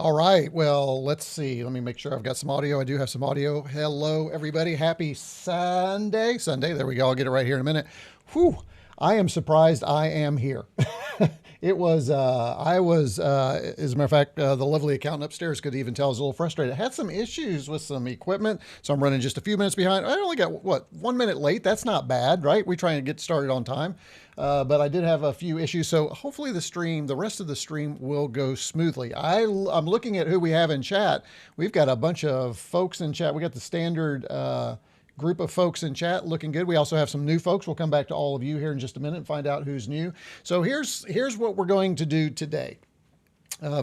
All right, well, let's see. Let me make sure I've got some audio. I do have some audio. Hello, everybody. Happy Sunday. Sunday, there we go. I'll get it right here in a minute. Whew, I am surprised I am here. As a matter of fact, the lovely accountant upstairs could even tell I was a little frustrated. I had some issues with some equipment, so I'm running just a few minutes behind. I only got, what, 1 minute late? That's not bad, right? We try and get started on time. But I did have a few issues, so hopefully the rest of the stream will go smoothly. I'm looking at who we have in chat. We've got a bunch of folks in chat. We got the standard group of folks in chat looking good. We also have some new folks. We'll come back to all of you here in just a minute and find out who's new. So here's what we're going to do today.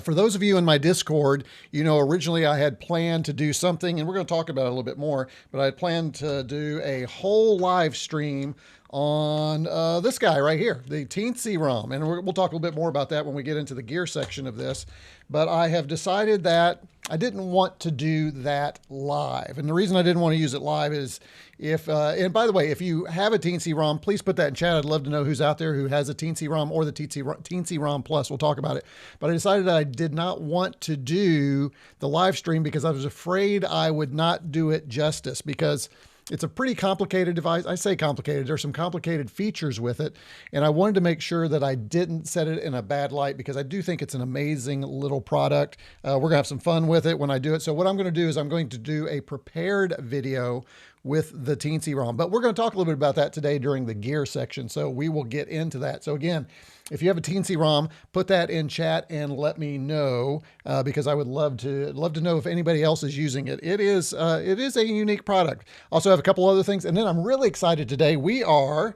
For those of you in my Discord, you know, originally I had planned to do something, and we're going to talk about it a little bit more, but I had planned to do a whole live stream on this guy right here, the TeensyROM. And we'll talk a little bit more about that when we get into the gear section of this. But I have decided that I didn't want to do that live. And the reason I didn't want to use it live is and by the way, if you have a TeensyROM, please put that in chat. I'd love to know who's out there who has a TeensyROM or the TeensyROM Plus. We'll talk about it. But I decided that I did not want to do the live stream because I was afraid I would not do it justice, because it's a pretty complicated device. I say complicated. There's some complicated features with it. And I wanted to make sure that I didn't set it in a bad light, because I do think it's an amazing little product. We're going to have some fun with it when I do it. So what I'm going to do is I'm going to do a prepared video with the TeensyROM. But we're going to talk a little bit about that today during the gear section. So we will get into that. So again, if you have a TeensyROM, put that in chat and let me know, because I would love to know if anybody else is using it. It is a unique product. Also have a couple other things, and then I'm really excited today. We are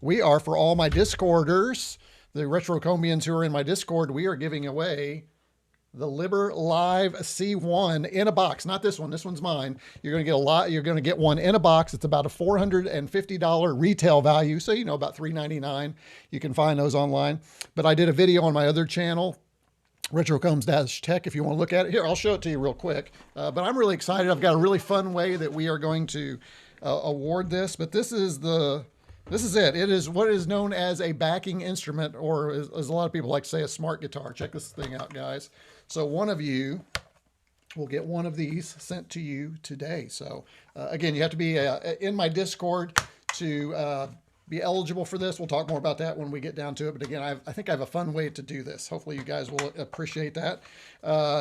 for all my Discorders, the RetroCombians who are in my Discord, we are giving away the LiberLive C1 in a box. Not this one. This one's mine. You're going to get a lot. You're going to get one in a box. It's about a $450 retail value. So, you know, about $399. You can find those online. But I did a video on my other channel, RetroCombs-Tech, if you want to look at it. Here, I'll show it to you real quick. But I'm really excited. I've got a really fun way that we are going to award this. But this is it. It is what is known as a backing instrument, or as a lot of people like to say, a smart guitar. Check this thing out, guys. So one of you will get one of these sent to you today. So again, you have to be in my Discord to be eligible for this. We'll talk more about that when we get down to it. But again, I think I have a fun way to do this. Hopefully you guys will appreciate that.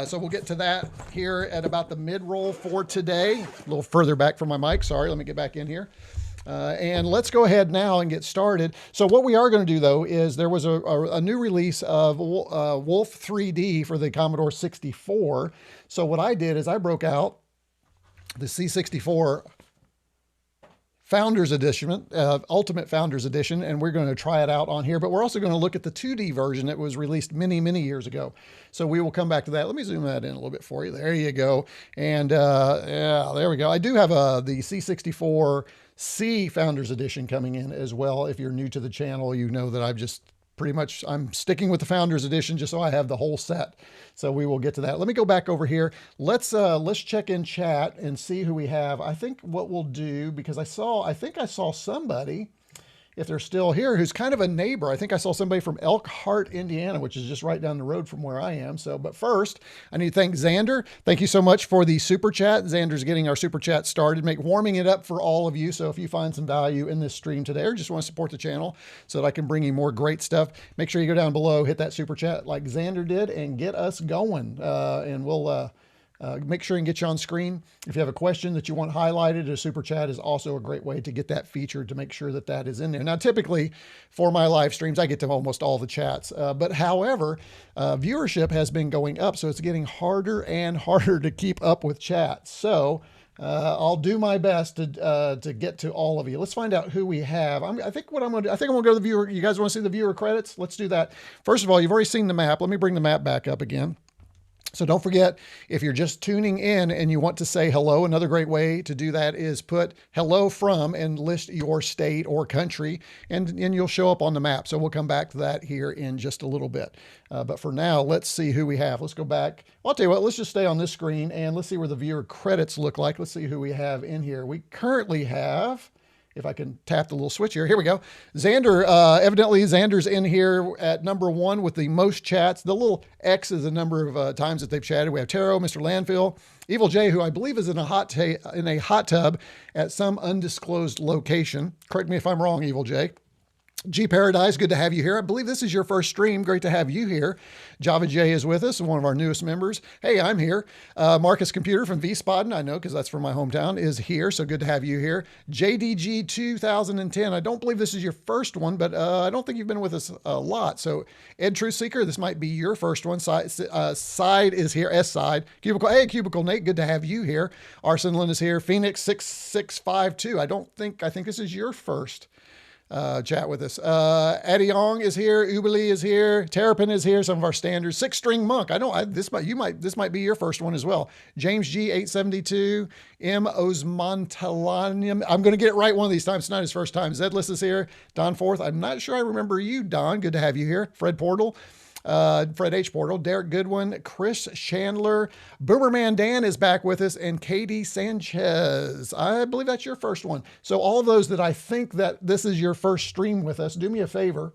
So we'll get to that here at about the mid-roll for today. A little further back from my mic. Sorry, let me get back in here. And let's go ahead now and get started. So what we are going to do, though, is there was a new release of Wolf 3D for the Commodore 64. So what I did is I broke out the C64 Founders Edition, Ultimate Founders Edition, and we're going to try it out on here. But we're also going to look at the 2D version that was released many, many years ago. So we will come back to that. Let me zoom that in a little bit for you. There you go. And yeah, there we go. I do have the C64 C Founders Edition coming in as well. If you're new to the channel, you know that I'm sticking with the Founders Edition just so I have the whole set. So we will get to that. Let me go back over here. Let's check in chat and see who we have. I think what we'll do, because I think I saw somebody, if they're still here, who's kind of a neighbor. I think I saw somebody from Elkhart, Indiana, which is just right down the road from where I am. So, but first, I need to thank Xander. Thank you so much for the super chat. Xander's getting our super chat started, warming it up for all of you. So if you find some value in this stream today, or just want to support the channel so that I can bring you more great stuff, make sure you go down below, hit that super chat like Xander did, and get us going. And we'll make sure and get you on screen. If you have a question that you want highlighted, a super chat is also a great way to get that featured, to make sure that that is in there. Now, typically for my live streams, I get to almost all the chats. But however, viewership has been going up, so it's getting harder and harder to keep up with chat. So I'll do my best to get to all of you. Let's find out who we have. I think I'm going to go to the viewer. You guys want to see the viewer credits? Let's do that. First of all, you've already seen the map. Let me bring the map back up again. So don't forget, if you're just tuning in and you want to say hello, another great way to do that is put hello from and list your state or country, and you'll show up on the map. So we'll come back to that here in just a little bit. But for now, let's see who we have. Let's go back. Well, I'll tell you what, let's just stay on this screen and let's see where the viewer credits look like. Let's see who we have in here. We currently have if I can tap the little switch here. Here we go. Xander, evidently Xander's in here at number 1 with the most chats. The little X is the number of times that they've chatted. We have Taro, Mr. Landfill, Evil J, who I believe is in a hot tub at some undisclosed location. Correct me if I'm wrong, Evil J. G Paradise, good to have you here. I believe this is your first stream. Great to have you here. Java J is with us, one of our newest members. Hey, I'm here. Marcus Computer from Wiesbaden, I know because that's from my hometown, is here. So good to have you here. JDG 2010. I don't believe this is your first one, but I don't think you've been with us a lot. So Ed Truth Seeker, this might be your first one. Side is here. S Side. Cubicle. Hey, Cubicle Nate, good to have you here. Arson Lynn is here. Phoenix 6652. I think this is your first chat with us. Eddie Yong is here. Ubali is here. Terrapin is here. Some of our standards. Six String Monk. I know this might be your first one as well. James G 872. M Osmantalanium. I'm going to get it right one of these times. It's not his first time. Zedless is here. Don Forth. I'm not sure I remember you, Don. Good to have you here. Fred Portal. Fred H. Portal, Derek Goodwin, Chris Chandler, Boomerman Dan is back with us, and Katie Sanchez. I believe that's your first one. So all of those that I think that this is your first stream with us, do me a favor.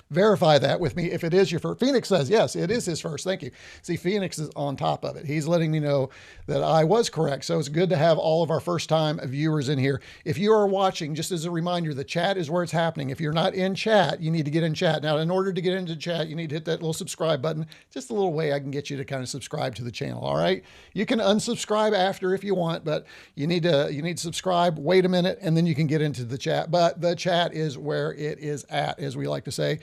Verify that with me if it is your first. Phoenix says, yes, it is his first. Thank you. See, Phoenix is on top of it. He's letting me know that I was correct. So it's good to have all of our first-time viewers in here. If you are watching, just as a reminder, the chat is where it's happening. If you're not in chat, you need to get in chat. Now, in order to get into chat, you need to hit that little subscribe button. Just a little way I can get you to kind of subscribe to the channel, all right? You can unsubscribe after if you want, but you need to subscribe, wait a minute, and then you can get into the chat. But the chat is where it is at, as we like to say.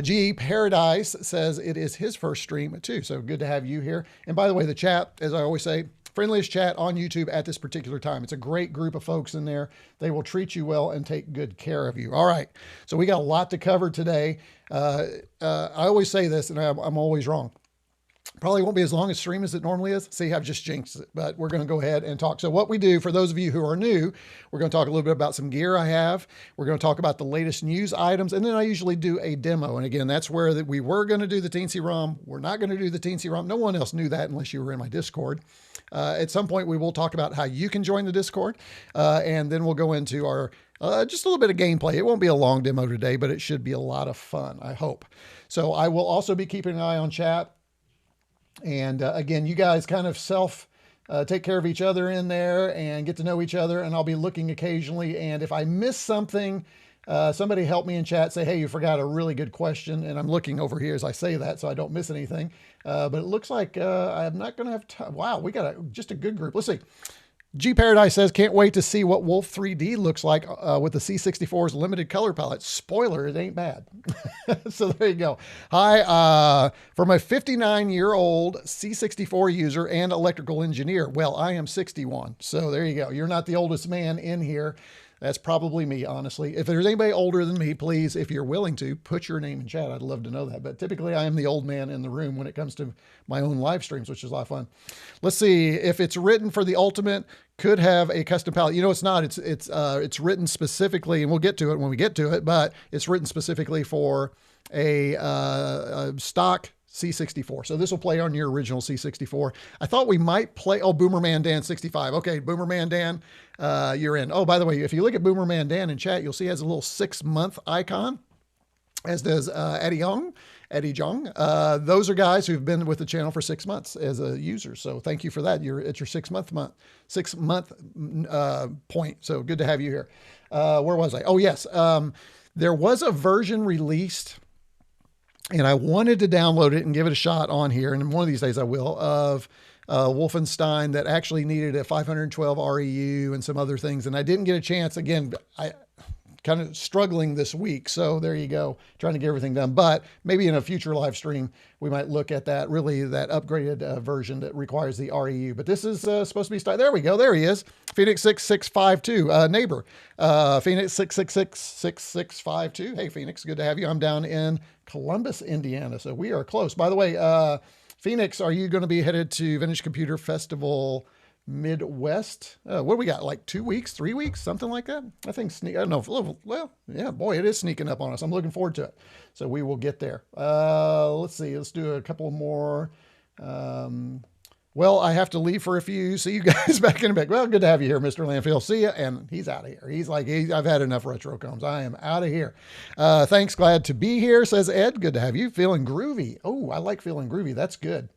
G Paradise says it is his first stream too. So good to have you here. And by the way, the chat, as I always say, friendliest chat on YouTube at this particular time. It's a great group of folks in there. They will treat you well and take good care of you. All right. So we got a lot to cover today. I always say this, and I'm always wrong. Probably won't be as long a stream as it normally is. See, I've just jinxed it, but we're going to go ahead and talk. So what we do, for those of you who are new, we're going to talk a little bit about some gear I have. We're going to talk about the latest news items, and then I usually do a demo. And again, that's where we were going to do the TeensyROM. We're not going to do the TeensyROM. No one else knew that unless you were in my Discord. At some point, we will talk about how you can join the Discord, and then we'll go into our just a little bit of gameplay. It won't be a long demo today, but it should be a lot of fun, I hope. So I will also be keeping an eye on chat. And again, you guys kind of take care of each other in there and get to know each other. And I'll be looking occasionally. And if I miss something, somebody help me in chat, say, hey, you forgot a really good question. And I'm looking over here as I say that, so I don't miss anything. But it looks like I'm not going to have time. Wow, we got just a good group. Let's see. G Paradise says, can't wait to see what Wolf 3D looks like with the C64's limited color palette. Spoiler, it ain't bad. So there you go. Hi, from a 59-year-old C64 user and electrical engineer. Well, I am 61. So there you go. You're not the oldest man in here. That's probably me, honestly. If there's anybody older than me, please, if you're willing to, put your name in chat. I'd love to know that. But typically, I am the old man in the room when it comes to my own live streams, which is a lot of fun. Let's see. If it's written for the Ultimate, could have a custom palette. You know, it's not. It's written specifically, and we'll get to it when we get to it, but it's written specifically for a stock C64. So this will play on your original C64. I thought we might play, Boomerman Dan 65. Okay, Boomerman Dan, you're in. Oh, by the way, if you look at Boomerman Dan in chat, you'll see he has a little 6-month icon, as does Eddie Jong. Those are guys who've been with the channel for 6 months as a user. So thank you for that. It's your 6-month point. So good to have you here. Where was I? Oh, yes. There was a version released, and I wanted to download it and give it a shot on here, and one of these days I will, of Wolfenstein that actually needed a 512 REU and some other things, and I didn't get a chance. Again, I kind of struggling this week, so there you go, trying to get everything done. But maybe in a future live stream, we might look at that, really that upgraded version that requires the REU. But this is supposed to be, there we go, there he is, Phoenix 6652, neighbor, Phoenix 6666652. Hey, Phoenix, good to have you. I'm down in Columbus, Indiana, so we are close. By the way, Phoenix, are you going to be headed to Vintage Computer Festival Midwest? What do we got, like 2 weeks, 3 weeks, something like that? I think I don't know. Well, yeah, boy, it is sneaking up on us. I'm looking forward to it. So we will get there. Let's see. Let's do a couple more. Well, I have to leave for a few. See you guys back in a bit. Well, good to have you here, Mr. Landfill. See ya. And he's out of here. He's like, I've had enough RetroCombs. I am out of here. Thanks. Glad to be here, says Ed. Good to have you. Feeling groovy. Oh, I like feeling groovy. That's good.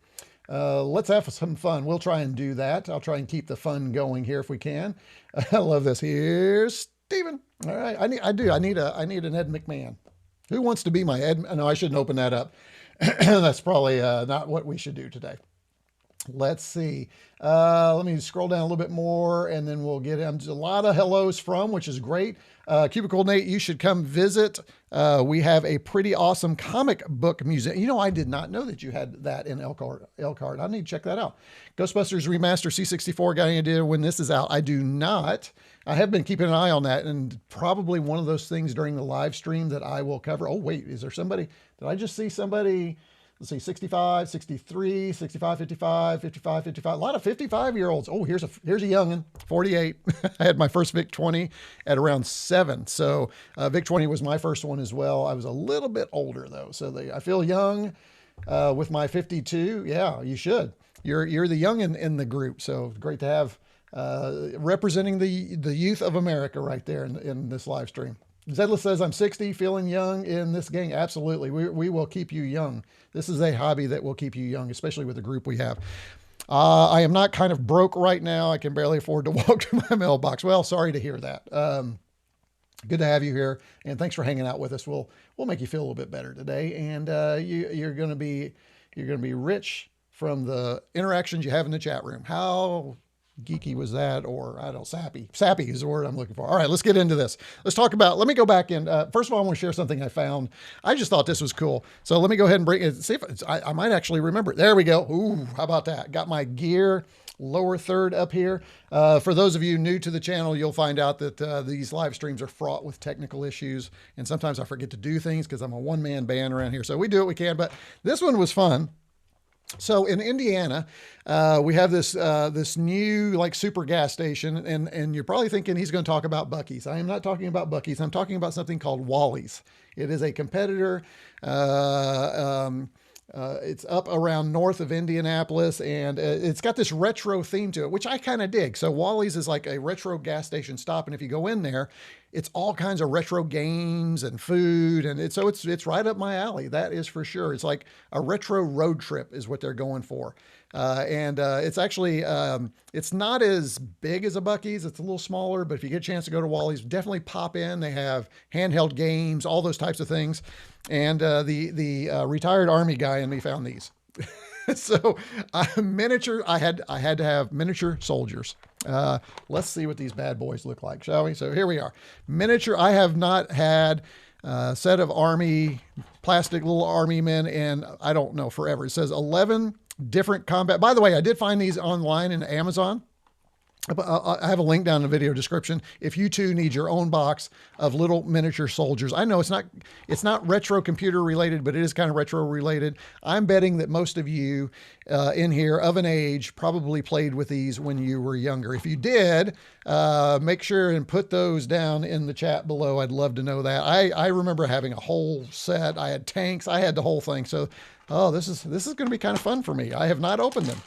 Let's have some fun. We'll try and do that. I'll try and keep the fun going here if we can. I love this. Here's Steven. All right. I need an Ed McMahon. Who wants to be my Ed? No, I shouldn't open that up. That's probably not what we should do today. Let's see. Let me scroll down a little bit more and then we'll get him. A lot of hellos from, which is great. Cubicle Nate, you should come visit. We have a pretty awesome comic book museum. You know, I did not know that you had that in Elkhart. I need to check that out. Ghostbusters Remaster C64. Got any idea when this is out? I do not. I have been keeping an eye on that, and probably one of those things during the live stream that I will cover. Oh, wait, is there somebody? Did I just see somebody? Let's see, 65, 63, 65, 55, 55, 55. A lot of 55-year-olds. Oh, here's a youngin', 48. I had my first VIC-20 at around 7. So VIC-20 was my first one as well. I was a little bit older, though. So I feel young with my 52. Yeah, you should. You're the youngin' in the group. So great to have representing the youth of America right there in this live stream. Zedless says, I'm 60, feeling young in this gang. Absolutely. We will keep you young. This is a hobby that will keep you young, especially with the group we have. I am not kind of broke right now. I can barely afford to walk to my mailbox. Well, sorry to hear that. Good to have you here. And thanks for hanging out with us. We'll make you feel a little bit better today. And you're going to be rich from the interactions you have in the chat room. How geeky was that? Or I don't know, sappy is the word I'm looking for. All right, let's get into this. Let's talk about, let me go back in. First of all, I want to share something I found. I just thought this was cool. So let me go ahead and bring it, see if I might actually remember it. There we go. Ooh, how about that? Got my gear lower third up here. For those of you new to the channel, you'll find out that these live streams are fraught with technical issues. And sometimes I forget to do things because I'm a one-man band around here. So we do what we can, but this one was fun. So in Indiana, we have this new like super gas station, and you're probably thinking he's going to talk about Buc-ee's. I am not talking about Buc-ee's. I'm talking about something called Wally's. It is a competitor. It's up around north of Indianapolis, and it's got this retro theme to it, which I kind of dig. So Wally's is like a retro gas station stop, and if you go in there, it's all kinds of retro games and food, and it's right up my alley. That is for sure. It's like a retro road trip is what they're going for. It's actually, it's not as big as a Buc-ee's. It's a little smaller, but if you get a chance to go to Wally's, definitely pop in. They have handheld games, all those types of things. And the retired Army guy in me found these. So miniature, I had to have miniature soldiers. Let's see what these bad boys look like, shall we? So here we are. Miniature, I have not had a set of Army, plastic little Army men in, I don't know, forever. It says 11 different combat. By the way, I did find these online in Amazon. I have a link down in the video description. If you too need your own box of little miniature soldiers, I know it's not retro computer related, but it is kind of retro related. I'm betting that most of you in here of an age probably played with these when you were younger. If you did, make sure and put those down in the chat below. I'd love to know that. I remember having a whole set. I had tanks. I had the whole thing. So, this is going to be kind of fun for me. I have not opened them.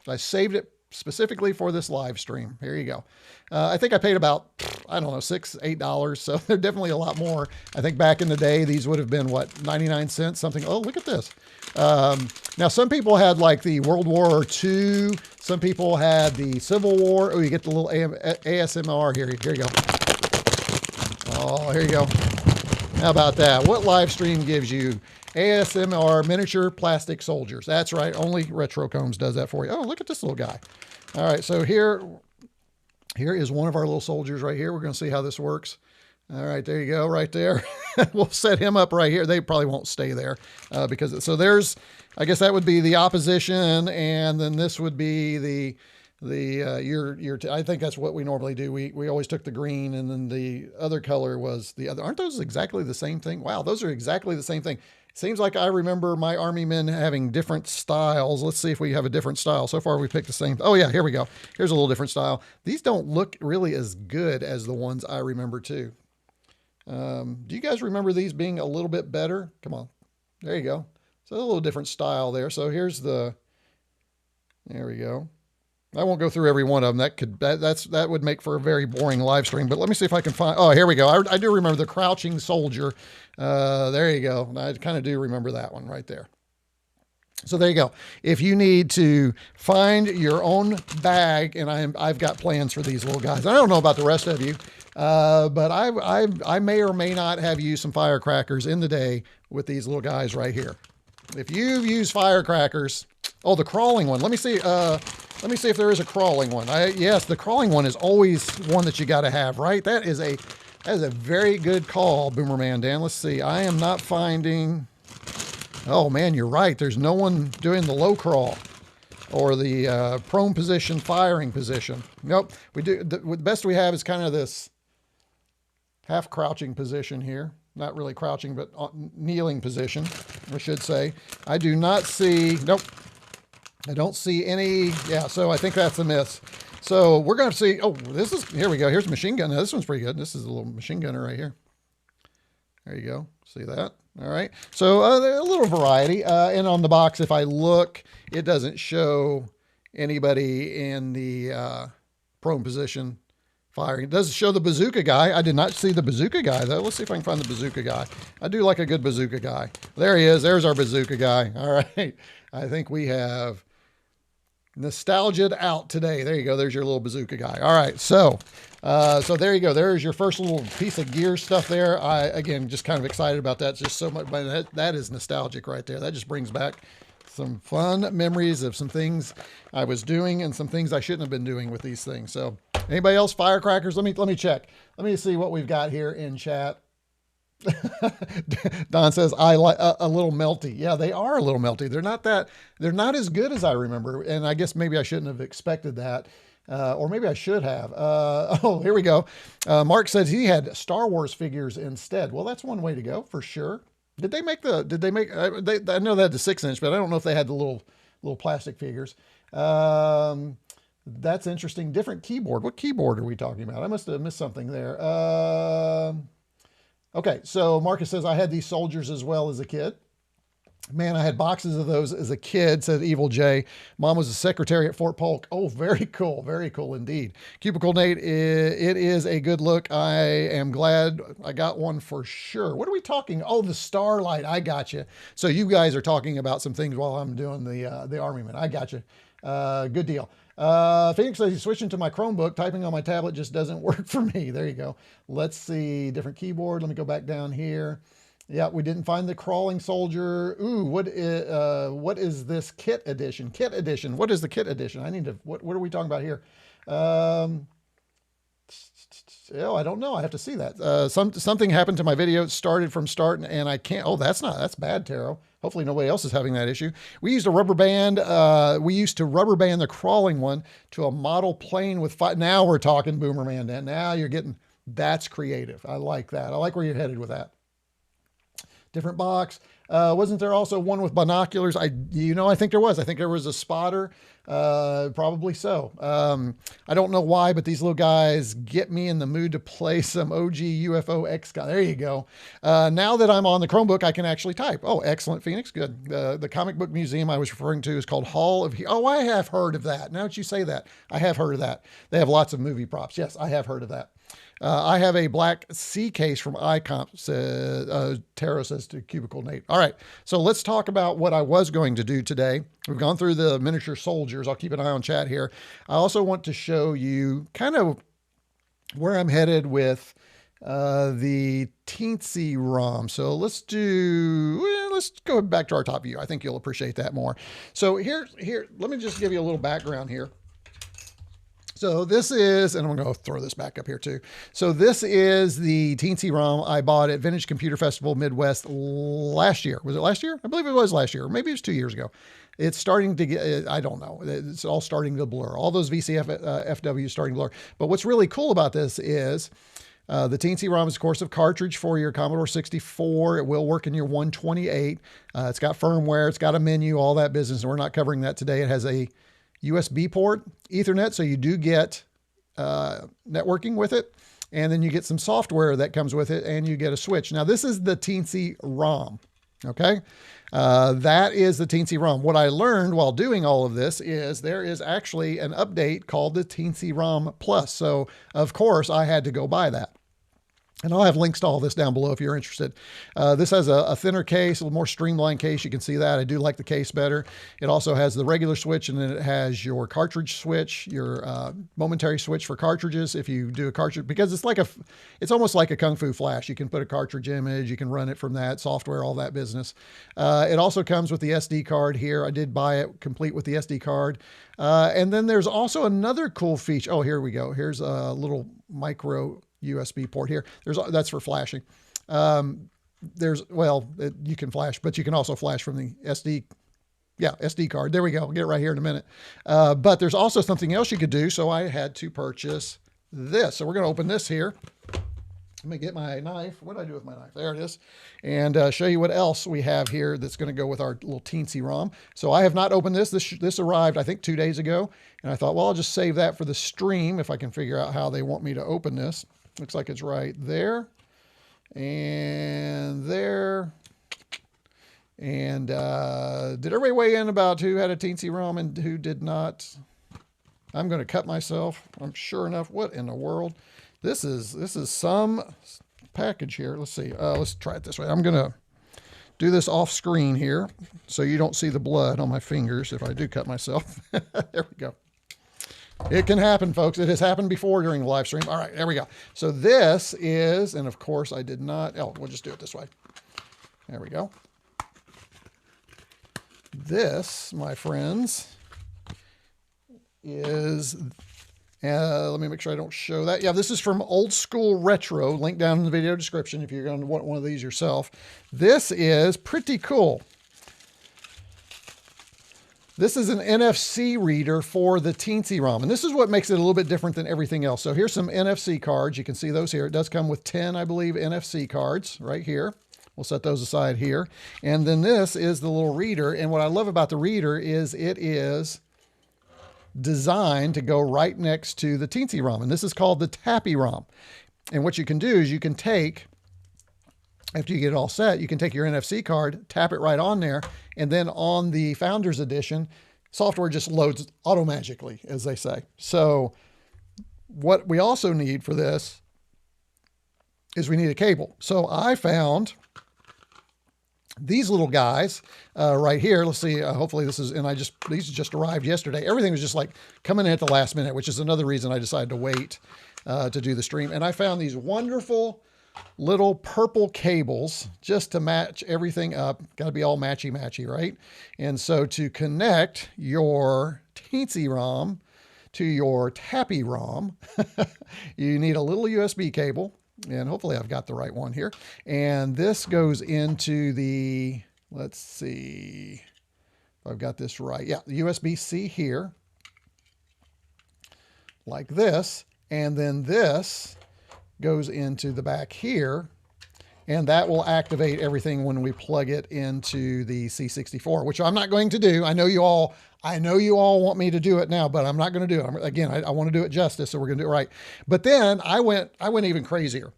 I saved it specifically for this live stream. Here you go. I think I paid about, I don't know, $6, $8. So they're definitely a lot more. I think back in the day, these would have been what, 99 cents, something. Oh, look at this. Now some people had like the World War II. Some people had the Civil War. Oh, you get the little ASMR here. Here you go. Oh, here you go. How about that? What live stream gives you ASMR miniature plastic soldiers? That's right. Only RetroCombs does that for you. Oh, look at this little guy. All right. So here is one of our little soldiers right here. We're going to see how this works. All right. There you go. Right there. We'll set him up right here. They probably won't stay there so there's, I guess that would be the opposition. And then this would be I think that's what we normally do. We always took the green, and then the other color was the other. Aren't those exactly the same thing? Wow, those are exactly the same thing. Seems like I remember my Army men having different styles. Let's see if we have a different style. So far, we picked the same. Oh yeah, here we go. Here's a little different style. These don't look really as good as the ones I remember too. Do you guys remember these being a little bit better? Come on. There you go. So a little different style there. So here's the There we go. I won't go through every one of them. That would make for a very boring live stream. But let me see if I can find. Oh, here we go. I do remember the crouching soldier. There you go. I kind of do remember that one right there. So there you go. If you need to find your own bag, and I've got plans for these little guys. I don't know about the rest of you, but I may or may not have used some firecrackers in the day with these little guys right here. If you've used firecrackers, oh, the crawling one. Let me see. Let me see if there is a crawling one. Yes, the crawling one is always one that you got to have, right? That is a very good call, Boomerman Dan. Let's see. I am not finding. Oh man, you're right. There's no one doing the low crawl or the prone position, firing position. Nope. We do. The best we have is kind of this half crouching position here. Not really crouching, but kneeling position, I should say. I do not see. Nope. I don't see any. Yeah, so I think that's a miss. So we're going to see. Oh, here we go. Here's a machine gun. Now, this one's pretty good. This is a little machine gunner right here. There you go. See that? All right. So a little variety. And on the box, if I look, it doesn't show anybody in the prone position firing. It does show the bazooka guy. I did not see the bazooka guy, though. Let's see if I can find the bazooka guy. I do like a good bazooka guy. There he is. There's our bazooka guy. All right. I think we have nostalgia out today. There you go. There's your little bazooka guy. All right. So there you go. There's your first little piece of gear stuff there. Again, just kind of excited about that. It's just so much, but that is nostalgic right there. That just brings back some fun memories of some things I was doing and some things I shouldn't have been doing with these things. So anybody else firecrackers? Let me check. Let me see what we've got here in chat. Don says, I like a little melty. Yeah, they are a little melty. They're not as good as I remember. And I guess maybe I shouldn't have expected that. Or maybe I should have. Oh, here we go. Mark says he had Star Wars figures instead. Well, that's one way to go for sure. I know they had the 6-inch, but I don't know if they had the little plastic figures. That's interesting. Different keyboard. What keyboard are we talking about? I must have missed something there. Okay, so Marcus says, I had these soldiers as well as a kid. Man, I had boxes of those as a kid, said Evil J. Mom was a secretary at Fort Polk. Oh, very cool. Very cool indeed. Cubicle Nate, it is a good look. I am glad I got one for sure. What are we talking? Oh, the Starlight. I got you. So you guys are talking about some things while I'm doing the Armyman. I got you. Good deal. Phoenix says, switching to my Chromebook, typing on my tablet just doesn't work for me. There you go. Let's see, different keyboard. Let me go back down here. Yeah, we didn't find the crawling soldier. Ooh, what is this kit edition? Kit edition. What is the kit edition? I need to, what are we talking about here? Oh, I don't know. I have to see that. Something happened to my video. It started from start and I can't, oh, that's bad, Taro. Hopefully nobody else is having that issue. We used to rubber band the crawling one to a model plane with now we're talking Boomerman. And now you're getting, that's creative. I like that. I like where you're headed with that. Different box. Wasn't there also one with binoculars? I think there was. I think there was a spotter. Probably so. I don't know why, but these little guys get me in the mood to play some OG UFO XCOM. There you go. Now that I'm on the Chromebook, I can actually type. Oh, excellent, Phoenix. Good. The comic book museum I was referring to is called Hall of... Oh, I have heard of that. Now that you say that, I have heard of that. They have lots of movie props. Yes, I have heard of that. I have a black C case from iComp, Taro says to Cubicle Nate. All right, so let's talk about what I was going to do today. We've gone through the miniature soldiers. I'll keep an eye on chat here. I also want to show you kind of where I'm headed with the TeensyROM. So let's go back to our top view. I think you'll appreciate that more. So here, let me just give you a little background here. So this is, and I'm going to throw this back up here too. So this is the TeensyROM I bought at Vintage Computer Festival Midwest last year. Was it last year? I believe it was last year. Or maybe it was 2 years ago. It's starting to get, I don't know. It's all starting to blur. All those FWs starting to blur. But what's really cool about this is the TeensyROM is, of course, a cartridge for your Commodore 64. It will work in your 128. It's got firmware. It's got a menu, all that business. And we're not covering that today. It has a USB port, Ethernet, so you do get networking with it, and then you get some software that comes with it, and you get a switch. Now, this is the TeensyROM, Okay. That is the TeensyROM. What I learned while doing all of this is there is actually an update called the TeensyROM Plus. So of course I had to go buy that. And I'll have links to all this down below if you're interested. This has a thinner case, a little more streamlined case. You can see that. I do like the case better. It also has the regular switch, and then it has your cartridge switch, your momentary switch for cartridges. If you do a cartridge, because it's almost like a Kung Fu Flash. You can put a cartridge image, you can run it from that software, all that business. It also comes with the SD card here. I did buy it complete with the SD card. And then there's also another cool feature. Oh, here we go. Here's a little micro USB port here. That's for flashing. You can flash, but you can also flash from the SD card. There we go. I'll get it right here in a minute. But there's also something else you could do. So I had to purchase this. So we're going to open this here. Let me get my knife. What did I do with my knife? There it is. And show you what else we have here that's going to go with our little TeensyROM. So I have not opened this. This arrived, I think, 2 days ago. And I thought, well, I'll just save that for the stream if I can figure out how they want me to open this. Looks like it's right there and there. And did everybody weigh in about who had a TeensyROM and who did not? I'm going to cut myself. I'm sure enough. What in the world? This is some package here. Let's see. Let's try it this way. I'm going to do this off screen here so you don't see the blood on my fingers if I do cut myself. There we go. It can happen, folks. It has happened before during the live stream. All right, there we go. So this is, and of course I did not, we'll just do it this way. There we go. This, my friends, is, let me make sure I don't show that. Yeah, this is from Old School Retro. Link down in the video description if you're going to want one of these yourself. This is pretty cool. This is an NFC reader for the TeensyROM, and this is what makes it a little bit different than everything else. So here's some NFC cards. You can see those here. It does come with 10, I believe, NFC cards right here. We'll set those aside here. And then this is the little reader, and what I love about the reader is it is designed to go right next to the TeensyROM, and this is called the TappyROM. And what you can do is you can take, after you get it all set, you can take your NFC card, tap it right on there, and then on the Founders Edition, software just loads auto-magically, as they say. So what we also need for this is we need a cable. So I found these little guys right here. Let's see, hopefully this is, and these just arrived yesterday. Everything was just like coming in at the last minute, which is another reason I decided to wait to do the stream. And I found these wonderful little purple cables just to match everything up. Got to be all matchy-matchy, right? And so to connect your TeensyROM to your TappyROM, you need a little USB cable, and hopefully I've got the right one here. And this goes into the, let's see if I've got this right. Yeah, the USB-C here, like this, and then this goes into the back here, and that will activate everything when we plug it into the C64, which I'm not going to do. I know you all want me to do it now, but I'm not going to do it. Again, I want to do it justice, so we're going to do it right. But then I went even crazier.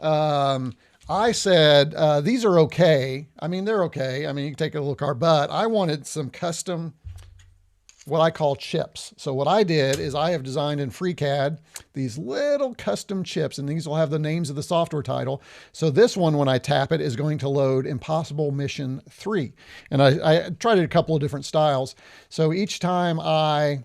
I said, these are okay. I mean, they're okay. I mean, you can take a little card, but I wanted some custom, what I call chips. So what I did is I have designed in FreeCAD these little custom chips, and these will have the names of the software title. So this one, when I tap it, is going to load Impossible Mission 3. And I tried it a couple of different styles. So each time I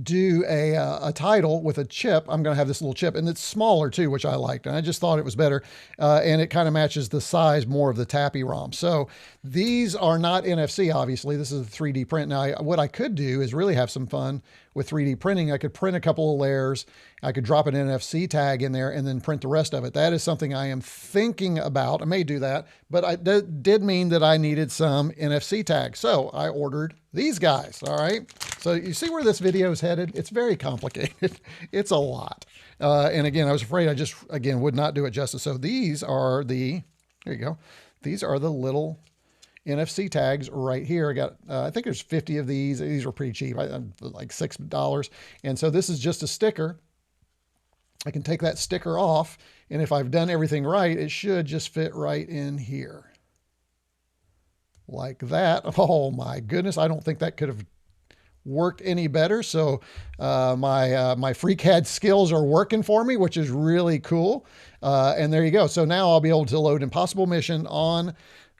do a title with a chip, I'm going to have this little chip, and it's smaller too, which I liked, and I just thought it was better, and it kind of matches the size more of the TappyROM. So these are not NFC, obviously. This is a 3D print. Now, what I could do is really have some fun with 3D printing. I could print a couple of layers, I could drop an NFC tag in there, and then print the rest of it. That is something I am thinking about. I may do that, but that did mean that I needed some NFC tags. So I ordered these guys, all right? So you see where this video is headed? It's very complicated. It's a lot. And again, I was afraid I just, again, would not do it justice. So these are the, there you go. These are the little NFC tags right here. I got, I think there's 50 of these. These were pretty cheap, like $6. And so this is just a sticker. I can take that sticker off, and if I've done everything right, it should just fit right in here. like that. Oh my goodness. I don't think that could have worked any better. So my FreeCAD skills are working for me, which is really cool. And there you go. So now I'll be able to load Impossible Mission on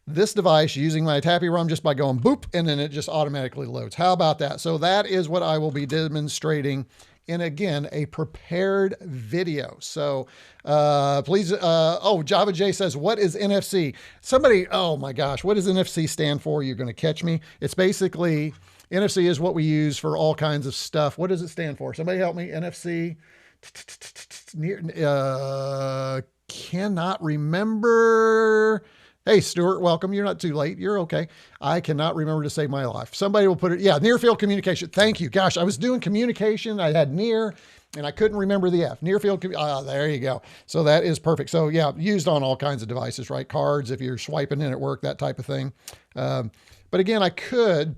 this device using my TappyROM just by going boop, and then it just automatically loads. How about that? So that is what I will be demonstrating in, again, a prepared video. So please, oh, Java J says, what is NFC? Somebody, oh my gosh, what does NFC stand for? You're going to catch me. It's basically, NFC is what we use for all kinds of stuff. What does it stand for? Somebody help me. NFC. Cannot remember. Hey, Stuart, welcome. You're not too late. You're okay. I cannot remember to save my life. Somebody will put it. Yeah, near field communication. Thank you. Gosh, I was doing communication. I had near, and I couldn't remember the F. Near field. There you go. So that is perfect. So yeah, used on all kinds of devices, right? Cards, if you're swiping in at work, that type of thing. But again, I could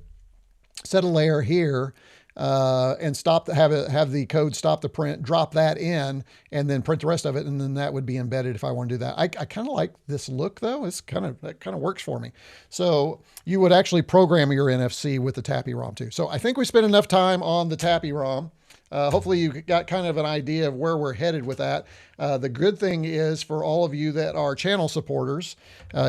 set a layer here and stop have the code stop the print, drop that in, and then print the rest of it, and then that would be embedded if I want to do that. I kind of like this look though. That kind of works for me. So you would actually program your NFC with the TappyROM too. So I think we spent enough time on the TappyROM. Hopefully you got kind of an idea of where we're headed with that. The good thing is for all of you that are channel supporters,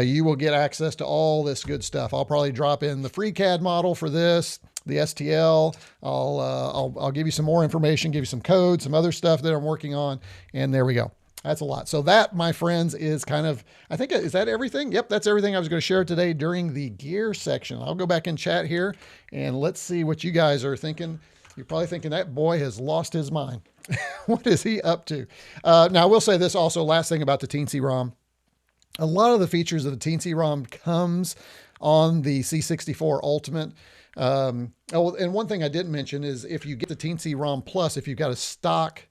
you will get access to all this good stuff. I'll probably drop in the FreeCAD model for this, the STL. I'll give you some more information, give you some code, some other stuff that I'm working on, and there we go. That's a lot. So that, my friends, is kind of, I think, is that everything? Yep, that's everything I was going to share today during the gear section. I'll go back and chat here, and let's see what you guys are thinking. You're probably thinking that boy has lost his mind. What is he up to? Now, I will say this also, last thing about the TeensyROM. A lot of the features of the TeensyROM comes on the C64 Ultimate. Oh, and one thing I didn't mention is if you get the TeensyROM Plus, if you've got a stock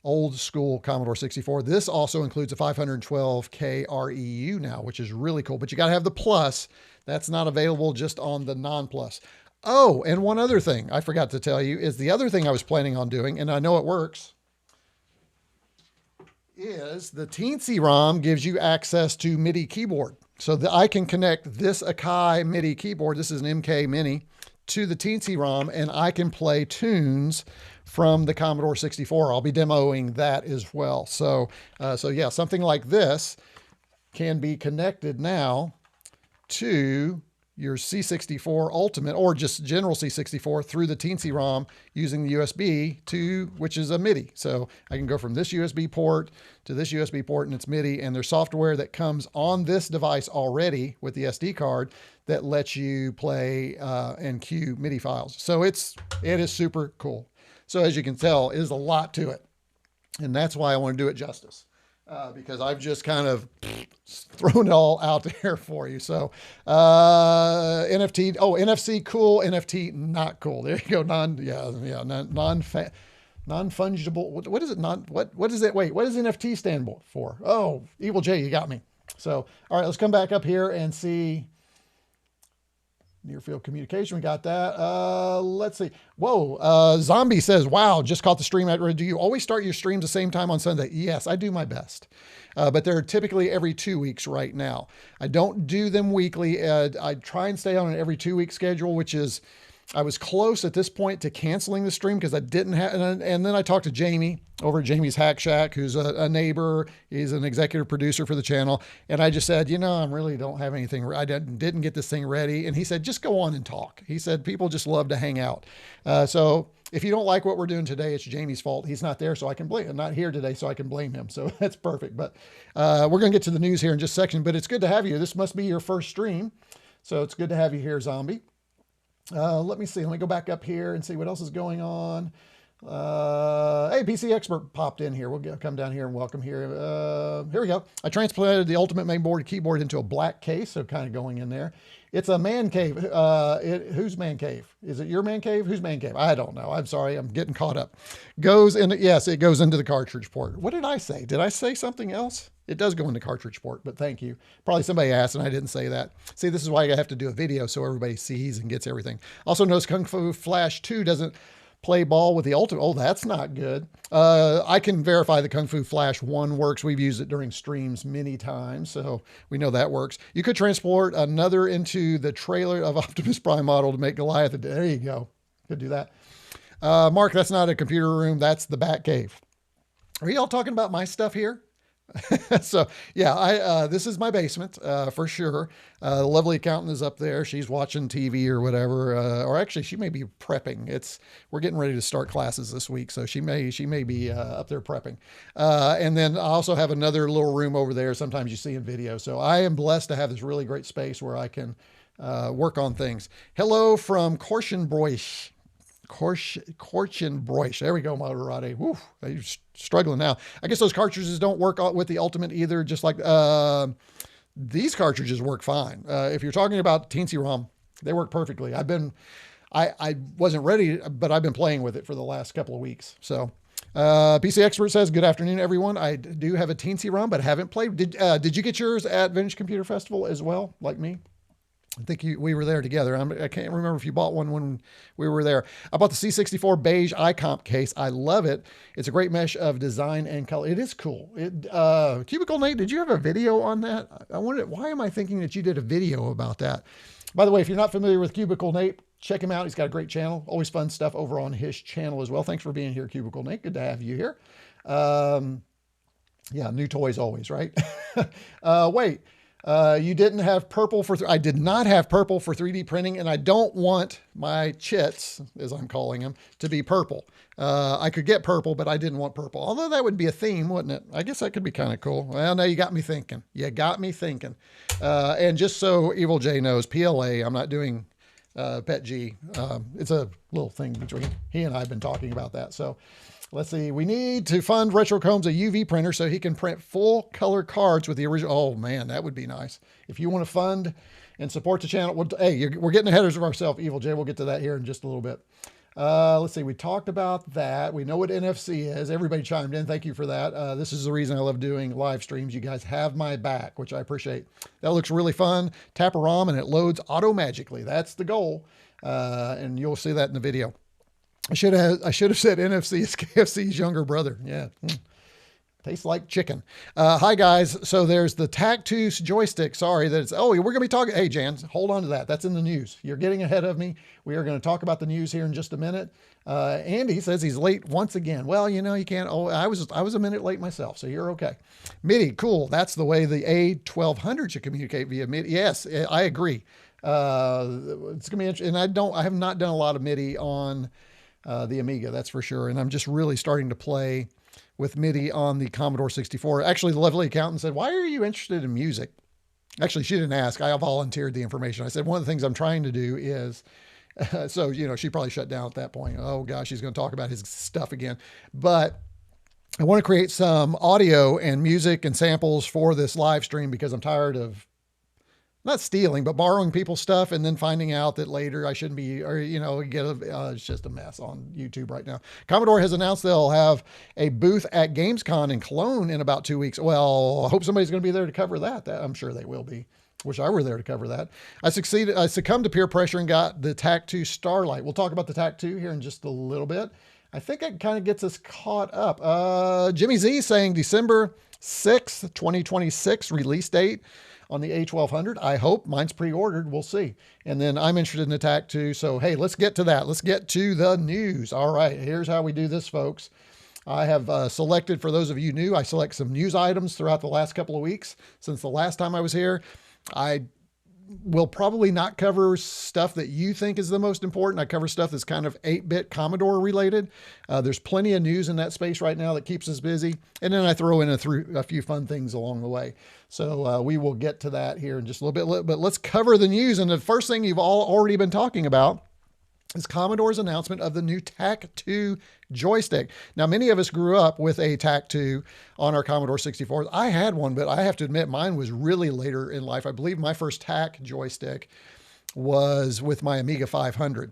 old school Commodore 64, this also includes a 512K REU now, which is really cool. But you got to have the Plus. That's not available just on the non-Plus. Oh, and one other thing I forgot to tell you is the other thing I was planning on doing, and I know it works, is the TeensyROM gives you access to MIDI keyboard. So that I can connect this Akai MIDI keyboard, this is an MK Mini, to the TeensyROM, and I can play tunes from the Commodore 64. I'll be demoing that as well. So yeah, something like this can be connected now to your C64 Ultimate, or just general C64, through the TeensyROM using the USB to, which is a MIDI. So I can go from this USB port to this USB port, and it's MIDI, and there's software that comes on this device already with the SD card that lets you play and cue MIDI files. So it is super cool. So as you can tell, it is a lot to it. And that's why I want to do it justice. Because I've just kind of thrown it all out there for you. So NFT, oh, NFC cool, NFT not cool. There you go. Non-fungible. What is it? What is it? Wait, what does NFT stand for? Oh, Evil J, you got me. So, all right, let's come back up here and see. Near field communication, we got that. Let's see. Whoa, Zombie says, wow, just caught the stream. Do you always start your streams the same time on Sunday? Yes, I do my best. But they're typically every 2 weeks right now. I don't do them weekly. I try and stay on an every 2 week schedule, which is, I was close at this point to canceling the stream because I didn't have, and then I talked to Jamie over at Jamie's Hack Shack, who's a neighbor. He's an executive producer for the channel. And I just said, I really don't have anything. I didn't get this thing ready. And he said, just go on and talk. He said, people just love to hang out. So if you don't like what we're doing today, it's Jamie's fault. He's not there, so I can blame him. Not here today, so I can blame him. So that's perfect. But we're going to get to the news here in just a second, but it's good to have you. This must be your first stream. So it's good to have you here, Zombie. Let me see. Let me go back up here and see what else is going on. Hey, PC Expert popped in here. We'll come down here and welcome here. Here we go. I transplanted the Ultimate Mainboard keyboard into a black case, so kind of going in there. It's a man cave. Whose man cave? Is it your man cave? Whose man cave? I don't know. I'm sorry. I'm getting caught up. Goes in. Yes, it goes into the cartridge port. What did I say? Did I say something else? It does go into cartridge port, but thank you. Probably somebody asked and I didn't say that. See, this is why I have to do a video so everybody sees and gets everything. Also notice Kung Fu Flash 2 doesn't play ball with the Ultimate. Oh, that's not good. I can verify the Kung Fu Flash 1 works. We've used it during streams many times, so we know that works. You could transport another into the trailer of Optimus Prime model to make Goliath. There you go. Could do that. Mark, that's not a computer room. That's the Bat Cave. Are y'all talking about my stuff here? So yeah, this is my basement, for sure. The lovely accountant is up there. She's watching TV or whatever, or actually she may be prepping. We're getting ready to start classes this week. So she may be, up there prepping. And then I also have another little room over there. Sometimes you see in video. So I am blessed to have this really great space where I can, work on things. Hello from Korschenbroich. There we go, Moderati. Woo, you're struggling now. I guess those cartridges don't work with the Ultimate either. Just like these cartridges work fine. If you're talking about TeensyROM, they work perfectly. I wasn't ready, but I've been playing with it for the last couple of weeks. So PC Expert says, good afternoon, everyone. I do have a TeensyROM, but haven't played. Did you get yours at Vintage Computer Festival as well, like me? I think we were there together. I can't remember if you bought one when we were there. I bought the C64 beige iComp case. I love it. It's a great mesh of design and color. It is cool. Cubicle Nate, did you have a video on that? I wondered, why am I thinking that you did a video about that? By the way, if you're not familiar with Cubicle Nate, check him out. He's got a great channel. Always fun stuff over on his channel as well. Thanks for being here, Cubicle Nate. Good to have you here. Yeah, new toys always, right? Wait. You didn't have purple I did not have purple for 3D printing, and I don't want my chits, as I'm calling them, to be purple. I could get purple, but I didn't want purple. Although that would be a theme, wouldn't it? I guess that could be kind of cool. Well, now you got me thinking. You got me thinking. And just so Evil J knows, PLA, I'm not doing Pet G. It's a little thing between he and I have been talking about that. So let's see. We need to fund RetroCombs a UV printer so he can print full color cards with the original. Oh man, that would be nice. If you want to fund and support the channel, we're getting ahead of ourselves, Evil J. We'll get to that here in just a little bit. Let's see. We talked about that. We know what NFC is. Everybody chimed in. Thank you for that. This is the reason I love doing live streams. You guys have my back, which I appreciate. That looks really fun. TappyROM and it loads auto magically. That's the goal. And you'll see that in the video. I should have said NFC is KFC's younger brother. Yeah. Tastes like chicken. Hi guys. So there's the Tactus joystick. Sorry that we're going to be talking. Hey Jan, hold on to that. That's in the news. You're getting ahead of me. We are going to talk about the news here in just a minute. Andy says he's late once again. Well, you know, you can't. Oh, I was a minute late myself. So you're okay. MIDI. Cool. That's the way the A1200 should communicate via MIDI. Yes, I agree. It's going to be interesting. And I have not done a lot of MIDI on the Amiga, that's for sure. And I'm just really starting to play with MIDI on the Commodore 64. Actually, the lovely accountant said, why are you interested in music? Actually, she didn't ask. I volunteered the information. I said, one of the things I'm trying to do is, so, you know, she probably shut down at that point. Oh gosh, she's going to talk about his stuff again. But I want to create some audio and music and samples for this live stream because I'm tired of not stealing, but borrowing people's stuff and then finding out that later I shouldn't be, or, you know, it's just a mess on YouTube right now. Commodore has announced they'll have a booth at Gamescom in Cologne in about 2 weeks. Well, I hope somebody's going to be there to cover that. I'm sure they will be. Wish I were there to cover that. I succumbed to peer pressure and got the TAC2 Starlight. We'll talk about the TAC2 here in just a little bit. I think it kind of gets us caught up. Jimmy Z saying December 6th, 2026 release date on the A1200. I hope. Mine's pre-ordered. We'll see. And then I'm interested in the TAC2. So, hey, let's get to that. Let's get to the news. All right, here's how we do this, folks. I have selected, for those of you new, I select some news items throughout the last couple of weeks. Since the last time I was here, I will probably not cover stuff that you think is the most important. I cover stuff that's kind of 8-bit Commodore related. There's plenty of news in that space right now that keeps us busy. And then I throw in a few fun things along the way. So we will get to that here in just a little bit, but let's cover the news. And the first thing you've all already been talking about is Commodore's announcement of the new TAC2 joystick. Now, many of us grew up with a TAC2 on our Commodore 64. I had one, but I have to admit mine was really later in life. I believe my first TAC joystick was with my Amiga 500.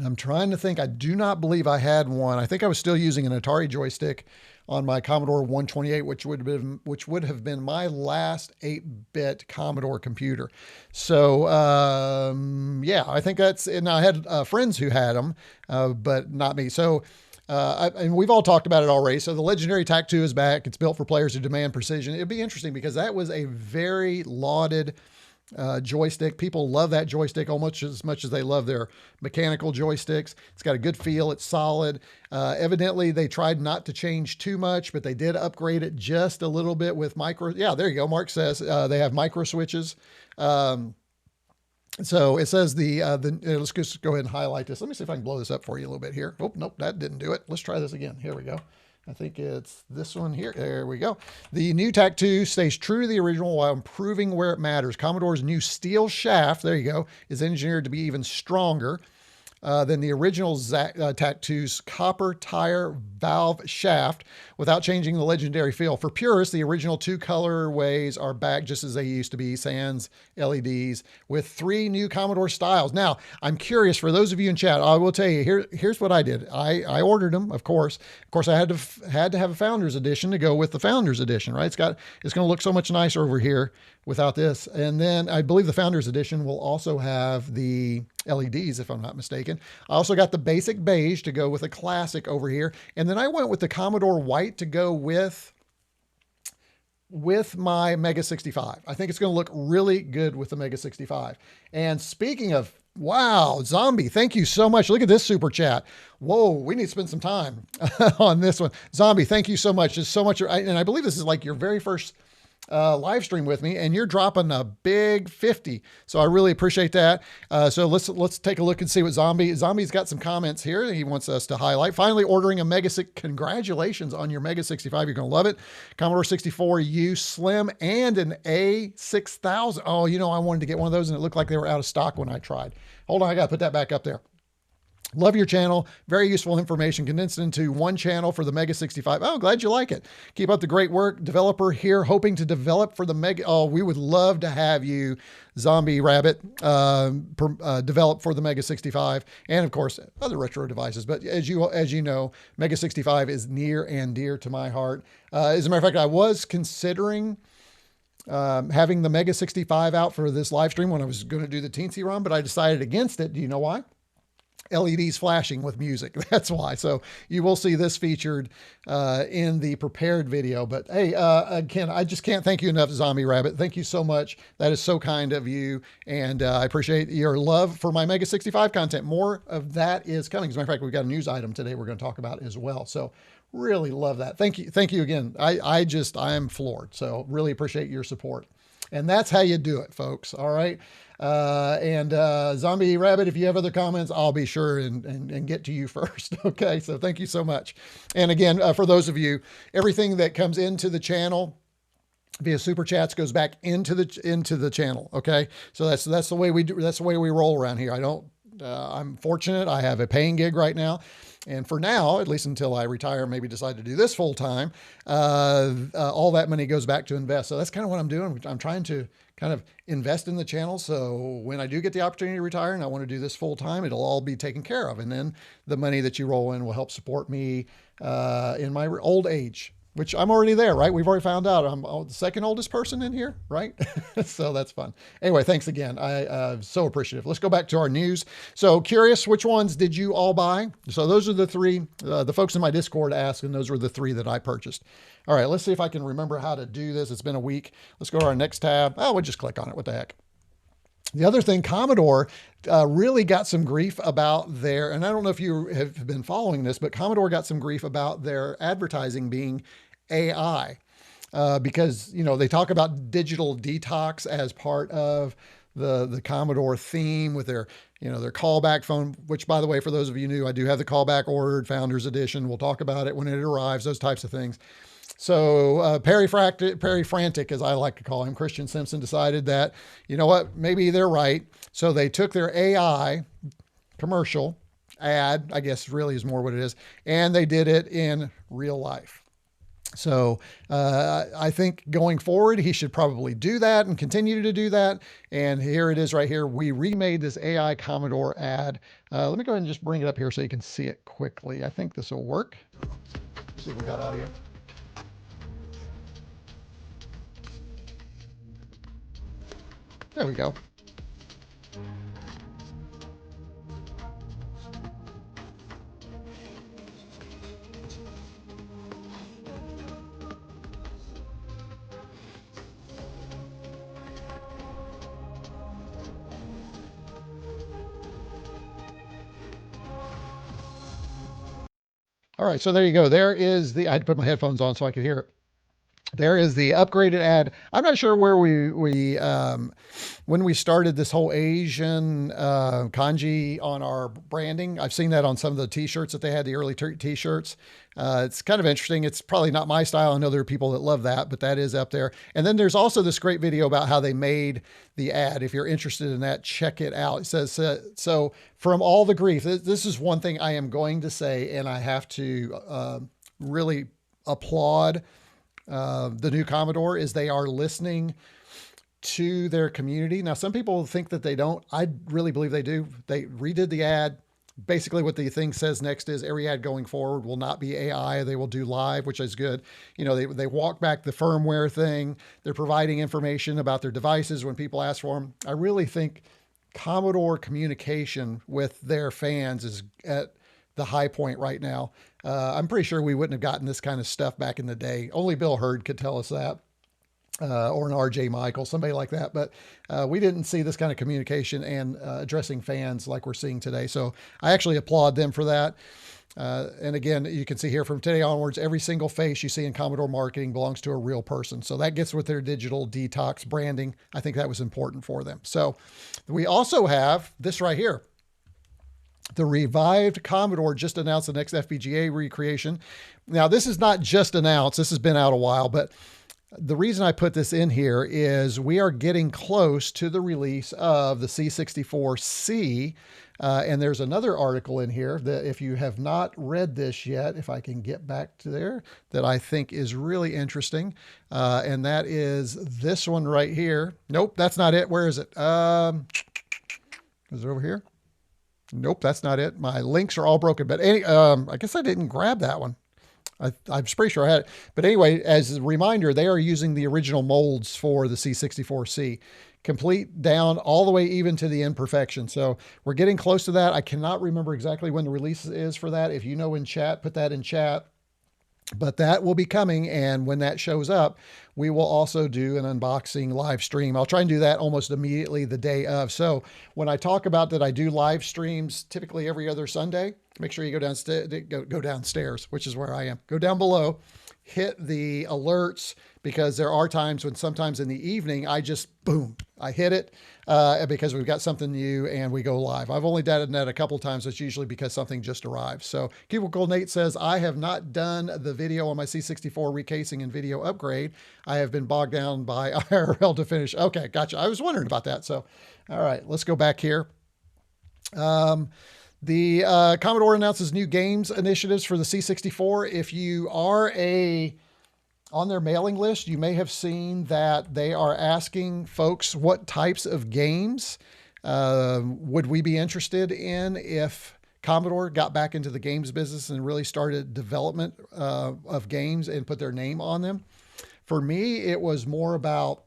I'm trying to think. I do not believe I had one. I think I was still using an Atari joystick on my Commodore 128, which would have been my last 8-bit Commodore computer. So yeah, I think that's. And I had friends who had them, but not me. So. And we've all talked about it already. So the legendary TAC2 is back. It's built for players who demand precision. It'd be interesting because that was a very lauded joystick. People love that joystick almost as much as they love their mechanical joysticks. It's got a good feel. It's solid. Evidently, they tried not to change too much, but they did upgrade it just a little bit with micro. Yeah, there you go. Mark says they have micro switches. So it says let's just go ahead and highlight this. Let me see if I can blow this up for you a little bit here. Oh, nope, that didn't do it. Let's try this again. Here we go. I think it's this one here. There we go. The new TAC2 stays true to the original while improving where it matters. Commodore's new steel shaft, there you go, is engineered to be even stronger than the original TAC2's copper tire valve shaft without changing the legendary feel. For purists, the original 2 colorways are back just as they used to be, sans LEDs, with 3 new Commodore styles. Now, I'm curious, for those of you in chat, I will tell you, here's what I did. I ordered them, of course. Of course, I had to have a Founders Edition to go with the Founders Edition, right? It's going to look so much nicer over here without this. And then I believe the Founders Edition will also have the LEDs, if I'm not mistaken. I also got the basic beige to go with a classic over here. And then I went with the Commodore white to go with my Mega 65. I think it's going to look really good with the Mega 65. And speaking of, wow, Zombie, thank you so much. Look at this super chat. Whoa, we need to spend some time on this one. Zombie, thank you so much. There's so much. And I believe this is like your very first live stream with me, and you're dropping a big 50. So I really appreciate that. So let's take a look and see what Zombie's got some comments here. He wants us to highlight. Finally ordering a Mega 6. Congratulations on your Mega 65. You're going to love it. Commodore 64U Slim and an A6000. Oh, you know, I wanted to get one of those and it looked like they were out of stock when I tried. Hold on. I got to put that back up there. Love your channel. Very useful information condensed into one channel for the Mega 65. Oh, glad you like it. Keep up the great work. Developer here hoping to develop for the Mega. Oh, we would love to have you, Zombie Rabbit, develop for the Mega 65 and of course other retro devices. But as you know, Mega 65 is near and dear to my heart. As a matter of fact, I was considering having the Mega 65 out for this live stream when I was going to do the TeensyROM, but I decided against it. Do you know why? LEDs flashing with music. That's why. So you will see this featured in the prepared video. But hey, again, I just can't thank you enough, Zombie Rabbit. Thank you so much. That is so kind of you. And I appreciate your love for my Mega 65 content. More of that is coming. As a matter of fact, we've got a news item today we're going to talk about as well. So really love that. Thank you. Thank you again. I am floored. So really appreciate your support. And that's how you do it, folks. All right. Zombie Rabbit, if you have other comments, I'll be sure and get to you first. Okay. So thank you so much. And again, for those of you, everything that comes into the channel via super chats goes back into the channel. Okay. So that's the way we do. That's the way we roll around here. I'm fortunate. I have a paying gig right now. And for now, at least until I retire, maybe decide to do this full time, all that money goes back to invest. So that's kind of what I'm doing. I'm trying to kind of invest in the channel. So when I do get the opportunity to retire and I want to do this full time, it'll all be taken care of. And then the money that you roll in will help support me in my old age, which I'm already there, right? We've already found out I'm the second oldest person in here, right? So that's fun. Anyway, thanks again. I'm so appreciative. Let's go back to our news. So curious, which ones did you all buy? So those are the 3, the folks in my Discord asked, and those were the 3 that I purchased. All right, let's see if I can remember how to do this. It's been a week. Let's go to our next tab. Oh, we'll just click on it. What the heck? The other thing, Commodore really got some grief about their, and I don't know if you have been following this, but Commodore got some grief about their advertising being AI because, you know, they talk about digital detox as part of the Commodore theme with their, you know, their callback phone, which by the way, for those of you new, I do have the callback ordered, Founders Edition. We'll talk about it when it arrives, those types of things. So Perry Frantic, as I like to call him, Christian Simpson, decided that, you know what, maybe they're right. So they took their AI commercial ad, I guess really is more what it is, and they did it in real life. So I think going forward, he should probably do that and continue to do that. And here it is right here. We remade this AI Commodore ad. Let me go ahead and just bring it up here so you can see it quickly. I think this will work. Let's see if we got audio. There we go. All right, so there you go. There is the, I had to put my headphones on so I could hear it. There is the upgraded ad. I'm not sure where when we started this whole Asian kanji on our branding. I've seen that on some of the t-shirts that they had, the early t-shirts. It's kind of interesting. It's probably not my style. I know there are people that love that, but that is up there. And then there's also this great video about how they made the ad. If you're interested in that, check it out. It says, so from all the grief, this is one thing I am going to say, and I have to really applaud the new Commodore, is they are listening to their community. Now, some people think that they don't. I really believe they do. They redid the ad. Basically, what the thing says next is every ad going forward will not be AI. They will do live, which is good. You know, they walk back the firmware thing. They're providing information about their devices when people ask for them. I really think Commodore communication with their fans is at the high point right now. I'm pretty sure we wouldn't have gotten this kind of stuff back in the day. Only Bill Hurd could tell us that, or an RJ Michael, somebody like that. But we didn't see this kind of communication and addressing fans like we're seeing today. So I actually applaud them for that. And again, you can see here from today onwards, every single face you see in Commodore marketing belongs to a real person. So that gets with their digital detox branding. I think that was important for them. So we also have this right here. The revived Commodore just announced the next FPGA recreation. Now, this is not just announced. This has been out a while, but the reason I put this in here is we are getting close to the release of the C64C. And there's another article in here that if you have not read this yet, if I can get back to there, that I think is really interesting. And that is this one right here. Nope, that's not it. Where is it? Is it over here? Nope, that's not it. My links are all broken, but I guess I didn't grab that one. I'm pretty sure I had it. But anyway, as a reminder, they are using the original molds for the C64C, complete down all the way even to the imperfection. So we're getting close to that. I cannot remember exactly when the release is for that. If you know in chat, put that in chat. But that will be coming, and when that shows up, we will also do an unboxing live stream. I'll try and do that almost immediately the day of. So when I talk about that I do live streams typically every other Sunday, make sure you go downstairs, which is where I am. Go down below, hit the alerts, because there are times when sometimes in the evening, I just, boom, I hit it because we've got something new and we go live. I've only done that a couple of times. It's usually because something just arrived. So Kweepa Nate says, I have not done the video on my C64 recasing and video upgrade. I have been bogged down by IRL to finish. Okay, gotcha. I was wondering about that. So, all right, let's go back here. The Commodore announces new games initiatives for the C64. If you are on their mailing list, you may have seen that they are asking folks what types of games would we be interested in if Commodore got back into the games business and really started development of games and put their name on them. For me, it was more about,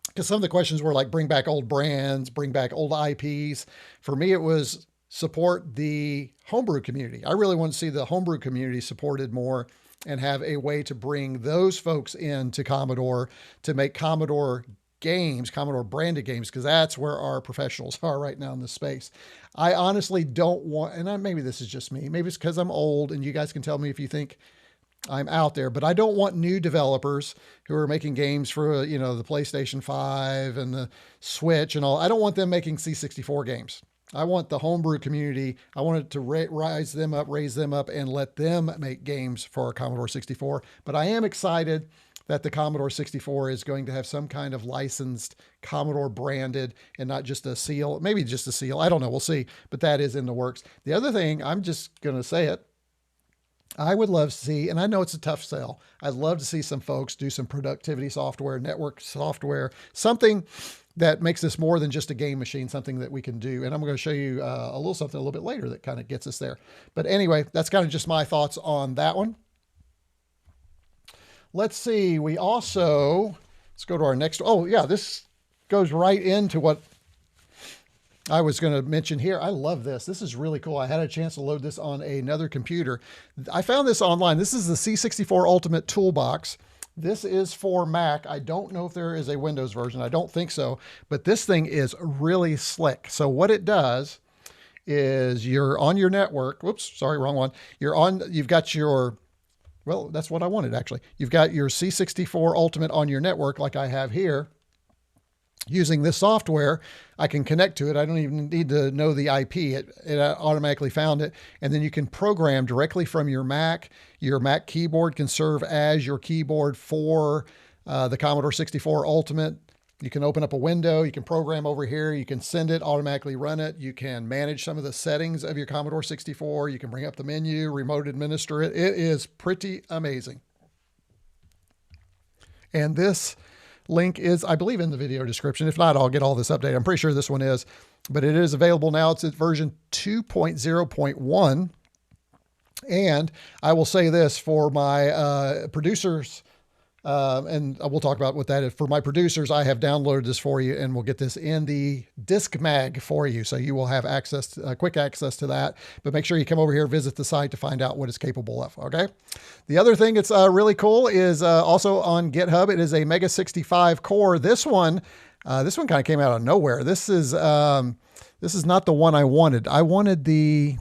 because some of the questions were like, bring back old brands, bring back old IPs. For me, it was support the homebrew community. I really want to see the homebrew community supported more and have a way to bring those folks into Commodore to make Commodore games, Commodore branded games, because that's where our professionals are right now in this space. I honestly don't want, and maybe this is just me, maybe it's because I'm old, and you guys can tell me if you think I'm out there, but I don't want new developers who are making games for, the PlayStation 5 and the Switch and all. I don't want them making C64 games. I want the homebrew community. I want it to raise them up and let them make games for our Commodore 64. But I am excited that the Commodore 64 is going to have some kind of licensed Commodore branded and not just a seal, maybe just a seal. I don't know. We'll see. But that is in the works. The other thing, I'm just going to say it. I would love to see, and I know it's a tough sell, I'd love to see some folks do some productivity software, network software, something that makes this more than just a game machine, something that we can do. And I'm going to show you a little something a little bit later that kind of gets us there. But anyway, that's kind of just my thoughts on that one. Let's see. We also, let's go to our next. Oh yeah, this goes right into what I was going to mention here. I love this. This is really cool. I had a chance to load this on another computer. I found this online. This is the C64 Ultimate Toolbox. This is for Mac. I don't know if there is a Windows version. I don't think so, but this thing is really slick. So what it does is you're on your network. Whoops, sorry, wrong one. You've got your, well, that's what I wanted actually. You've got your C64 Ultimate on your network like I have here. Using this software, I can connect to it. I don't even need to know the IP. It automatically found it. And then you can program directly from your Mac. Your Mac keyboard can serve as your keyboard for the Commodore 64 Ultimate. You can open up a window. You can program over here. You can send it, automatically run it. You can manage some of the settings of your Commodore 64. You can bring up the menu, remote administer it. It is pretty amazing. And this link is, I believe, in the video description. If not, I'll get all this updated. I'm pretty sure this one is, but it is available now. It's at version 2.0.1. And I will say this for my producers, and we'll talk about what that is. For my producers, I have downloaded this for you, and we'll get this in the DiscMag for you. So you will have access to, quick access to that. But make sure you come over here, visit the site to find out what it's capable of, okay? The other thing that's really cool is also on GitHub. It is a Mega 65 core. This one kind of came out of nowhere. This is not the one I wanted. I wanted the,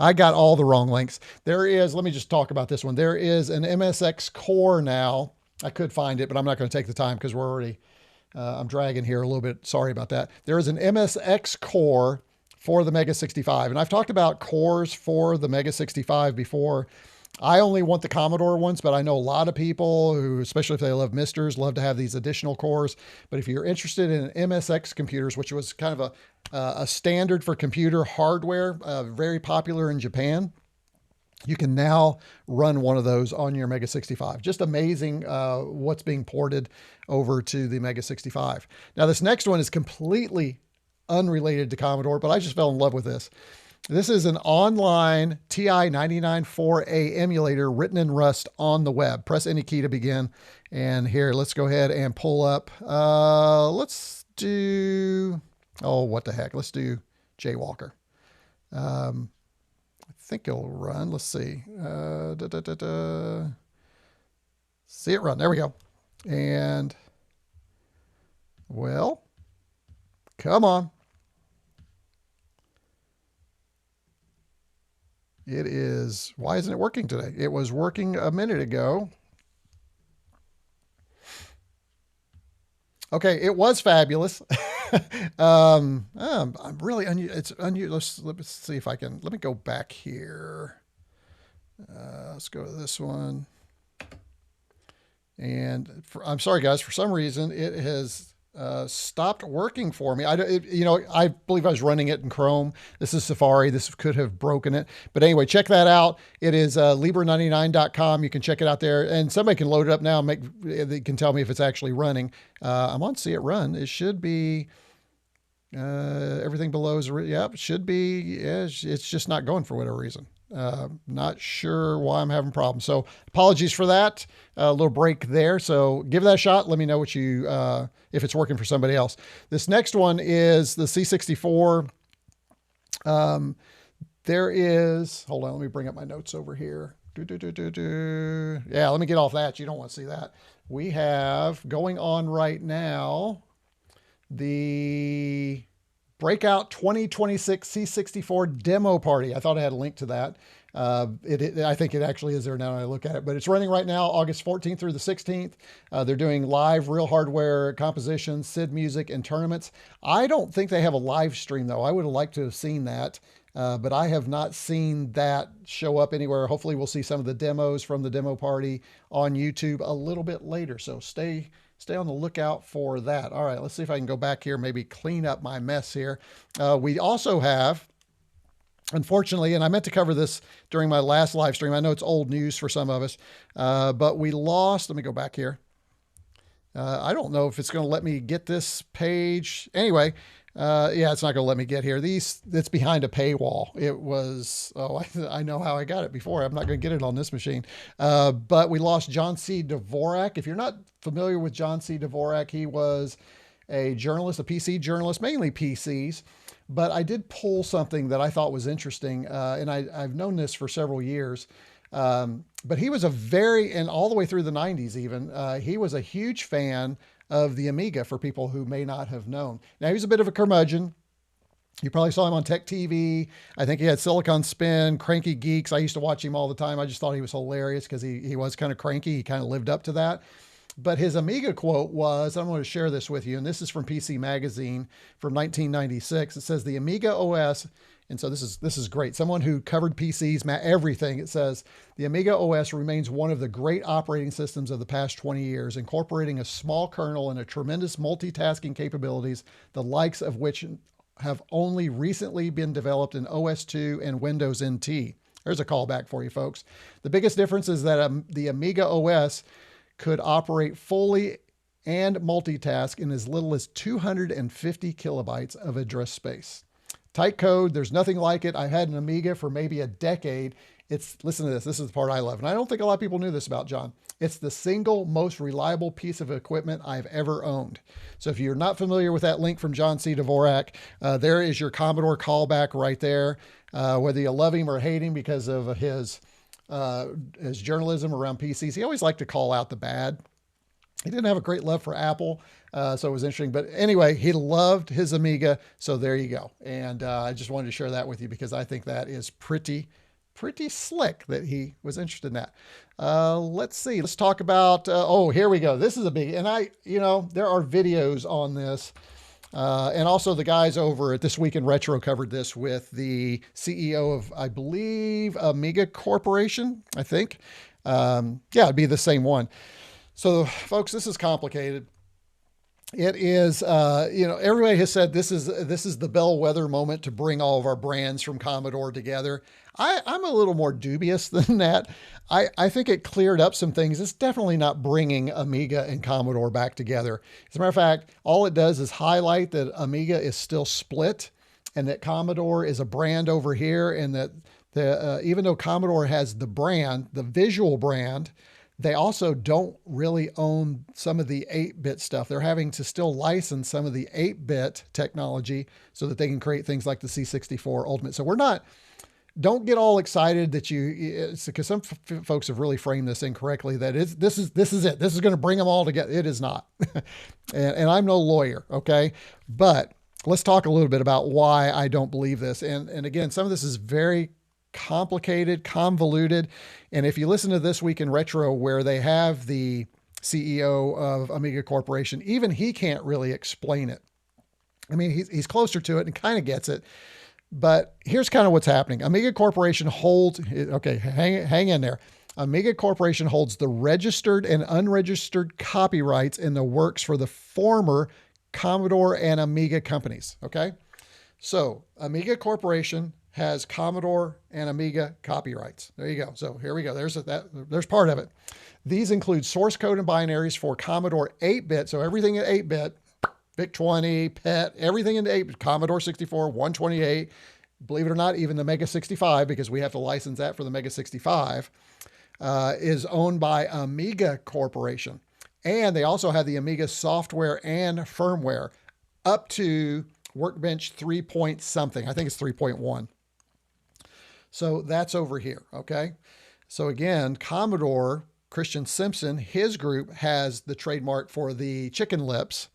I got all the wrong links. There is, let me just talk about this one. There is an MSX core now. I could find it, but I'm not going to take the time because we're already, I'm dragging here a little bit. Sorry about that. There is an MSX core for the Mega 65. And I've talked about cores for the Mega 65 before. I only want the Commodore ones, but I know a lot of people who, especially if they love Misters, love to have these additional cores. But if you're interested in MSX computers, which was kind of a standard for computer hardware, very popular in Japan, you can now run one of those on your Mega 65. Just amazing what's being ported over to the Mega 65. Now, this next one is completely unrelated to Commodore, but I just fell in love with this. This is an online TI-99/4A emulator written in Rust on the web. Press any key to begin. And here, let's go ahead and pull up. Let's do, oh, what the heck? Let's do Jaywalker. I think it'll run. Let's see. See it run. There we go. And, well, come on. It is, why isn't it working today? It was working a minute ago. Okay, it was fabulous. I'm really it's unusual. Let's see if I can, let me go back here. Let's go to this one. And I'm sorry guys, for some reason it has stopped working for me. I believe I was running it in Chrome. This is Safari. This could have broken it. But anyway, check that out. It is liber99.com. You can check it out there, and somebody can load it up now. They can tell me if it's actually running. I'm on See It Run. It should be everything below is, yep, it should be. Yeah, it's just not going for whatever reason. Not sure why I'm having problems. So apologies for that. A little break there. So give that a shot. Let me know what you, if it's working for somebody else. This next one is the C64. There is, hold on, let me bring up my notes over here. Yeah, let me get off that. You don't want to see that. We have going on right now, the Breakout 2026 C64 demo party. I thought I had a link to that. I think it actually is there now when I look at it, but it's running right now, August 14th through the 16th. They're doing live real hardware compositions, SID music, and tournaments. I don't think they have a live stream though. I would have liked to have seen that, but I have not seen that show up anywhere. Hopefully we'll see some of the demos from the demo party on YouTube a little bit later. So stay on the lookout for that. All right, let's see if I can go back here, maybe clean up my mess here. We also have Unfortunately, and I meant to cover this during my last live stream. I know it's old news for some of us, but we lost. Let me go back here. I don't know if it's going to let me get this page. Anyway, yeah, it's not going to let me get here. It's behind a paywall. It was, oh, I know how I got it before. I'm not going to get it on this machine. But we lost John C. Dvorak. If you're not familiar with John C. Dvorak, he was a journalist, a PC journalist, mainly PCs. But I did pull something that I thought was interesting, and I've known this for several years. But he was and all the way through the 90s even, he was a huge fan of the Amiga, for people who may not have known. Now, he was a bit of a curmudgeon. You probably saw him on Tech TV. I think he had Silicon Spin, Cranky Geeks. I used to watch him all the time. I just thought he was hilarious because he was kind of cranky. He kind of lived up to that. But his Amiga quote was, I'm going to share this with you, and this is from PC Magazine from 1996. It says, the Amiga OS, and so this is great. Someone who covered PCs, everything. It says, the Amiga OS remains one of the great operating systems of the past 20 years, incorporating a small kernel and a tremendous multitasking capabilities, the likes of which have only recently been developed in OS2 and Windows NT. There's a callback for you folks. The biggest difference is that the Amiga OS could operate fully and multitask in as little as 250 kilobytes of address space. Tight code, there's nothing like it. I've had an Amiga for maybe a decade. Listen to this. This is the part I love. And I don't think a lot of people knew this about John. It's the single most reliable piece of equipment I've ever owned. So if you're not familiar with that link from John C. Dvorak, there is your Commodore callback right there. Whether you love him or hate him because of his journalism around PCs, he always liked to call out the bad. He didn't have a great love for Apple, so it was interesting. But anyway, he loved his Amiga, so there you go. And I just wanted to share that with you because I think that is pretty slick that he was interested in that. Let's see. Let's talk about, oh, here we go. This is a big, and there are videos on this. And also the guys over at This Week in Retro covered this with the CEO of, I believe, Amiga Corporation, I think. Yeah, it'd be the same one. So folks, this is complicated. It is, everybody has said this is the bellwether moment to bring all of our brands from Commodore together. I'm a little more dubious than that. I think it cleared up some things. It's definitely not bringing Amiga and Commodore back together. As a matter of fact, all it does is highlight that Amiga is still split and that Commodore is a brand over here, and that even though Commodore has the brand, the visual brand, they also don't really own some of the 8-bit stuff. They're having to still license some of the 8-bit technology so that they can create things like the C64 Ultimate. So don't get all excited that because some folks have really framed this incorrectly, that this is it. This is going to bring them all together. It is not. and I'm no lawyer, okay? But let's talk a little bit about why I don't believe this. And again, some of this is very complicated, convoluted. And if you listen to This Week in Retro, where they have the CEO of Amiga Corporation, even he can't really explain it. I mean, he's closer to it and kind of gets it. But here's kind of what's happening. Amiga Corporation holds, okay, hang in there. Amiga Corporation holds the registered and unregistered copyrights in the works for the former Commodore and Amiga companies, okay? So Amiga Corporation has Commodore and Amiga copyrights. There you go. So here we go. There's part of it. These include source code and binaries for Commodore 8-bit. So everything in 8-bit, VIC-20, PET, everything in 8-bit, Commodore 64, 128, believe it or not, even the Mega 65, because we have to license that for the Mega 65, is owned by Amiga Corporation. And they also have the Amiga software and firmware up to Workbench 3 point something. I think it's 3.1. So that's over here, okay? So again, Commodore, Christian Simpson, his group has the trademark for the chicken lips,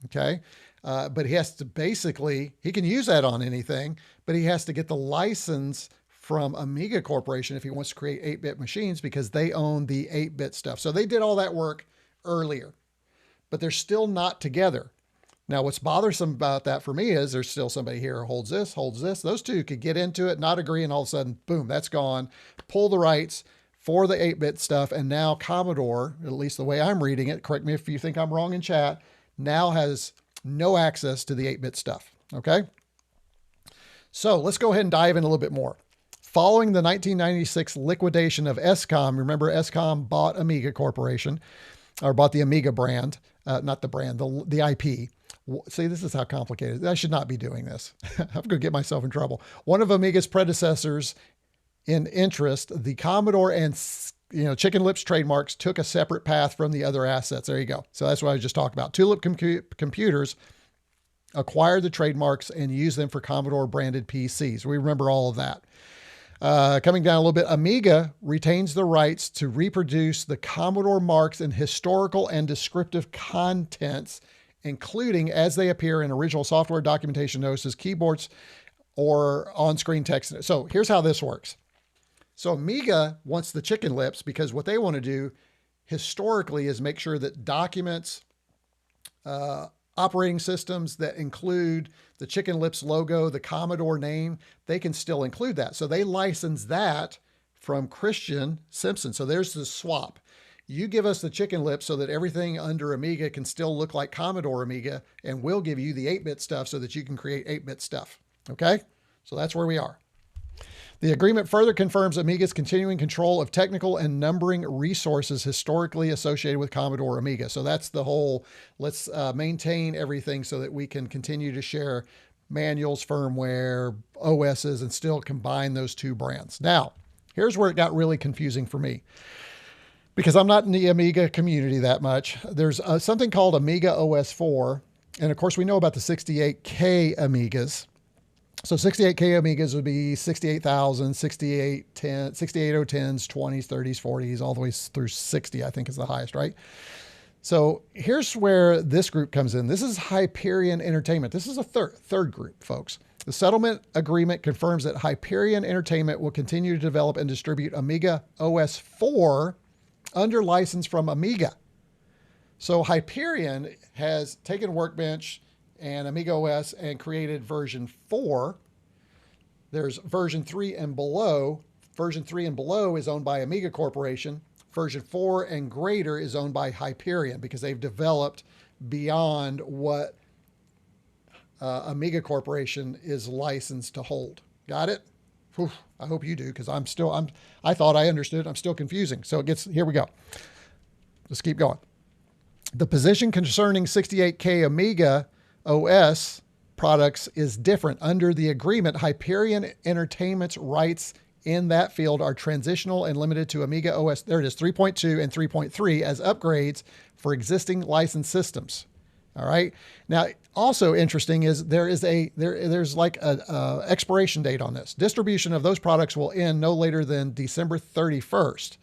okay? But he has to he can use that on anything, but he has to get the license from Amiga Corporation if he wants to create 8-bit machines, because they own the 8-bit stuff. So they did all that work earlier, but they're still not together. Now, what's bothersome about that for me is there's still somebody here who holds this. Those two could get into it, not agree, and all of a sudden, boom, that's gone. Pull the rights for the 8-bit stuff, and now Commodore, at least the way I'm reading it, correct me if you think I'm wrong in chat, now has no access to the 8-bit stuff, okay? So let's go ahead and dive in a little bit more. Following the 1996 liquidation of SCOM, remember SCOM bought Amiga Corporation, or bought the Amiga brand, not the brand, the IP. See, this is how complicated. I should not be doing this. I'm going to get myself in trouble. One of Amiga's predecessors in interest, the Commodore and Chicken Lips trademarks took a separate path from the other assets. There you go. So that's what I just talked about. Tulip Computers acquired the trademarks and used them for Commodore branded PCs. We remember all of that. Coming down a little bit, Amiga retains the rights to reproduce the Commodore marks in historical and descriptive contents, including as they appear in original software documentation notices, keyboards, or on-screen text. So here's how this works. So Amiga wants the chicken lips because what they want to do historically is make sure that documents, operating systems that include the Chicken Lips logo, the Commodore name, they can still include that. So they license that from Christian Simpson. So there's the swap. You give us the Chicken Lips so that everything under Amiga can still look like Commodore Amiga, and we'll give you the 8-bit stuff so that you can create 8-bit stuff. Okay? So that's where we are. The agreement further confirms Amiga's continuing control of technical and numbering resources historically associated with Commodore Amiga. So that's the whole, let's maintain everything so that we can continue to share manuals, firmware, OSs, and still combine those two brands. Now, here's where it got really confusing for me, because I'm not in the Amiga community that much. There's something called Amiga OS 4, and of course we know about the 68K Amigas. So 68K Amigas would be 68,000, 6810, 68010s, 20s, 30s, 40s, all the way through 60, I think is the highest, right? So here's where this group comes in. This is Hyperion Entertainment. This is a third group, folks. The settlement agreement confirms that Hyperion Entertainment will continue to develop and distribute Amiga OS 4 under license from Amiga. So Hyperion has taken Workbench and Amiga OS and created version 4. There's version 3 and below. Version 3 and below is owned by Amiga Corporation. Version 4 and greater is owned by Hyperion because they've developed beyond what Amiga Corporation is licensed to hold. Got it? Whew, I hope you do, because I thought I understood. I'm still confusing. So here we go. Let's keep going. The position concerning 68K Amiga OS products is different. Under the agreement, Hyperion Entertainment's rights in that field are transitional and limited to Amiga OS, there it is, 3.2 and 3.3 as upgrades for existing licensed systems. All right. Now, also interesting is there's like a expiration date on this. Distribution of those products will end no later than December 31st,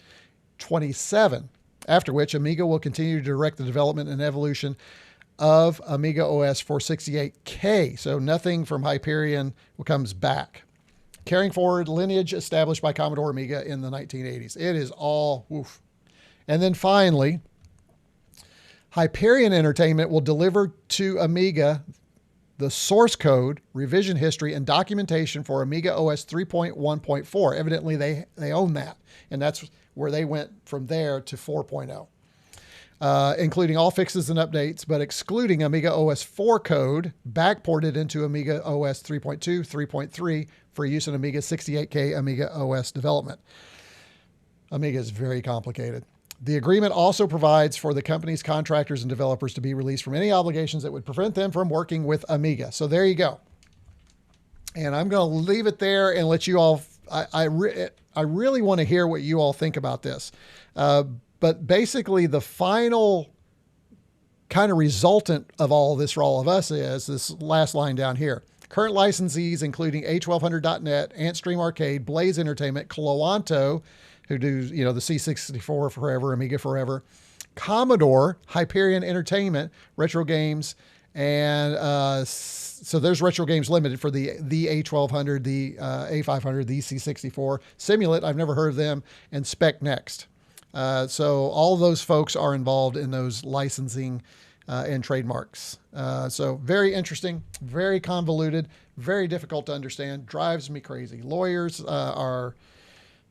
27, after which Amiga will continue to direct the development and evolution of Amiga OS for 68K. So nothing from Hyperion comes back. Carrying forward lineage established by Commodore Amiga in the 1980s. It is all woof. And then finally, Hyperion Entertainment will deliver to Amiga the source code, revision history, and documentation for Amiga OS 3.1.4. Evidently, they own that. And that's where they went from there to 4.0. Including all fixes and updates, but excluding Amiga OS 4 code, backported into Amiga OS 3.2, 3.3 for use in Amiga 68K Amiga OS development. Amiga is very complicated. The agreement also provides for the company's contractors and developers to be released from any obligations that would prevent them from working with Amiga. So there you go. And I'm going to leave it there and let you all, I really want to hear what you all think about this. But basically the final kind of resultant of all this for all of us is this last line down here. Current licensees, including A1200.net, AntStream Arcade, Blaze Entertainment, Cloanto, who do, the C64 forever, Amiga forever, Commodore, Hyperion Entertainment, RetroCombs, and so there's RetroCombs Limited for the A1200, the A500, the C64, Simulant, I've never heard of them, and Spec Next. So all of those folks are involved in those licensing and trademarks. So very interesting, very convoluted, very difficult to understand, drives me crazy. Lawyers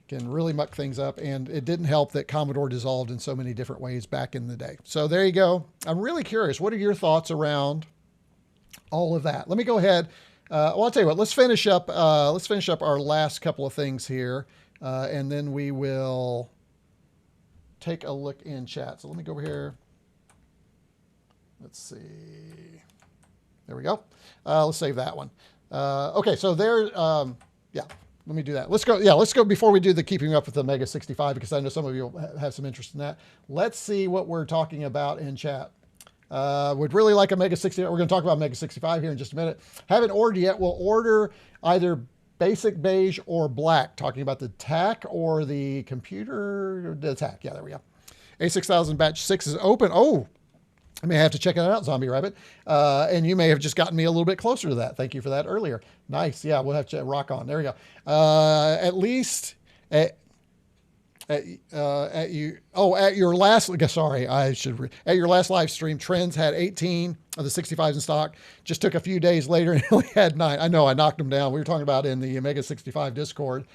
can really muck things up, and it didn't help that Commodore dissolved in so many different ways back in the day. So there you go. I'm really curious. What are your thoughts around all of that? Let me go ahead. Well, I'll tell you what. Let's finish up. Let's finish up our last couple of things here, and then we will take a look in chat. So let me go over here. Let's see. There we go. Let's save that one. Okay, so there. Yeah, let me do that. Let's go. Yeah, let's go before we do the keeping up with the Mega 65 because I know some of you have some interest in that. Let's see what we're talking about in chat. Would really like a Mega 65. We're going to talk about Mega 65 here in just a minute. Haven't ordered yet. We'll order either basic beige or black. Talking about the TAC or the computer. The TAC. Yeah, there we go. A6000 batch 6 is open. Oh, I may have to check it out, Zombie Rabbit. And you may have just gotten me a little bit closer to that. Thank you for that earlier. Nice. Yeah, we'll have to rock on. There we go. At least at your last, sorry, at your last live stream, Trends had 18 of the 65s in stock. Just took a few days later and only had 9. I know I knocked them down. We were talking about in the Amiga 65 Discord.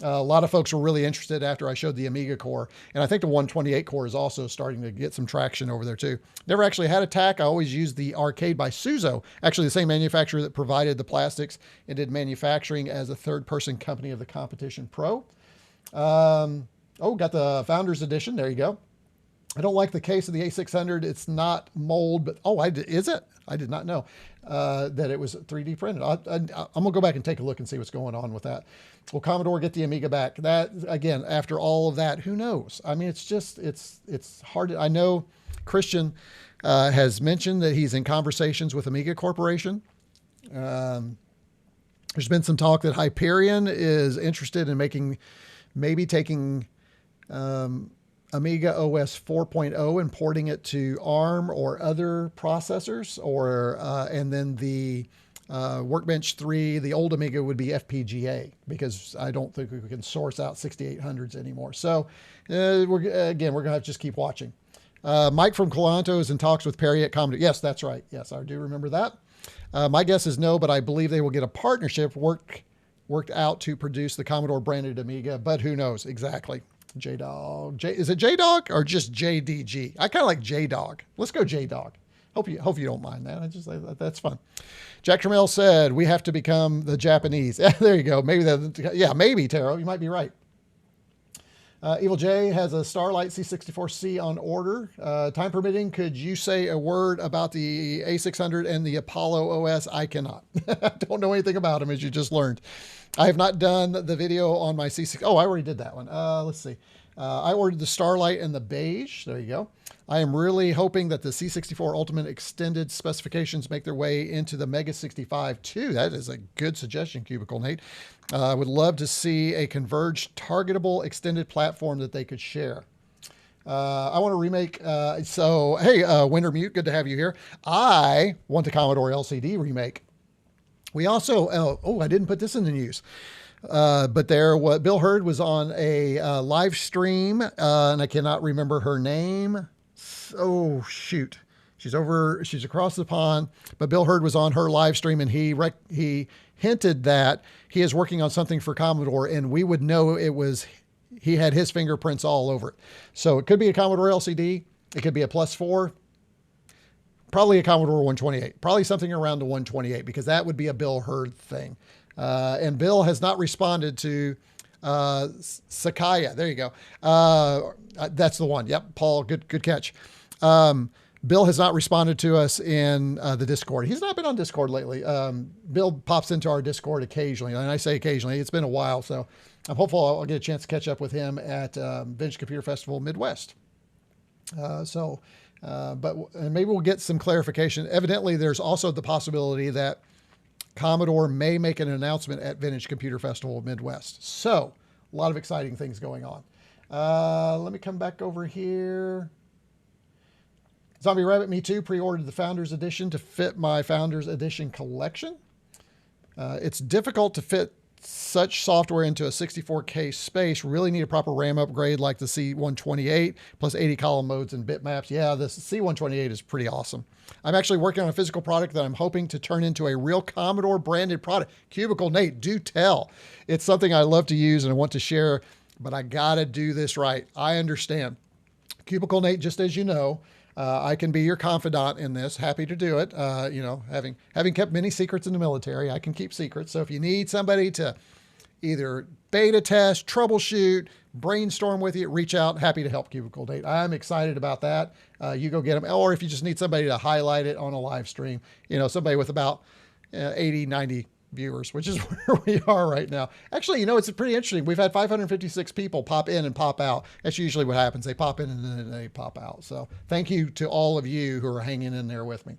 A lot of folks were really interested after I showed the Amiga core. And I think the 128 core is also starting to get some traction over there too. Never actually had a TAC. I always used the Arcade by Suzo, actually the same manufacturer that provided the plastics and did manufacturing as a third-person company of the Competition Pro. Got the Founders Edition. There you go. I don't like the case of the A600. It's not mold, but is it? I did not know that it was 3D printed. I'm gonna go back and take a look and see what's going on with that. Will Commodore get the Amiga back? That again, after all of that, who knows? I mean, it's hard. I know Christian has mentioned that he's in conversations with Amiga Corporation. There's been some talk that Hyperion is interested in maybe taking Amiga OS 4.0 and porting it to ARM or other processors, and then the Workbench 3, the old Amiga would be FPGA because I don't think we can source out 6800s anymore. So we're going to have to just keep watching. Mike from Colanto is in talks with Perry at Commodore. Yes, that's right. Yes, I do remember that. My guess is no, but I believe they will get a partnership worked out to produce the Commodore branded Amiga, but who knows exactly. J-Dog. Is it J-Dog or just JDG? I kind of like J-Dog. Let's go J-Dog. Hope you don't mind that. That's fun. Jack Trammell said, we have to become the Japanese. There you go. Maybe, Taro. You might be right. Evil J has a Starlight C64C on order. Time permitting, could you say a word about the A600 and the Apollo OS? I cannot. I don't know anything about them, as you just learned. I have not done the video on my C6. Oh, I already did that one. Let's see. I ordered the Starlight and the beige. There you go. I am really hoping that the C64 Ultimate extended specifications make their way into the Mega 65 too. That is a good suggestion, Cubicle Nate. I would love to see a converged, targetable, extended platform that they could share. I want to remake. Hey, Winter Mute, good to have you here. I want the Commodore LCD remake. We also, I didn't put this in the news. But Bill Hurd was on a live stream, and I cannot remember her name. Oh, shoot. She's across the pond, but Bill Hurd was on her live stream, and he hinted that he is working on something for Commodore, and we would know he had his fingerprints all over it. So it could be a Commodore LCD. It could be a +4. Probably a Commodore 128. Probably something around the 128, because that would be a Bill Hurd thing. And Bill has not responded to Sakaya. There you go. That's the one. Yep, Paul, good catch. Bill has not responded to us in the Discord. He's not been on Discord lately. Bill pops into our Discord occasionally, and I say occasionally. It's been a while, so I'm hopeful I'll get a chance to catch up with him at Vintage Computer Festival Midwest. But maybe we'll get some clarification. Evidently, there's also the possibility that Commodore may make an announcement at Vintage Computer Festival Midwest. So a lot of exciting things going on. Let me come back over here. Zombie Rabbit, me too, pre-ordered the Founders Edition to fit my Founders Edition collection. It's difficult to fit such software into a 64K space. Really need a proper RAM upgrade like the C128 plus 80 column modes and bitmaps. Yeah, the C128 is pretty awesome. I'm actually working on a physical product that I'm hoping to turn into a real Commodore branded product. Cubicle Nate, do tell. It's something I love to use and I want to share, but I gotta do this right. I understand. Cubicle Nate, just as you know, I can be your confidant in this. Happy to do it. Having kept many secrets in the military, I can keep secrets. So if you need somebody to either beta test, troubleshoot, brainstorm with you, reach out. Happy to help Cubicle Date. I'm excited about that. You go get them. Or if you just need somebody to highlight it on a live stream, somebody with about 80, 90 viewers, which is where we are right now. Actually, it's pretty interesting. We've had 556 people pop in and pop out. That's usually what happens. They pop in and then they pop out. So thank you to all of you who are hanging in there with me.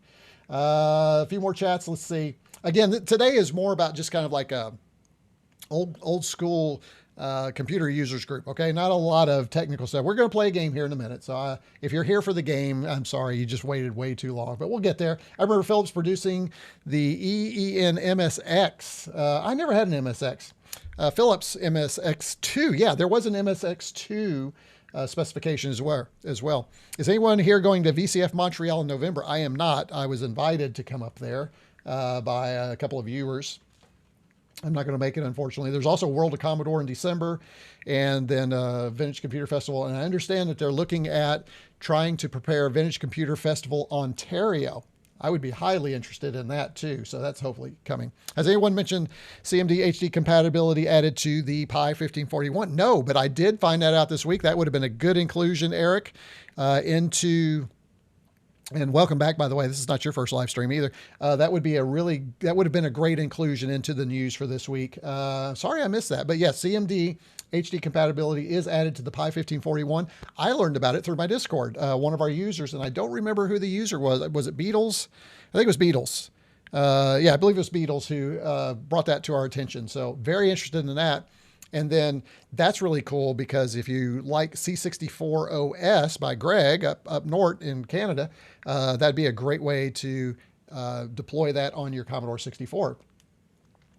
A few more chats. Let's see. Again, today is more about just kind of like a old school computer users group. Okay. Not a lot of technical stuff. We're going to play a game here in a minute. So if you're here for the game, I'm sorry, you just waited way too long, but we'll get there. I remember Phillips producing the EEN MSX. I never had an MSX. Philips MSX2. Yeah, there was an MSX2 specification as well. Is anyone here going to VCF Montreal in November? I am not. I was invited to come up there by a couple of viewers. I'm not going to make it, unfortunately. There's also World of Commodore in December, and then Vintage Computer Festival. And I understand that they're looking at trying to prepare Vintage Computer Festival Ontario. I would be highly interested in that too. So that's hopefully coming. Has anyone mentioned CMD HD compatibility added to the Pi 1541? No, but I did find that out this week. That would have been a good inclusion, Eric, into... And welcome back, by the way. This is not your first live stream either. That would have been a great inclusion into the news for this week. Sorry I missed that. But yes, CMD HD compatibility is added to the Pi 1541. I learned about it through my Discord. One of our users, and I don't remember who the user was. Was it Beatles? I think it was Beatles. I believe it was Beatles who brought that to our attention. So very interested in that. And then that's really cool because if you like C64 OS by Greg up north in Canada, that'd be a great way to deploy that on your Commodore 64.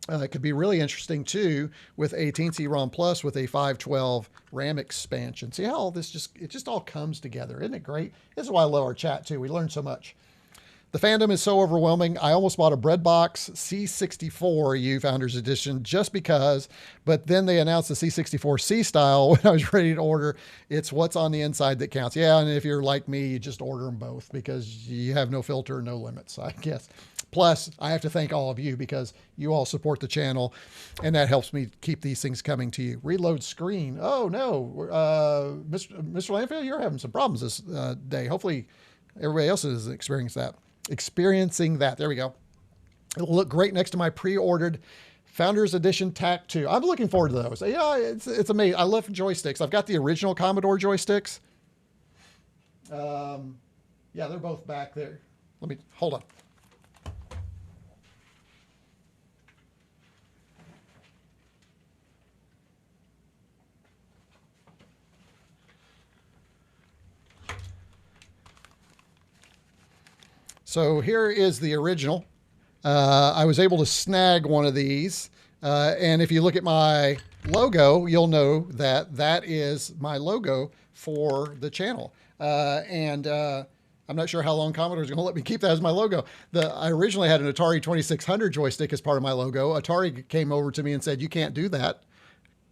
It could be really interesting too with a TeensyROM Plus with a 512 RAM expansion. See how all this it just all comes together. Isn't it great? This is why I love our chat too. We learn so much. The fandom is so overwhelming. I almost bought a Breadbox C64 U Founders Edition just because, but then they announced the C64 C style when I was ready to order. It's what's on the inside that counts. Yeah, and if you're like me, you just order them both because you have no filter, no limits, I guess. Plus, I have to thank all of you because you all support the channel, and that helps me keep these things coming to you. Reload screen. Oh, no. Mr. Landfill, you're having some problems this day. Hopefully, everybody else is experiencing that. There we go. It'll look great next to my pre-ordered Founders Edition TAC 2. I'm looking forward to those. Yeah, it's amazing. I love joysticks. I've got the original Commodore joysticks. Yeah, they're both back there. Hold on. So here is the original. I was able to snag one of these. And if you look at my logo, you'll know that that is my logo for the channel. I'm not sure how long Commodore is going to let me keep that as my logo. I originally had an Atari 2600 joystick as part of my logo. Atari came over to me and said, you can't do that.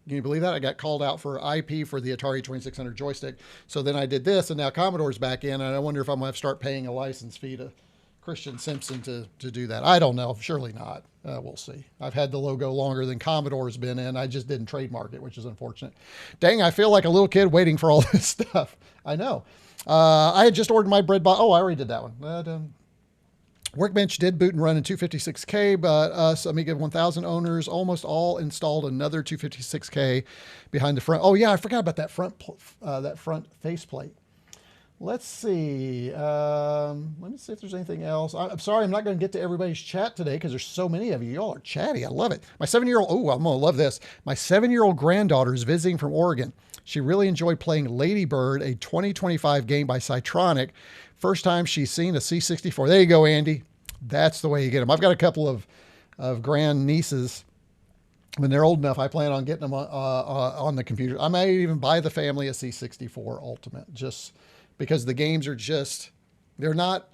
Can you believe that? I got called out for IP for the Atari 2600 joystick. So then I did this, and now Commodore's back in, and I wonder if I'm going to have to start paying a license fee to Christian Simpson to do that. I don't know. Surely not. We'll see. I've had the logo longer than Commodore's been in. I just didn't trademark it, which is unfortunate. Dang, I feel like a little kid waiting for all this stuff. I know. I had just ordered my bread box. Oh, I already did that one. Workbench did boot and run in 256K, but us Amiga 1000 owners almost all installed another 256K behind the front. Oh yeah, I forgot about that front faceplate. Let's see. Let me see if there's anything else. I'm sorry, I'm not going to get to everybody's chat today because there's so many of you. Y'all are chatty. I love it. My 7-year-old, oh, I'm going to love this. My 7-year-old granddaughter is visiting from Oregon. She really enjoyed playing Ladybird, a 2025 game by Cytronic. First time she's seen a C64. There you go, Andy. That's the way you get them. I've got a couple of grand nieces. When they're old enough, I plan on getting them on the computer. I might even buy the family a C64 Ultimate just because the games are just, they're not,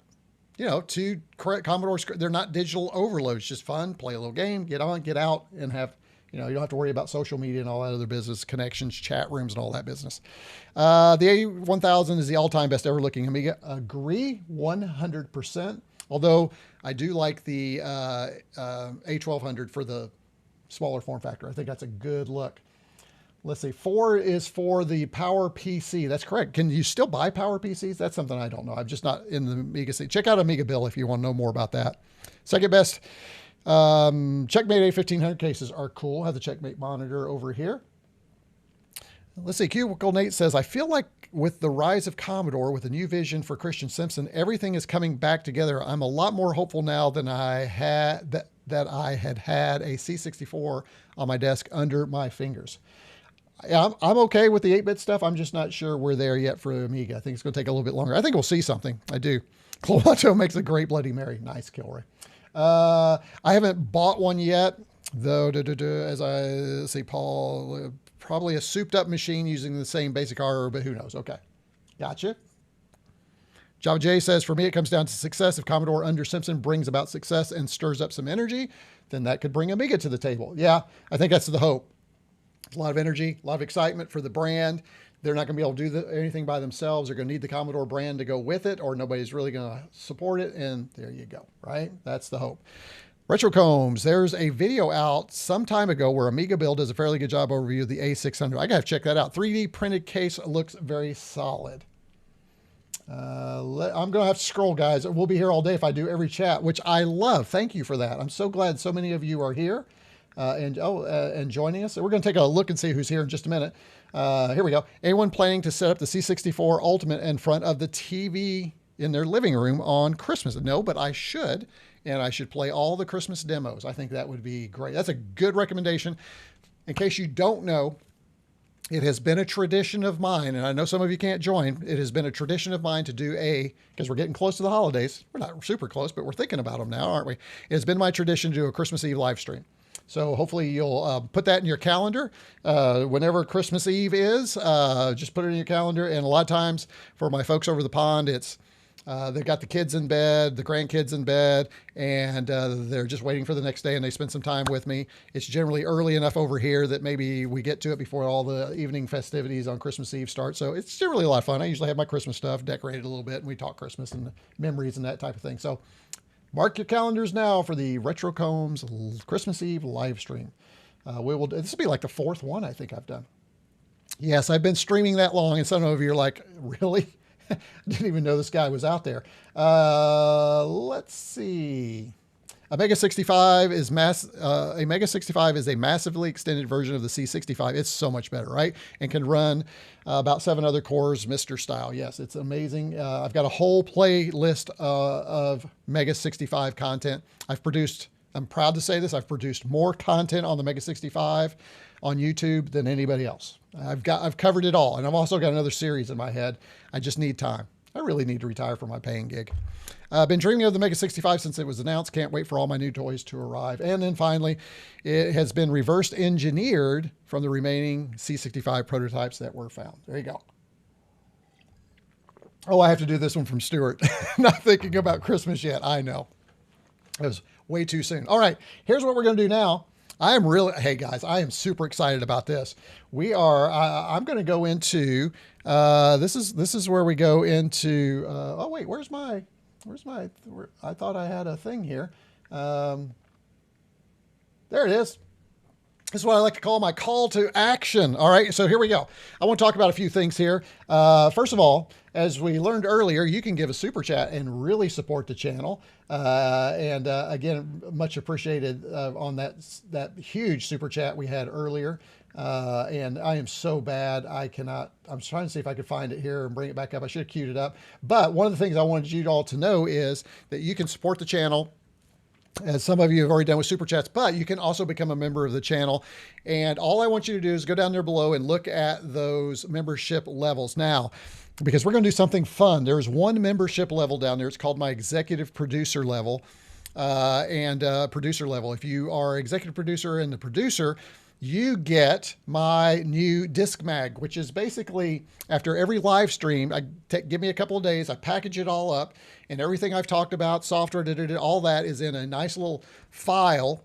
two Commodore, they're not digital overloads, just fun, play a little game, get on, get out, and have You know, you don't have to worry about social media and all that other business, connections, chat rooms, and all that business. The A1000 is the all-time best ever looking Amiga. Agree 100%. Although I do like the A1200 for the smaller form factor. I think that's a good look. Let's see. 4 is for the Power PC. That's correct. Can you still buy Power PCs? That's something I don't know. I'm just not in the Amiga scene. Check out Amiga Bill if you want to know more about that. Second best, Checkmate A1500 cases are cool. Have the Checkmate monitor over here. Let's see. Cubicle Nate says, I feel like with the rise of Commodore, with a new vision for Christian Simpson, everything is coming back together. I'm a lot more hopeful now than I had that I had a C64 on my desk under my fingers. Yeah, I'm okay with the 8-bit stuff. I'm just not sure we're there yet for Amiga. I think it's going to take a little bit longer. I think we'll see something. I do. Cloato makes a great Bloody Mary. Nice, Kilroy. I haven't bought one yet, though, as I see Paul, probably a souped-up machine using the same basic hardware, but who knows? Okay. Gotcha. Java J says, for me, it comes down to success. If Commodore under Simpson brings about success and stirs up some energy, then that could bring Amiga to the table. Yeah, I think that's the hope. A lot of energy, a lot of excitement for the brand. They're not going to be able to do anything by themselves. They're going to need the Commodore brand to go with it, or nobody's really going to support it. And there you go, right? That's the hope. RetroCombs, there's a video out some time ago where Amiga Build does a fairly good job overview of the A600. I got to check that out. 3D printed case looks very solid. I'm going to have to scroll, guys. We'll be here all day if I do every chat, which I love. Thank you for that. I'm so glad so many of you are here. And joining us. So we're going to take a look and see who's here in just a minute. Here we go. Anyone planning to set up the C64 Ultimate in front of the TV in their living room on Christmas? No, but I should. And I should play all the Christmas demos. I think that would be great. That's a good recommendation. In case you don't know, it has been a tradition of mine, and I know some of you can't join. It has been a tradition of mine to do because we're getting close to the holidays. We're not super close, but we're thinking about them now, aren't we? It's been my tradition to do a Christmas Eve live stream. So hopefully you'll put that in your calendar. Whenever Christmas Eve is, just put it in your calendar. And a lot of times for my folks over the pond, it's they've got the kids in bed, the grandkids in bed, and they're just waiting for the next day, and they spend some time with me. It's generally early enough over here that maybe we get to it before all the evening festivities on Christmas Eve start. So it's generally a lot of fun. I usually have my Christmas stuff decorated a little bit, and we talk Christmas and memories and that type of thing. So mark your calendars now for the RetroCombs Christmas Eve live stream. This will be like the 4th one I think I've done. Yes, I've been streaming that long, and some of you are like, really? I didn't even know this guy was out there. Let's see. A Mega 65 is a massively extended version of the C65. It's so much better, right? And can run about 7 other cores, Mr. style. Yes, it's amazing. I've got a whole playlist of Mega 65 content. I'm proud to say this, I've produced more content on the Mega 65 on YouTube than anybody else. I've covered it all. And I've also got another series in my head. I just need time. I really need to retire from my paying gig. I've been dreaming of the Mega 65 since it was announced. Can't wait for all my new toys to arrive. And then finally, it has been reverse engineered from the remaining C65 prototypes that were found. There you go. Oh, I have to do this one from Stuart. Not thinking about Christmas yet. I know. It was way too soon. All right, here's what we're going to do now. Hey guys, I am super excited about this. I'm going to go into, this is where we go into, oh wait, I thought I had a thing here. There it is. This is what I like to call my call to action. All right, so here we go. I want to talk about a few things here. First of all, as we learned earlier, you can give a super chat and really support the channel. Again, much appreciated on that huge super chat we had earlier. And I am so bad. I'm trying to see if I could find it here and bring it back up. I should have queued it up. But one of the things I wanted you all to know is that you can support the channel, as some of you have already done with super chats, but you can also become a member of the channel. And all I want you to do is go down there below and look at those membership levels now, because we're going to do something fun. There's one membership level down there. It's called my executive producer level producer level. If you are executive producer and the producer, you get my new DiscMag, which is basically after every live stream, give me a couple of days, I package it all up, and everything I've talked about, software, all that is in a nice little file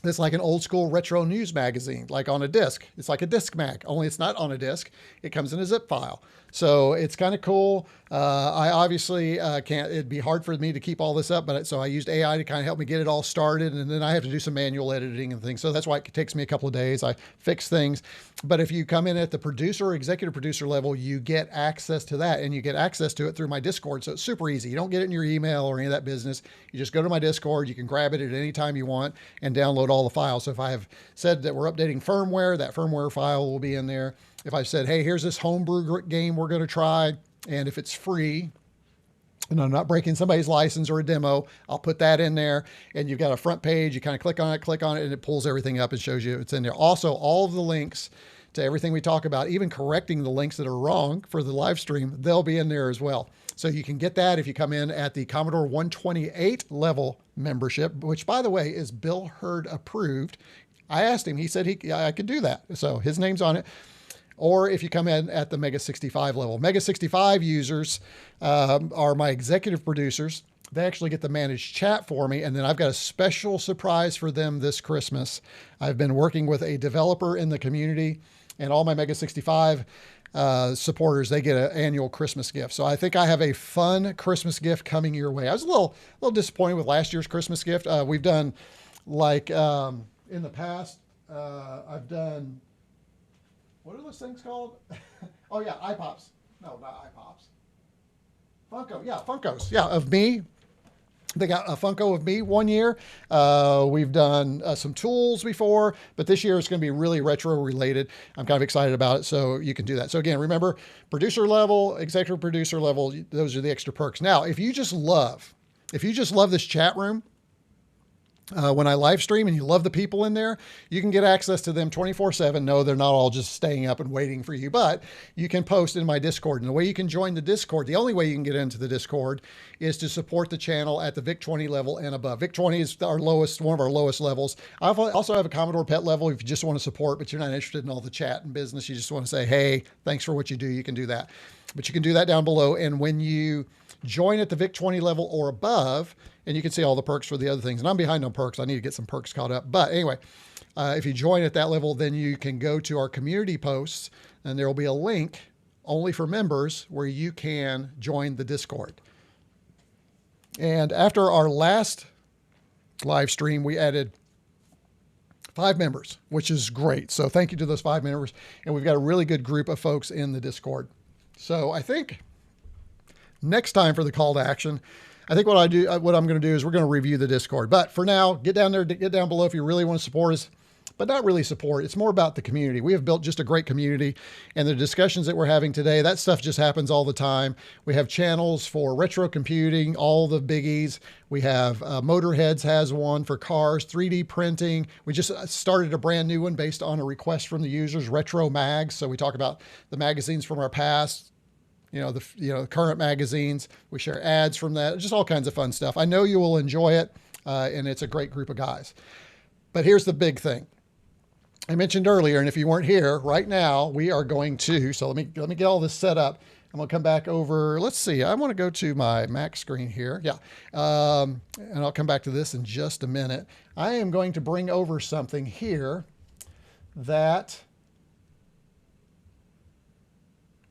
It's like an old school retro news magazine, like on a disc. It's like a DiscMag, only it's not on a disc. It comes in a zip file. So it's kind of cool. I obviously can't, it'd be hard for me to keep all this up, but so I used AI to kind of help me get it all started. And then I have to do some manual editing and things. So that's why it takes me a couple of days. I fix things. But if you come in at the producer or executive producer level, you get access to that, and you get access to it through my Discord. So it's super easy. You don't get it in your email or any of that business. You just go to my Discord. You can grab it at any time you want and download all the files. So if I have said that we're updating firmware, that firmware file will be in there. If I said, hey, here's this homebrew game we're going to try, and if it's free, and I'm not breaking somebody's license or a demo, I'll put that in there. And you've got a front page. You kind of click on it, and it pulls everything up and shows you it's in there. Also, all of the links to everything we talk about, even correcting the links that are wrong for the live stream, they'll be in there as well. So you can get that if you come in at the Commodore 128 level membership, which, by the way, is Bill Hurd approved. I asked him. He said I could do that. So his name's on it. Or if you come in at the Mega 65 level. Mega 65 users are my executive producers. They actually get the managed chat for me. And then I've got a special surprise for them this Christmas. I've been working with a developer in the community, and all my Mega 65 supporters, they get an annual Christmas gift. So I think I have a fun Christmas gift coming your way. I was a little disappointed with last year's Christmas gift. We've done, like, in the past, I've done, what are those things called? Oh yeah, iPops. No, not iPops. Funko. Yeah, Funkos. Yeah, of me. They got a Funko of me one year. We've done some tools before, but this year it's going to be really retro related. I'm kind of excited about it, so you can do that. So again, remember, producer level, executive producer level, those are the extra perks. Now, if you just love this chat room, when I live stream and you love the people in there, you can get access to them 24/7. No, they're not all just staying up and waiting for you, but you can post in my Discord. And the way you can join the Discord, the only way you can get into the Discord is to support the channel at the VIC-20 level and above. VIC-20 is our lowest, one of our lowest levels. I also have a Commodore Pet level if you just want to support, but you're not interested in all the chat and business. You just want to say, hey, thanks for what you do. You can do that. But you can do that down below. And when you join at the VIC-20 level or above, and you can see all the perks for the other things. And I'm behind on perks. I need to get some perks caught up. But anyway, if you join at that level, then you can go to our community posts, and there will be a link only for members where you can join the Discord. And after our last live stream, we added 5 members, which is great. So thank you to those 5 members. And we've got a really good group of folks in the Discord. So I think next time for the call to action, I think what I'm going to do is we're going to review the Discord. But for now, get down there, get down below if you really want to support us, but not really support. It's more about the community. We have built just a great community, and the discussions that we're having today, that stuff just happens all the time. We have channels for retro computing, all the biggies. We have Motorheads has one for cars, 3D printing. We just started a brand new one based on a request from the users, Retro Mags. So we talk about the magazines from our past, the current magazines. We share ads from that, just all kinds of fun stuff. I know you will enjoy it, and it's a great group of guys. But here's the big thing. I mentioned earlier, and if you weren't here right now, we are going to, so let me get all this set up. I'm going to come back over. Let's see. I want to go to my Mac screen here. Yeah. And I'll come back to this in just a minute. I am going to bring over something here that,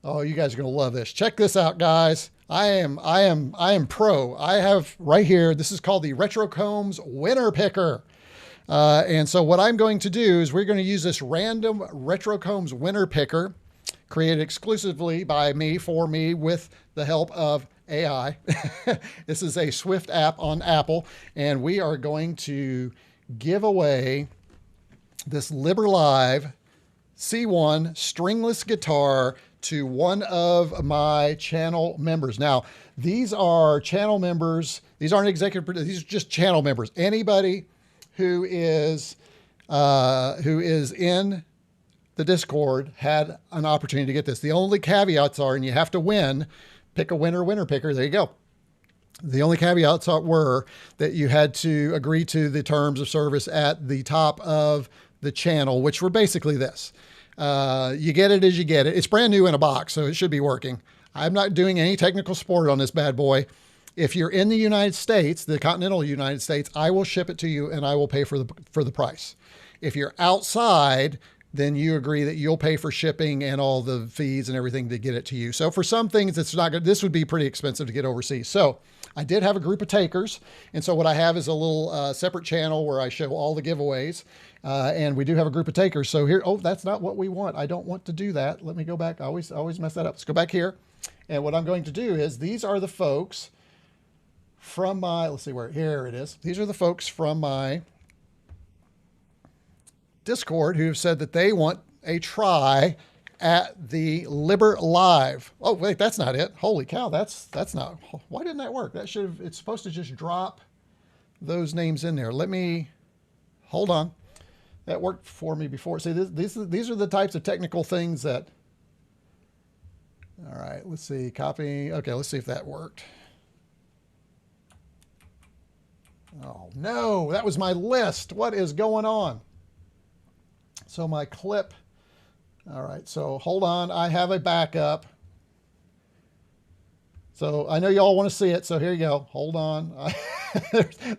oh, you guys are going to love this. Check this out, guys. I am pro. I have right here, this is called the RetroCombs Winner Picker. And so what I'm going to do is we're going to use this random RetroCombs Winner Picker created exclusively by me, for me, with the help of AI. This is a Swift app on Apple, and we are going to give away this LiberLive C1 stringless guitar to one of my channel members. Now, these are channel members. These aren't executive producers. These are just channel members. Anybody who is in the Discord had an opportunity to get this. The only caveats are, and you have to win, pick a winner picker. There you go. The only caveats were that you had to agree to the terms of service at the top of the channel, which were basically this. You get it as you get it. It's brand new in a box, so it should be working. I'm not doing any technical support on this bad boy. If you're in the United States, the continental United States, I will ship it to you and I will pay for the price. If you're outside, then you agree that you'll pay for shipping and all the fees and everything to get it to you. So for some things, it's not good. This would be pretty expensive to get overseas. So I did have a group of takers. And so what I have is a little separate channel where I show all the giveaways. And we do have a group of takers. So here, oh, that's not what we want. I don't want to do that. Let me go back. I always mess that up. Let's go back here. And what I'm going to do is these are the folks from my, let's see where, here it is. These are the folks from my Discord who have said that they want a try at the LiberLive. Oh, wait, that's not it. Holy cow, that's not, why didn't that work? That should have, it's supposed to just drop those names in there. Let me, hold on. That worked for me before. See, these are the types of technical things that, all right, let's see, copy. Okay, let's see if that worked. Oh no, that was my list. What is going on? So my clip, all right, so hold on, I have a backup. So I know y'all want to see it, so here you go. Hold on.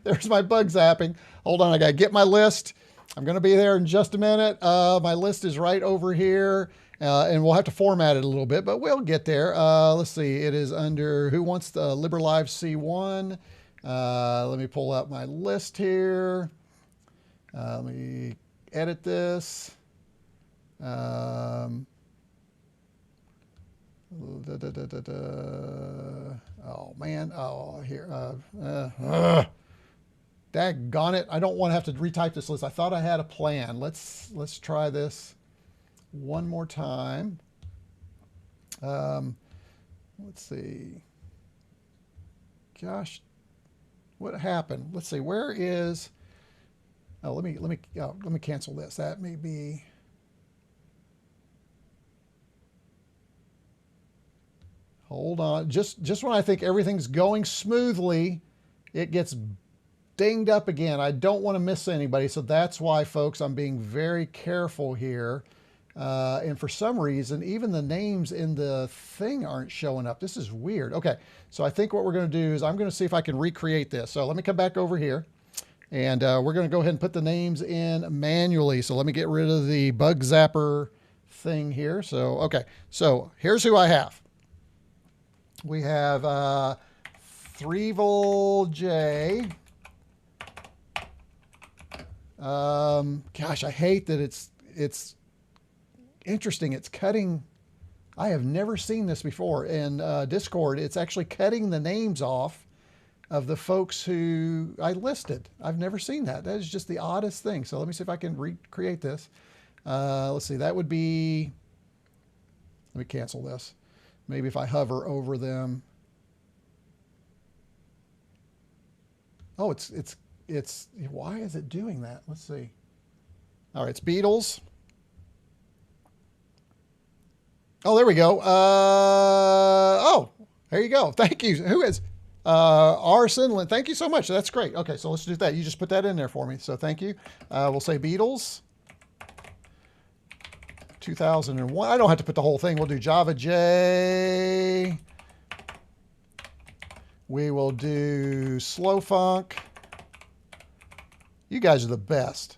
There's my bug zapping. Hold on, I gotta get my list. I'm gonna be there in just a minute. My list is right over here, and we'll have to format it a little bit, but we'll get there. Let's see, it is under Who Wants the LiberLive C1? Let me pull out my list here. Let me edit this. Oh man, oh here, daggone it. I don't want to have to retype this list. I thought I had a plan. Let's try this one more time. Let's see. Gosh, what happened? Let's see. Where is? Oh, let me cancel this. That may be. Hold on. Just when I think everything's going smoothly, it gets dinged up again. I don't want to miss anybody, so that's why, folks, I'm being very careful here. And for some reason, even the names in the thing aren't showing up. This is weird. Okay, so I think what we're going to do is I'm going to see if I can recreate this. So let me come back over here, and we're going to go ahead and put the names in manually. So let me get rid of the bug zapper thing here. So, okay, so here's who I have. We have 3vol J. Gosh, I hate that it's interesting. It's cutting. I have never seen this before in Discord. It's actually cutting the names off of the folks who I listed. I've never seen that. That is just the oddest thing. So let me see if I can recreate this. Let's see. That would be, let me cancel this. Maybe if I hover over them. Oh, it's, why is it doing that? Let's see. All right, it's Beatles. Oh, there we go. Oh, there you go. Thank you. Who is R. Sinlin? Thank you so much. That's great. Okay, so let's do that. You just put that in there for me. So thank you. We'll say Beatles. 2001. I don't have to put the whole thing. We'll do Java J. We will do Slow Funk. You guys are the best.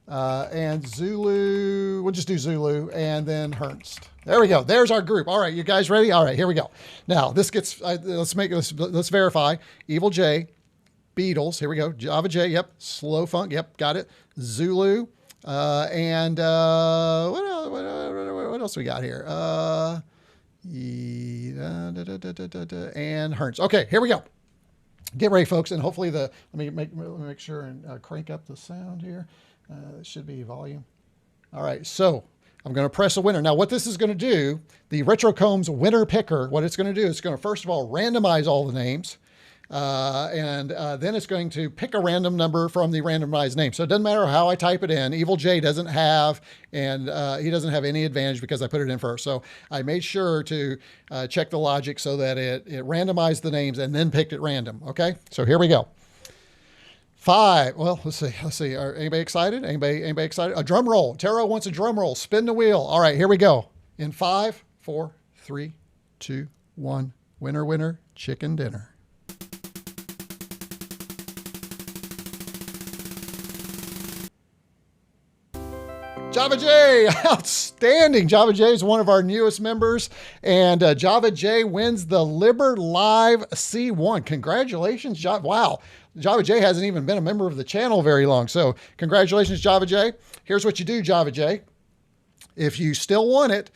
And Zulu. We'll just do Zulu and then Ernst. There we go. There's our group. All right, you guys ready? All right, here we go. Now this gets. Let's verify. Evil J, Beatles. Here we go. Java J. Yep. Slow Funk. Yep. Got it. Zulu. And what else we got here? And Ernst. Okay, here we go. Get ready, folks, and hopefully let me make sure and crank up the sound here. It should be volume. All right, so I'm going to press a winner. Now, what this is going to do, the RetroCombs winner picker, what it's going to do is it's going to first of all randomize all the names. And then it's going to pick a random number from the randomized name. So it doesn't matter how I type it in. Evil J doesn't have, and he doesn't have any advantage because I put it in first. So I made sure to check the logic so that it randomized the names and then picked at random. Okay, so here we go. 5. Well, let's see. Are anybody excited? Anybody excited? A drum roll. Taro wants a drum roll. Spin the wheel. All right, here we go. In 5, 4, 3, 2, 1. Winner, winner, chicken dinner. Java J, outstanding. Java J is one of our newest members, and Java J wins the LiberLive C1. Congratulations, Java. Wow. Java J hasn't even been a member of the channel very long. So congratulations, Java J. Here's what you do, Java J. If you still want it,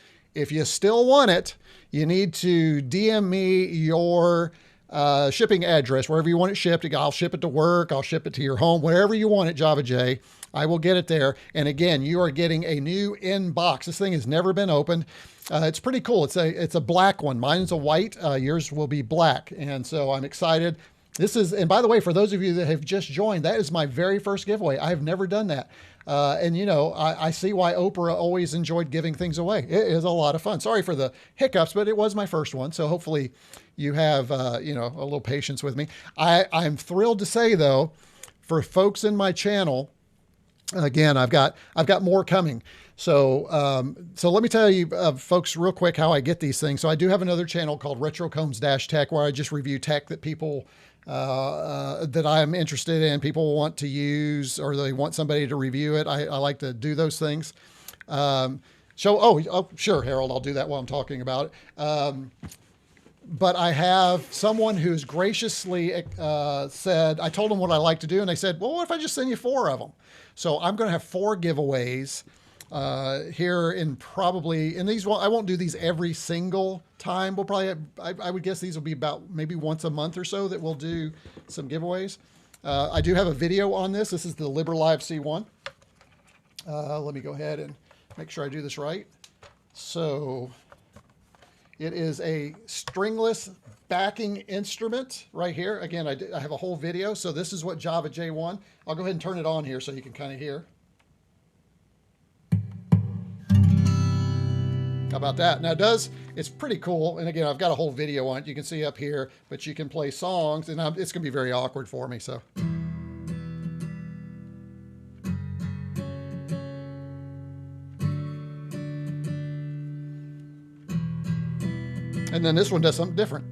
you need to DM me your shipping address, wherever you want it shipped. I'll ship it to work. I'll ship it to your home, wherever you want it, Java J. I will get it there. And again, you are getting a new inbox. This thing has never been opened. It's pretty cool. It's a black one. Mine's a white. Yours will be black. And so I'm excited. This is, and by the way, for those of you that have just joined, that is my very first giveaway. I have never done that. And you know, I see why Oprah always enjoyed giving things away. It is a lot of fun. Sorry for the hiccups, but it was my first one. So hopefully you have, you know, a little patience with me. I'm thrilled to say though, for folks in my channel, again, I've got more coming. So, so let me tell you, folks, real quick, how I get these things. So I do have another channel called RetroCombs-Tech, where I just review tech that people, that I'm interested in, people want to use, or they want somebody to review it. I like to do those things. Oh, sure, Harold, I'll do that while I'm talking about it. But I have someone who's graciously said, I told them what I like to do, and they said, well, what if I just send you 4 of them? So I'm going to have 4 giveaways here in probably, and these I won't do these every single time. We'll probably, I would guess these will be about maybe once a month or so that we'll do some giveaways. I do have a video on this. This is the LiberLive C1. Let me go ahead and make sure I do this right. So it is a stringless backing instrument right here. Again, I have a whole video. So this is what Java J won. I'll go ahead and turn it on here so you can kind of hear. How about that? Now it's pretty cool. And again, I've got a whole video on it. You can see up here, but you can play songs, and it's going to be very awkward for me. So. And then this one does something different.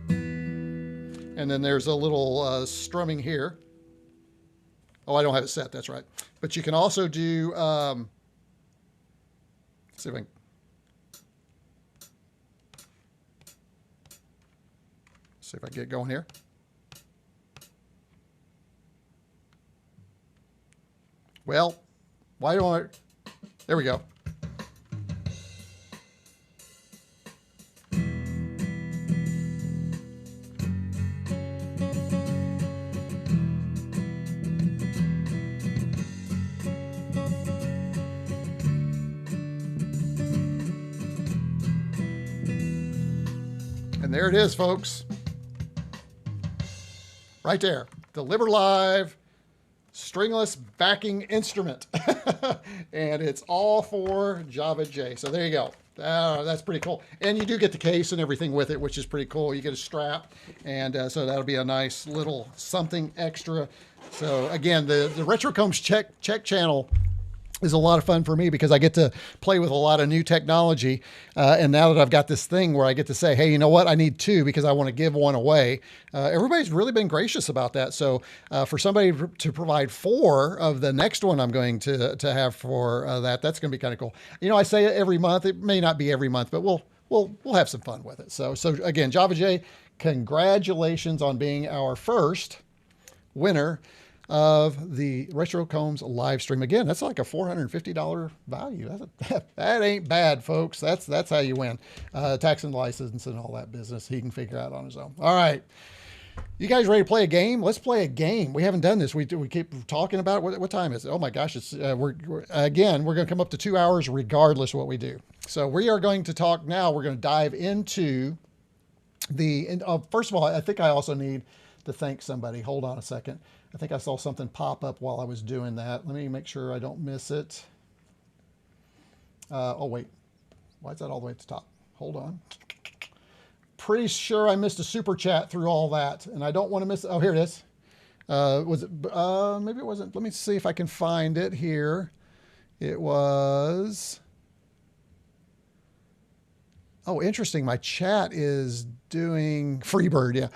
And then there's a little strumming here. Oh, I don't have it set. That's right. But you can also do, let's see if I can. See if I get going here. Well, why don't I? There we go. And there it is, folks. Right there, the LiberLive stringless backing instrument. And it's all for Java J. So there you go. That's pretty cool. And you do get the case and everything with it, which is pretty cool. You get a strap, and so that'll be a nice little something extra. So again, the RetroCombs Check channel is a lot of fun for me because I get to play with a lot of new technology. And now that I've got this thing where I get to say, hey, you know what? I need 2 because I want to give one away. Everybody's really been gracious about that. So for somebody to provide 4 of the next one I'm going to have for that's going to be kind of cool. You know, I say it every month. It may not be every month, but we'll have some fun with it. So again, Java J, congratulations on being our first winner of the RetroCombs live stream. Again, that's like a $450 value. That ain't bad, folks. That's how you win. Tax and license and all that business he can figure out on his own. All right. You guys ready to play a game? Let's play a game. We haven't done this. We keep talking about it. What time is it? Oh my gosh. It's we're going to come up to 2 hours regardless of what we do. So we are going to talk now. We're going to dive into first of all, I think I also need to thank somebody. Hold on a second. I think I saw something pop up while I was doing that. Let me make sure I don't miss it. Oh, wait. Why is that all the way at the top? Hold on. Pretty sure I missed a super chat through all that, and I don't want to miss it. Oh, here it is. Was it? Maybe it wasn't. Let me see if I can find it here. It was... Oh, interesting. My chat is doing Freebird. Yeah.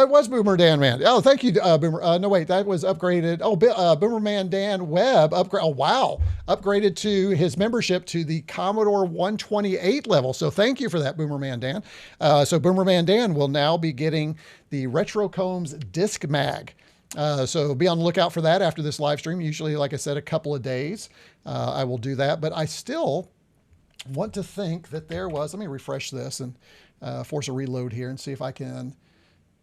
It was Boomer Dan Man. Oh, thank you, Boomer. No, wait, that was upgraded. Oh, Boomer Man Dan Webb upgrade. Oh, wow. Upgraded to his membership to the Commodore 128 level. So thank you for that, Boomer Man Dan. So Boomer Man Dan will now be getting the RetroCombs DiscMag. So be on the lookout for that after this live stream. Usually, like I said, a couple of days, I will do that, but I still want to think that there was, let me refresh this and force a reload here and see if I can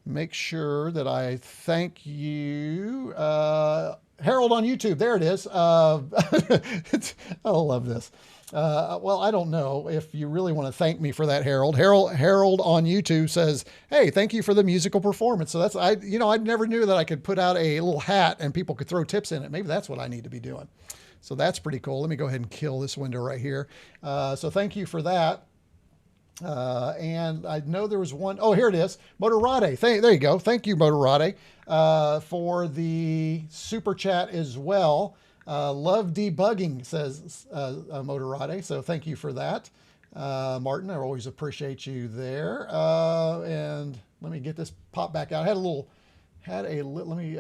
make sure that I thank you. Harold on YouTube, there it is. I love this. Well, I don't know if you really want to thank me for that, Harold. Harold on YouTube says, hey, thank you for the musical performance. So that's, I never knew that I could put out a little hat and people could throw tips in it. Maybe that's what I need to be doing. So that's pretty cool. Let me go ahead and kill this window right here. So thank you for that. And I know there was one. Oh, here it is. Motorade. There you go. Thank you, Motorade, for the super chat as well. Love debugging, says Motorade. So thank you for that. Martin, I always appreciate you there. And let me get this pop back out. Let me,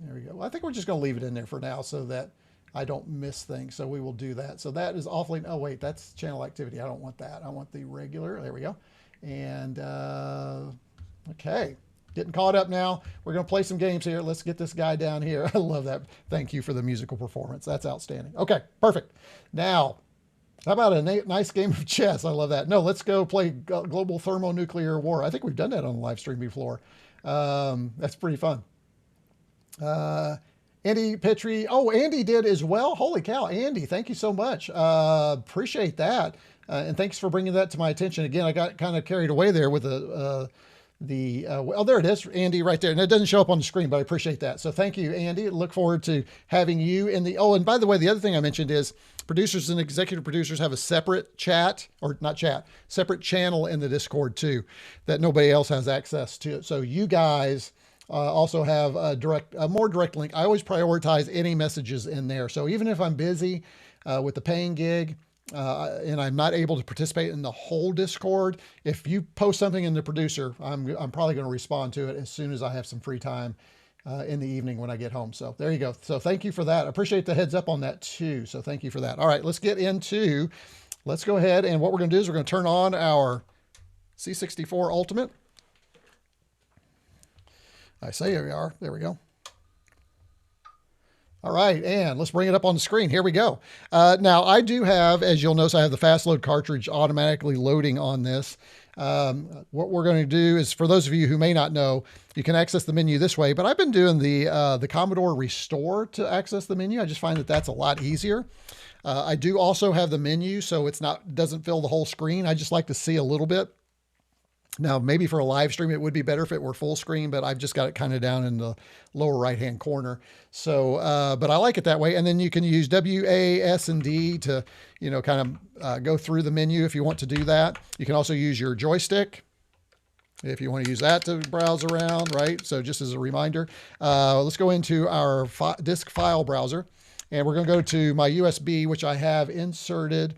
there we go. Well, I think we're just going to leave it in there for now so that I don't miss things. So we will do that. So that is awfully, oh wait, that's channel activity. I don't want that. I want the regular. There we go. And okay, getting caught up now. We're going to play some games here. Let's get this guy down here. I love that. Thank you for the musical performance. That's outstanding. Okay, perfect. Now, how about a nice game of chess? I love that. No, let's go play Global Thermonuclear War. I think we've done that on the live stream before. That's pretty fun. Andy Petrie. Oh, Andy did as well. Holy cow, Andy, thank you so much. Appreciate that. And thanks for bringing that to my attention. Again, I got kind of carried away there with oh, there it is, Andy, right there. And it doesn't show up on the screen, but I appreciate that. So thank you, Andy. Look forward to having you in the, oh, and by the way, the other thing I mentioned is producers and executive producers have a separate chat, or not chat, separate channel in the Discord too, that nobody else has access to. So you guys also have a more direct link. I always prioritize any messages in there. So even if I'm busy with the paying gig and I'm not able to participate in the whole Discord, if you post something in the producer, I'm probably going to respond to it as soon as I have some free time in the evening when I get home. So there you go. So thank you for that. I appreciate the heads up on that too. So thank you for that. All right, let's go ahead, and what we're going to do is we're going to turn on our C64 Ultimate. I say here we are. There we go. All right, and let's bring it up on the screen. Here we go. Now, I do have, as you'll notice, I have the fast load cartridge automatically loading on this. What we're going to do is, for those of you who may not know, you can access the menu this way, but I've been doing the Commodore Restore to access the menu. I just find that that's a lot easier. I do also have the menu, so doesn't fill the whole screen. I just like to see a little bit. Now, maybe for a live stream, it would be better if it were full screen, but I've just got it kind of down in the lower right-hand corner. So, but I like it that way. And then you can use W, A, S, and D to, kind of go through the menu if you want to do that. You can also use your joystick if you want to use that to browse around, right? So just as a reminder, let's go into our disk file browser, and we're going to go to my USB, which I have inserted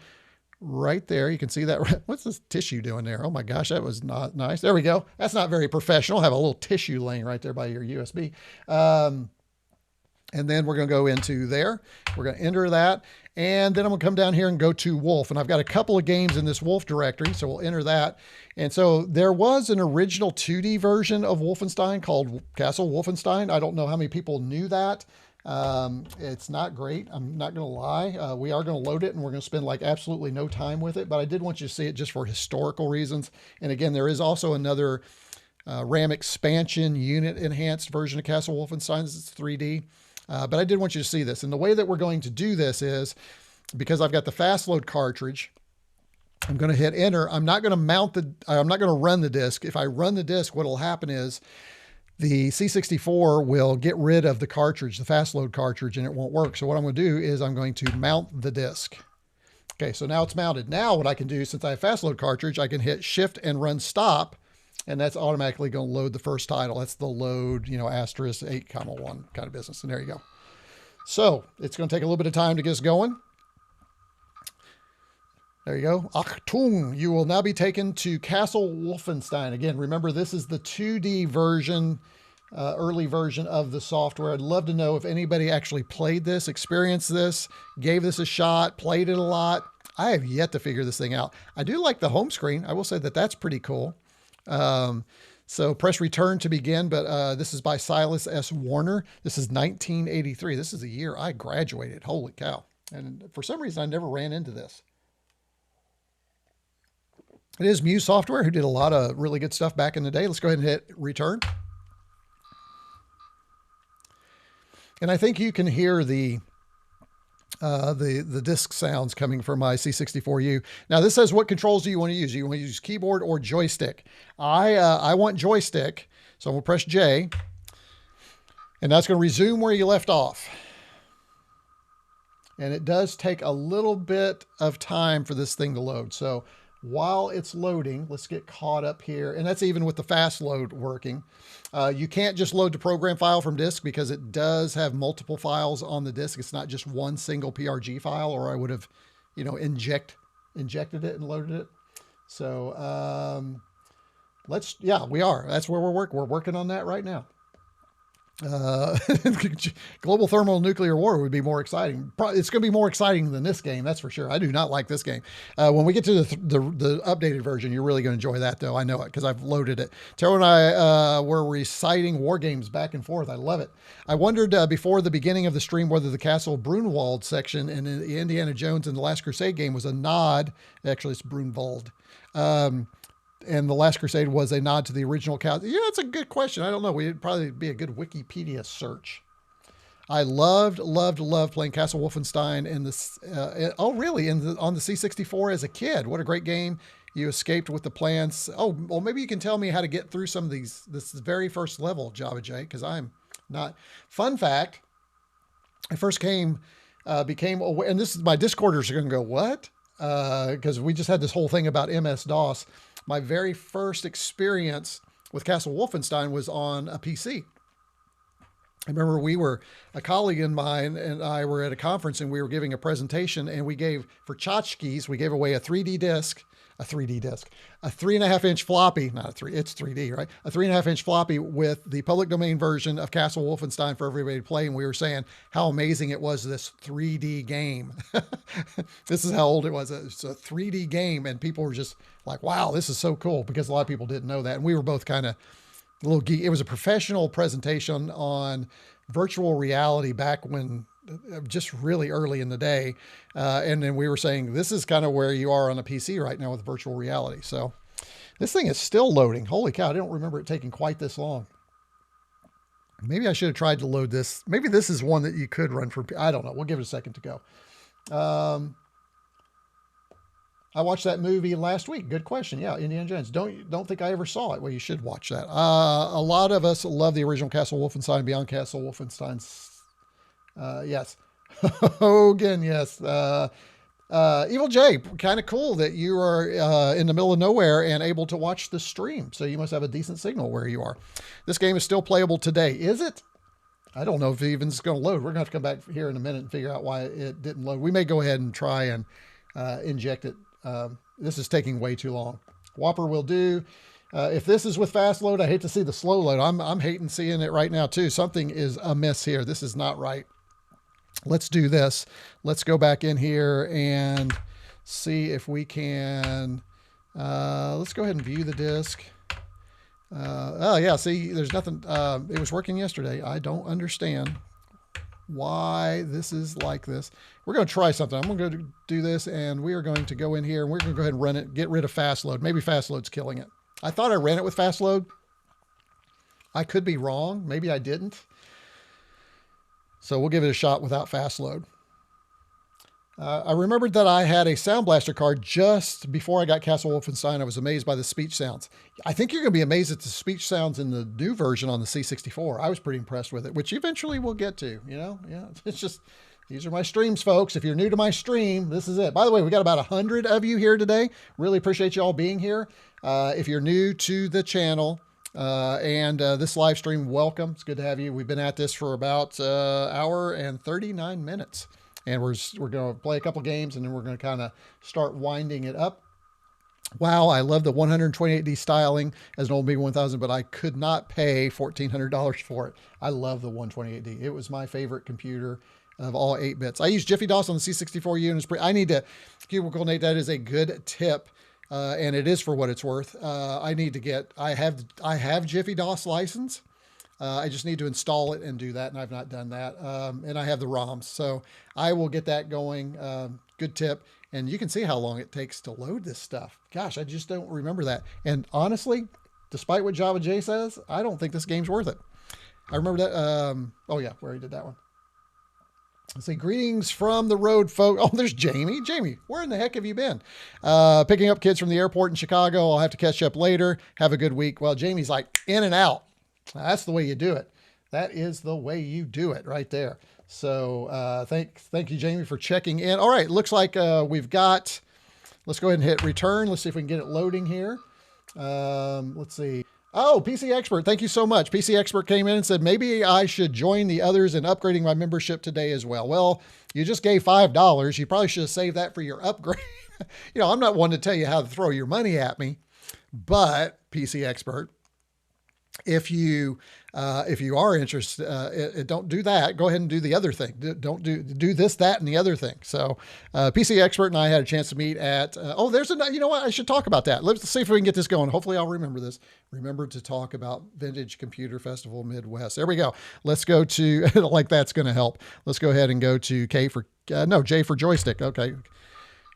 right there. You can see that. What's this tissue doing there? Oh my gosh, that was not nice. There we go. That's not very professional. Have a little tissue laying right there by your USB. And then we're going to go into there. We're going to enter that. And then I'm going to come down here and go to Wolf. And I've got a couple of games in this Wolf directory, so we'll enter that. And so there was an original 2D version of Wolfenstein called Castle Wolfenstein. I don't know how many people knew that. It's not great. I'm not going to lie. We are going to load it, and we're going to spend like absolutely no time with it, but I did want you to see it just for historical reasons. And again, there is also another RAM expansion unit enhanced version of Castle Wolfenstein. It's 3D. But I did want you to see this. And the way that we're going to do this is, because I've got the fast load cartridge, I'm going to hit enter. I'm not going to run the disk. If I run the disk, what will happen is the C64 will get rid of the cartridge, the fast load cartridge, and it won't work. So what I'm going to do is I'm going to mount the disk. Okay, so now it's mounted. Now what I can do, since I have fast load cartridge, I can hit shift and run stop, and that's automatically going to load the first title. That's the load, asterisk 8,1 kind of business. And there you go. So it's going to take a little bit of time to get us going. There you go. Achtung! You will now be taken to Castle Wolfenstein. Again, remember this is the 2D version, early version of the software. I'd love to know if anybody actually played this, experienced this, gave this a shot, played it a lot. I have yet to figure this thing out. I do like the home screen. I will say that that's pretty cool. So press return to begin, but this is by Silas S. Warner. This is 1983. This is the year I graduated. Holy cow. And for some reason, I never ran into this. It is Muse Software, who did a lot of really good stuff back in the day. Let's go ahead and hit return. And I think you can hear the disc sounds coming from my C64U. Now this says, what controls do you want to use? Do you want to use keyboard or joystick? I want joystick, so I'm going to press J, and that's going to resume where you left off. And it does take a little bit of time for this thing to load. So while it's loading, let's get caught up here. And that's even with the fast load working. You can't just load the program file from disk because it does have multiple files on the disk. It's not just one single PRG file, or I would have, you know, injected it and loaded it. So yeah, we are. That's where we're working on that right now. Global thermonuclear war would be more exciting. It's going to be more exciting than this game, that's for sure. I do not like this game. When we get to the updated version, you're really going to enjoy that, though. I know it because I've loaded it. Taro and I were reciting war games back and forth. I love it. I wondered before the beginning of the stream whether the Castle Brunwald section in the Indiana Jones and the Last Crusade game was a nod. Actually, it's Brunwald. And The Last Crusade was a nod to the original Castle. Yeah, that's a good question. I don't know. It'd probably be a good Wikipedia search. I loved playing Castle Wolfenstein in this. Oh, really? On the C64 as a kid. What a great game. You escaped with the plans. Oh, well, maybe you can tell me how to get through some of this very first level, Java J, because I'm not. Fun fact, I first became aware, and this is, my Discorders are going to go, what? Because we just had this whole thing about MS-DOS. My very first experience with Castle Wolfenstein was on a PC. I remember a colleague of mine and I were at a conference and we were giving a presentation, and we gave, for tchotchkes, we gave away a 3D disc, a 3.5-inch floppy, not a 3, it's 3D, right? A 3.5-inch floppy with the public domain version of Castle Wolfenstein for everybody to play. And we were saying how amazing it was, this 3D game. This is how old it was. It's a 3D game. And people were just like, wow, this is so cool, because a lot of people didn't know that. And we were both kind of a little geek. It was a professional presentation on virtual reality back when, just really early in the day. And then we were saying, this is kind of where you are on a PC right now with virtual reality. So this thing is still loading. Holy cow. I don't remember it taking quite this long. Maybe I should have tried to load this. Maybe this is one that you could run for. I don't know. We'll give it a second to go. I watched that movie last week. Good question. Yeah, Indiana Jones. Don't think I ever saw it. Well, you should watch that. A lot of us love the original Castle Wolfenstein, Beyond Castle Wolfenstein. Yes. Hogan, yes. Evil J, kind of cool that you are in the middle of nowhere and able to watch the stream. So you must have a decent signal where you are. This game is still playable today. Is it? I don't know if it even is going to load. We're going to have to come back here in a minute and figure out why it didn't load. We may go ahead and try and inject it. This is taking way too long. Whopper will do. If this is with fast load, I hate to see the slow load. I'm hating seeing it right now too. Something is amiss here. This is not right. Let's do this. Let's go back in here and see if we can, let's go ahead and view the disk. Oh yeah, see, there's nothing, it was working yesterday. I don't understand why this is like this. We're going to try something. I'm going to do this, and we are going to go in here and we're going to go ahead and run it, get rid of fast load. Maybe fast load's killing it. I thought I ran it with fast load. I could be wrong. Maybe I didn't. So we'll give it a shot without fast load. I remembered that I had a Sound Blaster card just before I got Castle Wolfenstein. I was amazed by the speech sounds. I think you're going to be amazed at the speech sounds in the new version on the C64. I was pretty impressed with it, which eventually we'll get to, you know? Yeah, it's just, these are my streams, folks. If you're new to my stream, this is it. By the way, we got about 100 of you here today. Really appreciate you all being here. If you're new to the channel, this live stream, welcome. It's good to have you. We've been at this for about hour and 39 minutes. and we're going to play a couple games, and then we're going to kind of start winding it up. Wow, I love the 128D styling as an old Amiga 1000, but I could not pay $1,400 for it. I love the 128D. It was my favorite computer of all 8 bits. I use Jiffy DOS on the C64 units. I need to, Cubicle Nate, that is a good tip. And it is for what it's worth. I need to get, I have Jiffy DOS license. I just need to install it and do that. And I've not done that. And I have the ROMs, so I will get that going. Good tip. And you can see how long it takes to load this stuff. Gosh, I just don't remember that. And honestly, despite what Java J says, I don't think this game's worth it. I remember that. Oh yeah, where he did that one. Let's see, greetings from the road, folks. Oh, there's Jamie. Jamie, where in the heck have you been? Picking up kids from the airport in Chicago. I'll have to catch up later. Have a good week. Well, Jamie's like in and out. That's the way you do it. That is the way you do it right there. So thank you, Jamie, for checking in. All right, looks like we've got, let's go ahead and hit return. Let's see if we can get it loading here. Let's see. Oh, PC Expert, thank you so much. PC Expert came in and said, maybe I should join the others in upgrading my membership today as well. Well, you just gave $5. You probably should have saved that for your upgrade. You know, I'm not one to tell you how to throw your money at me, but PC Expert, if you are interested, don't do that. Go ahead and do the other thing. Don't do this, that, and the other thing. So PC Expert and I had a chance to meet at, you know what? I should talk about that. Let's see if we can get this going. Hopefully I'll remember this. Remember to talk about Vintage Computer Festival Midwest. There we go. Let's go to, like that's going to help. Let's go ahead and go to J for Joystick. Okay.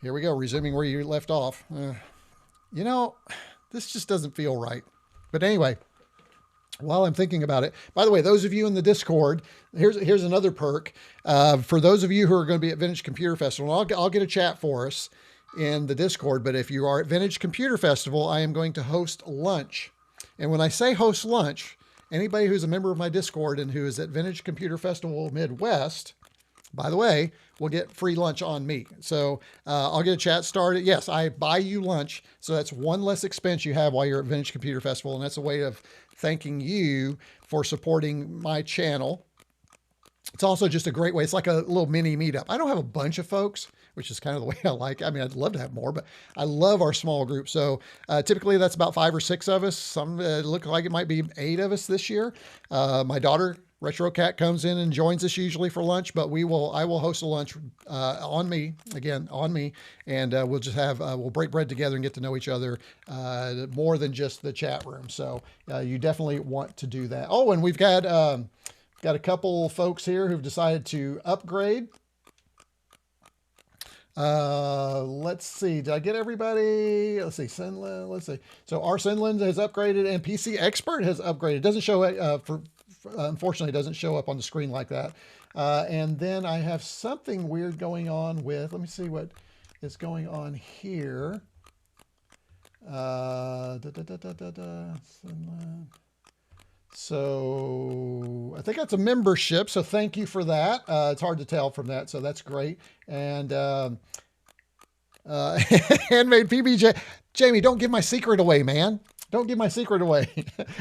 Here we go. Resuming where you left off. You know, this just doesn't feel right. But anyway, while I'm thinking about it, by the way, those of you in the Discord, here's another perk. For those of you who are going to be at Vintage Computer Festival, I'll get a chat for us in the Discord, but if you are at Vintage Computer Festival, I am going to host lunch. And when I say host lunch, anybody who's a member of my Discord and who is at Vintage Computer Festival Midwest, by the way, will get free lunch on me. So I'll get a chat started. Yes, I buy you lunch. So that's one less expense you have while you're at Vintage Computer Festival. And that's a way of thanking you for supporting my channel. It's also just a great way. It's like a little mini meetup. I don't have a bunch of folks, which is kind of the way I like. I mean, I'd love to have more, but I love our small group. So typically that's about 5 or 6 of us. Some look like it might be 8 of us this year. My daughter, Retro Cat, comes in and joins us usually for lunch, but I will host a lunch on me, and we'll just have, we'll break bread together and get to know each other more than just the chat room. So you definitely want to do that. Oh, and we've got a couple folks here who've decided to upgrade. Let's see. Did I get everybody? Let's see. Sinlin. Let's see. So our Sinlin has upgraded and PC Expert has upgraded. It doesn't show unfortunately, it doesn't show up on the screen like that. And then I have something weird going on with, let me see what is going on here. So I think that's a membership. So thank you for that. It's hard to tell from that. So that's great. And handmade PBJ. Jamie, don't give my secret away, man. Don't give my secret away.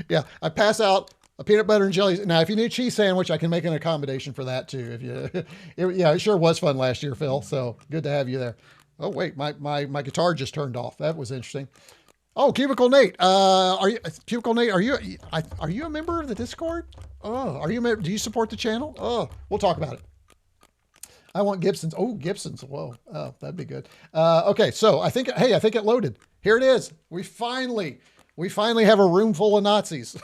Yeah, I pass out a peanut butter and jelly. Now, if you need a cheese sandwich, I can make an accommodation for that too. If you, yeah, it sure was fun last year, Phil. So good to have you there. Oh wait, my guitar just turned off. That was interesting. Oh, Cubicle Nate, are you a member of the Discord? Oh, do you support the channel? Oh, we'll talk about it. I want Gibson's. Oh, Gibson's. Whoa. Oh, that'd be good. Okay. So I think it loaded. Here it is. We finally have a room full of Nazis.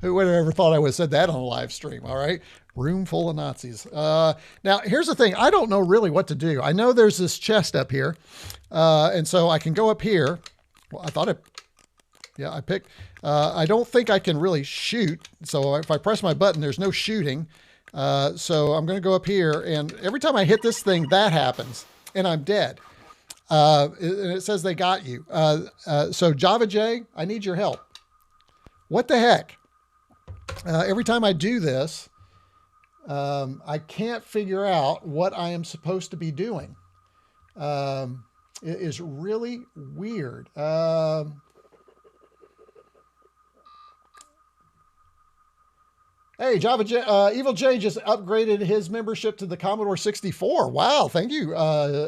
Who would have ever thought I would have said that on a live stream? All right. Room full of Nazis. Now here's the thing. I don't know really what to do. I know there's this chest up here. And so I can go up here. Well, I picked, I don't think I can really shoot. So if I press my button, there's no shooting. So I'm going to go up here, and every time I hit this thing, that happens and I'm dead. And it says they got you. So Java J, I need your help. What the heck? Every time I do this, I can't figure out what I am supposed to be doing. It is really weird. Hey, Evil J just upgraded his membership to the Commodore 64. Wow, thank you,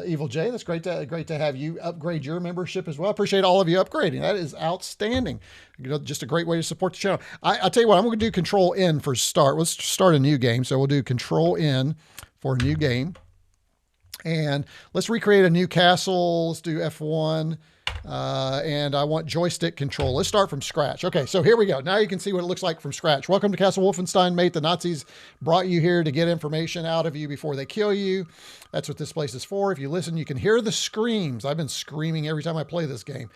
Evil J. That's great to have you upgrade your membership as well. Appreciate all of you upgrading. That is outstanding. Just a great way to support the channel. I'll tell you what, I'm going to do Control N for start. Let's start a new game. So we'll do Control N for a new game. And let's recreate a new castle. Let's do F1. And I want joystick control. Let's start from scratch. Okay, so here we go. Now you can see what it looks like from scratch. Welcome to Castle Wolfenstein, mate. The Nazis brought you here to get information out of you before they kill you. That's what this place is for. If you listen, you can hear the screams. I've been screaming every time I play this game.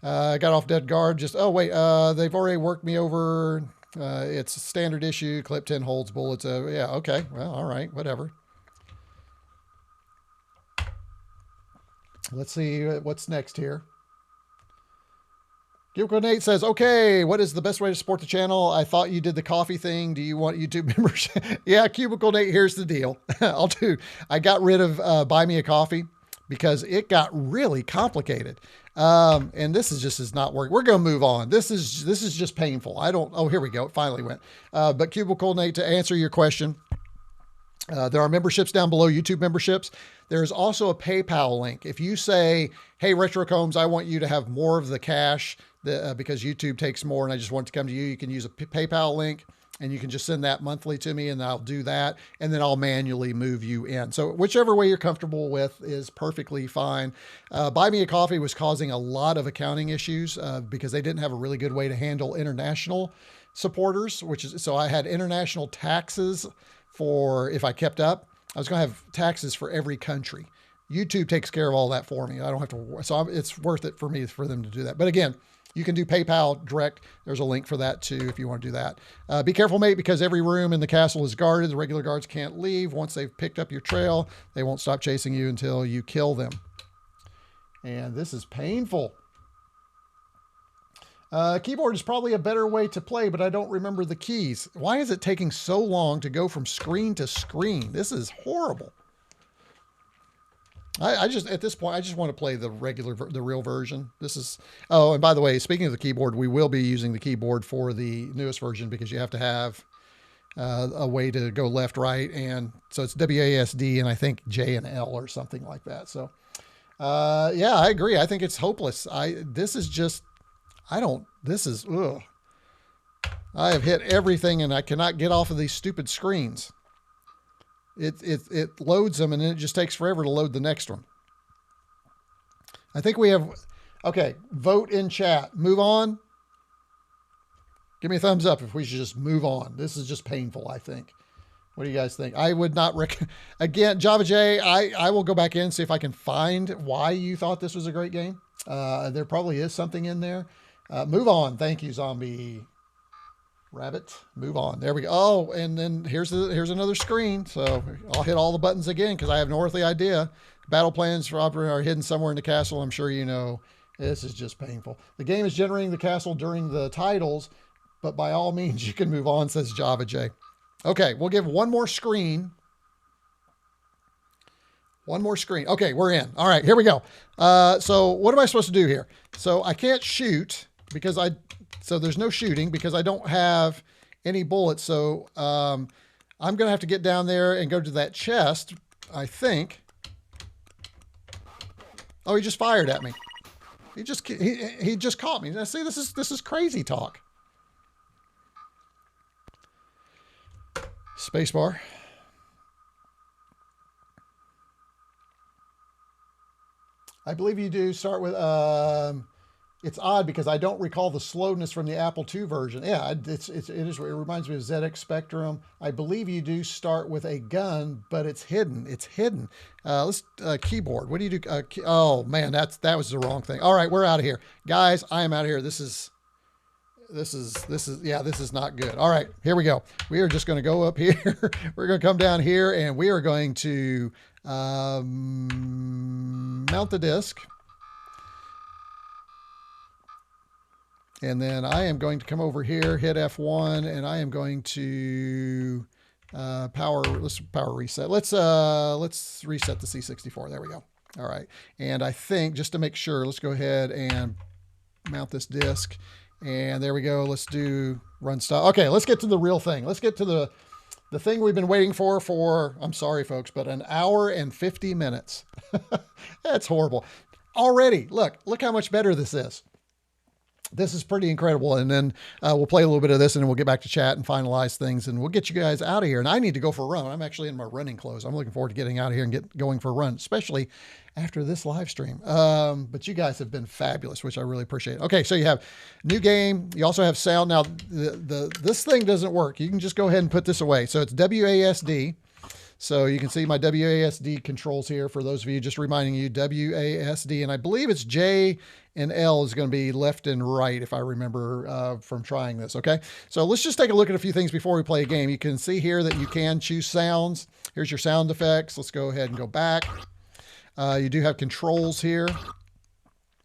I got off dead guard. Oh, wait, they've already worked me over. It's a standard issue. Clip 10 holds bullets. Yeah, okay. Well, all right, whatever. Let's see what's next here. Cubicle Nate says, okay, what is the best way to support the channel? I thought you did the coffee thing. Do you want YouTube membership? Yeah, Cubicle Nate, here's the deal. I got rid of Buy Me a Coffee because it got really complicated. And this is not working. We're going to move on. This is just painful. Oh, here we go. It finally went. But Cubicle Nate, to answer your question, there are memberships down below, YouTube memberships. There's also a PayPal link. If you say, hey, RetroCombs, I want you to have more of the cash because YouTube takes more and I just want it to come to you, you can use a PayPal link and you can just send that monthly to me and I'll do that. And then I'll manually move you in. So whichever way you're comfortable with is perfectly fine. Buy Me a Coffee was causing a lot of accounting issues because they didn't have a really good way to handle international supporters, so I had international taxes for if I kept up. I was going to have taxes for every country. YouTube takes care of all that for me. I don't have to, so it's worth it for me for them to do that. But again, you can do PayPal direct. There's a link for that too if you want to do that. Be careful, mate, because every room in the castle is guarded. The regular guards can't leave. Once they've picked up your trail, they won't stop chasing you until you kill them. And this is painful. Keyboard is probably a better way to play, but I don't remember the keys. Why is it taking so long to go from screen to screen? This is horrible. At this point, I just want to play the real version. Oh, and by the way, speaking of the keyboard, we will be using the keyboard for the newest version because you have to have a way to go left, right. And so it's WASD and I think J and L or something like that. So, yeah, I agree. I think it's hopeless. Ugh. I have hit everything and I cannot get off of these stupid screens. It loads them and then it just takes forever to load the next one. I think we have, okay, vote in chat. Move on. Give me a thumbs up if we should just move on. This is just painful, I think. What do you guys think? I would not again, Java J, I will go back in and see if I can find why you thought this was a great game. There probably is something in there. Move on. Thank you, Zombie Rabbit. Move on. There we go. Oh, and then here's another screen. So I'll hit all the buttons again because I have no earthly idea. Battle plans for opera are hidden somewhere in the castle. I'm sure you know. This is just painful. The game is generating the castle during the titles, but by all means you can move on, says Java J. Okay, we'll give one more screen. One more screen. Okay, we're in. All right, here we go. So what am I supposed to do here? So I can't shoot because so there's no shooting because I don't have any bullets. So I'm going to have to get down there and go to that chest, I think. Oh, he just fired at me. He just caught me. Now, see, this is crazy talk. Spacebar. I believe you do start with, it's odd because I don't recall the slowness from the Apple II version. Yeah, it reminds me of ZX Spectrum. I believe you do start with a gun, but it's hidden. It's hidden. Let's, keyboard. What do you do? Oh man, that was the wrong thing. All right, we're out of here. Guys, I am out of here. This is not good. All right, here we go. We are just going to go up here. We're going to come down here and we are going to, mount the disc. And then I am going to come over here, hit F1, and I am going to let's power reset. Let's reset the C64. There we go. All right. And I think just to make sure, let's go ahead and mount this disc. And there we go. Let's do run stop. Okay, let's get to the real thing. Let's get to the thing we've been waiting for, I'm sorry, folks, but an hour and 50 minutes. That's horrible. Already, look how much better this is. This is pretty incredible. And then we'll play a little bit of this and then we'll get back to chat and finalize things and we'll get you guys out of here. And I need to go for a run. I'm actually in my running clothes. I'm looking forward to getting out of here and going for a run, especially after this live stream. But you guys have been fabulous, which I really appreciate. Okay, so you have new game. You also have sound. Now, this thing doesn't work. You can just go ahead and put this away. So it's WASD. So you can see my WASD controls here for those of you, just reminding you, WASD, and I believe it's J and L is going to be left and right if I remember from trying this, okay? So let's just take a look at a few things before we play a game. You can see here that you can choose sounds. Here's your sound effects. Let's go ahead and go back. You do have controls here.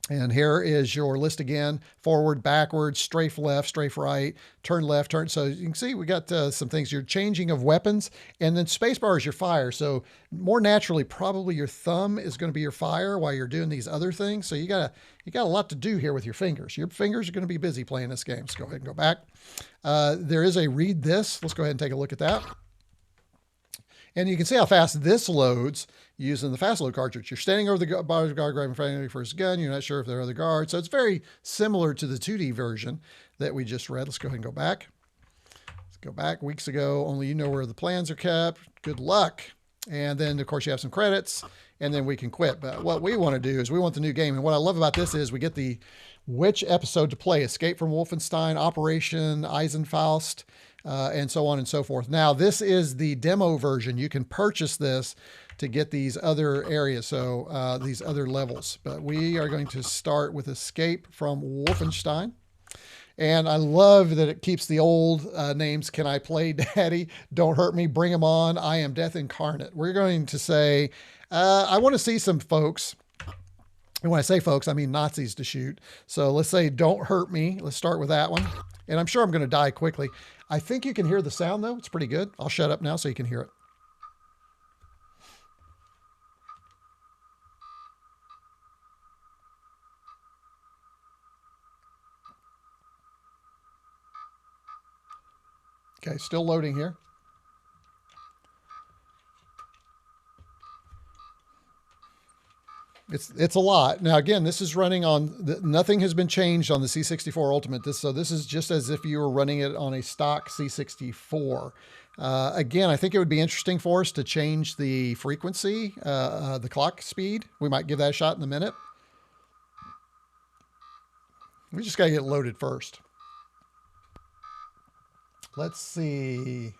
And here is your list again: forward, backward, strafe left, strafe right, turn left, turn. So you can see we got some things. Your changing of weapons, and then spacebar is your fire. So more naturally, probably your thumb is going to be your fire while you're doing these other things. So you got a lot to do here with your fingers. Your fingers are going to be busy playing this game. So go ahead and go back. There is a read this. Let's go ahead and take a look at that. And you can see how fast this loads using the fast load cartridge. You're standing over the body of the guard, grabbing frantically for his gun. You're not sure if there are other guards. So it's very similar to the 2D version that we just read. Let's go ahead and go back. Let's go back weeks ago. Only you know where the plans are kept. Good luck. And then, of course, you have some credits, and then we can quit. But what we want to do is we want the new game. And what I love about this is we get the which episode to play: Escape from Wolfenstein, Operation Eisenfaust, and so on and so forth. Now, this is the demo version. You can purchase this to get these other areas, so these other levels. But we are going to start with Escape from Wolfenstein. And I love that it keeps the old names. Can I play Daddy? Don't hurt me. Bring them on. I am Death Incarnate. We're going to say, I want to see some folks. And when I say folks, I mean Nazis to shoot. So let's say Don't Hurt Me. Let's start with that one. And I'm sure I'm going to die quickly. I think you can hear the sound, though. It's pretty good. I'll shut up now so you can hear it. Okay, still loading here. It's a lot. Now, again, this is running on, nothing has been changed on the C64 Ultimate. So this is just as if you were running it on a stock C64. Again, I think it would be interesting for us to change the frequency, the clock speed. We might give that a shot in a minute. We just got to get loaded first. Let's see.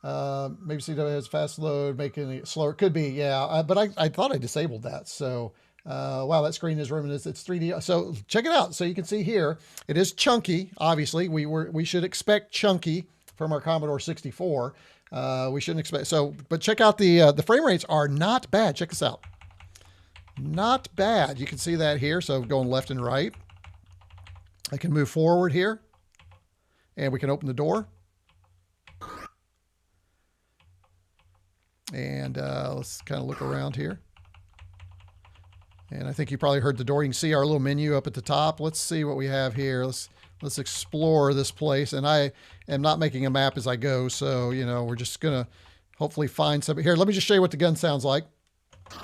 Maybe CW has fast load, making it slower. Could be, yeah. But I thought I disabled that. So, wow, that screen is reminiscent. It's 3D. So check it out. So you can see here, it is chunky. Obviously, we should expect chunky from our Commodore 64. We shouldn't expect. So, but check out the frame rates are not bad. Check this out. Not bad. You can see that here. So going left and right. I can move forward here. And we can open the door. And let's kind of look around here. And I think you probably heard the door. You can see our little menu up at the top. Let's see what we have here. Let's explore this place. And I am not making a map as I go. So, you know, we're just going to hopefully find something. Here, let me just show you what the gun sounds like. We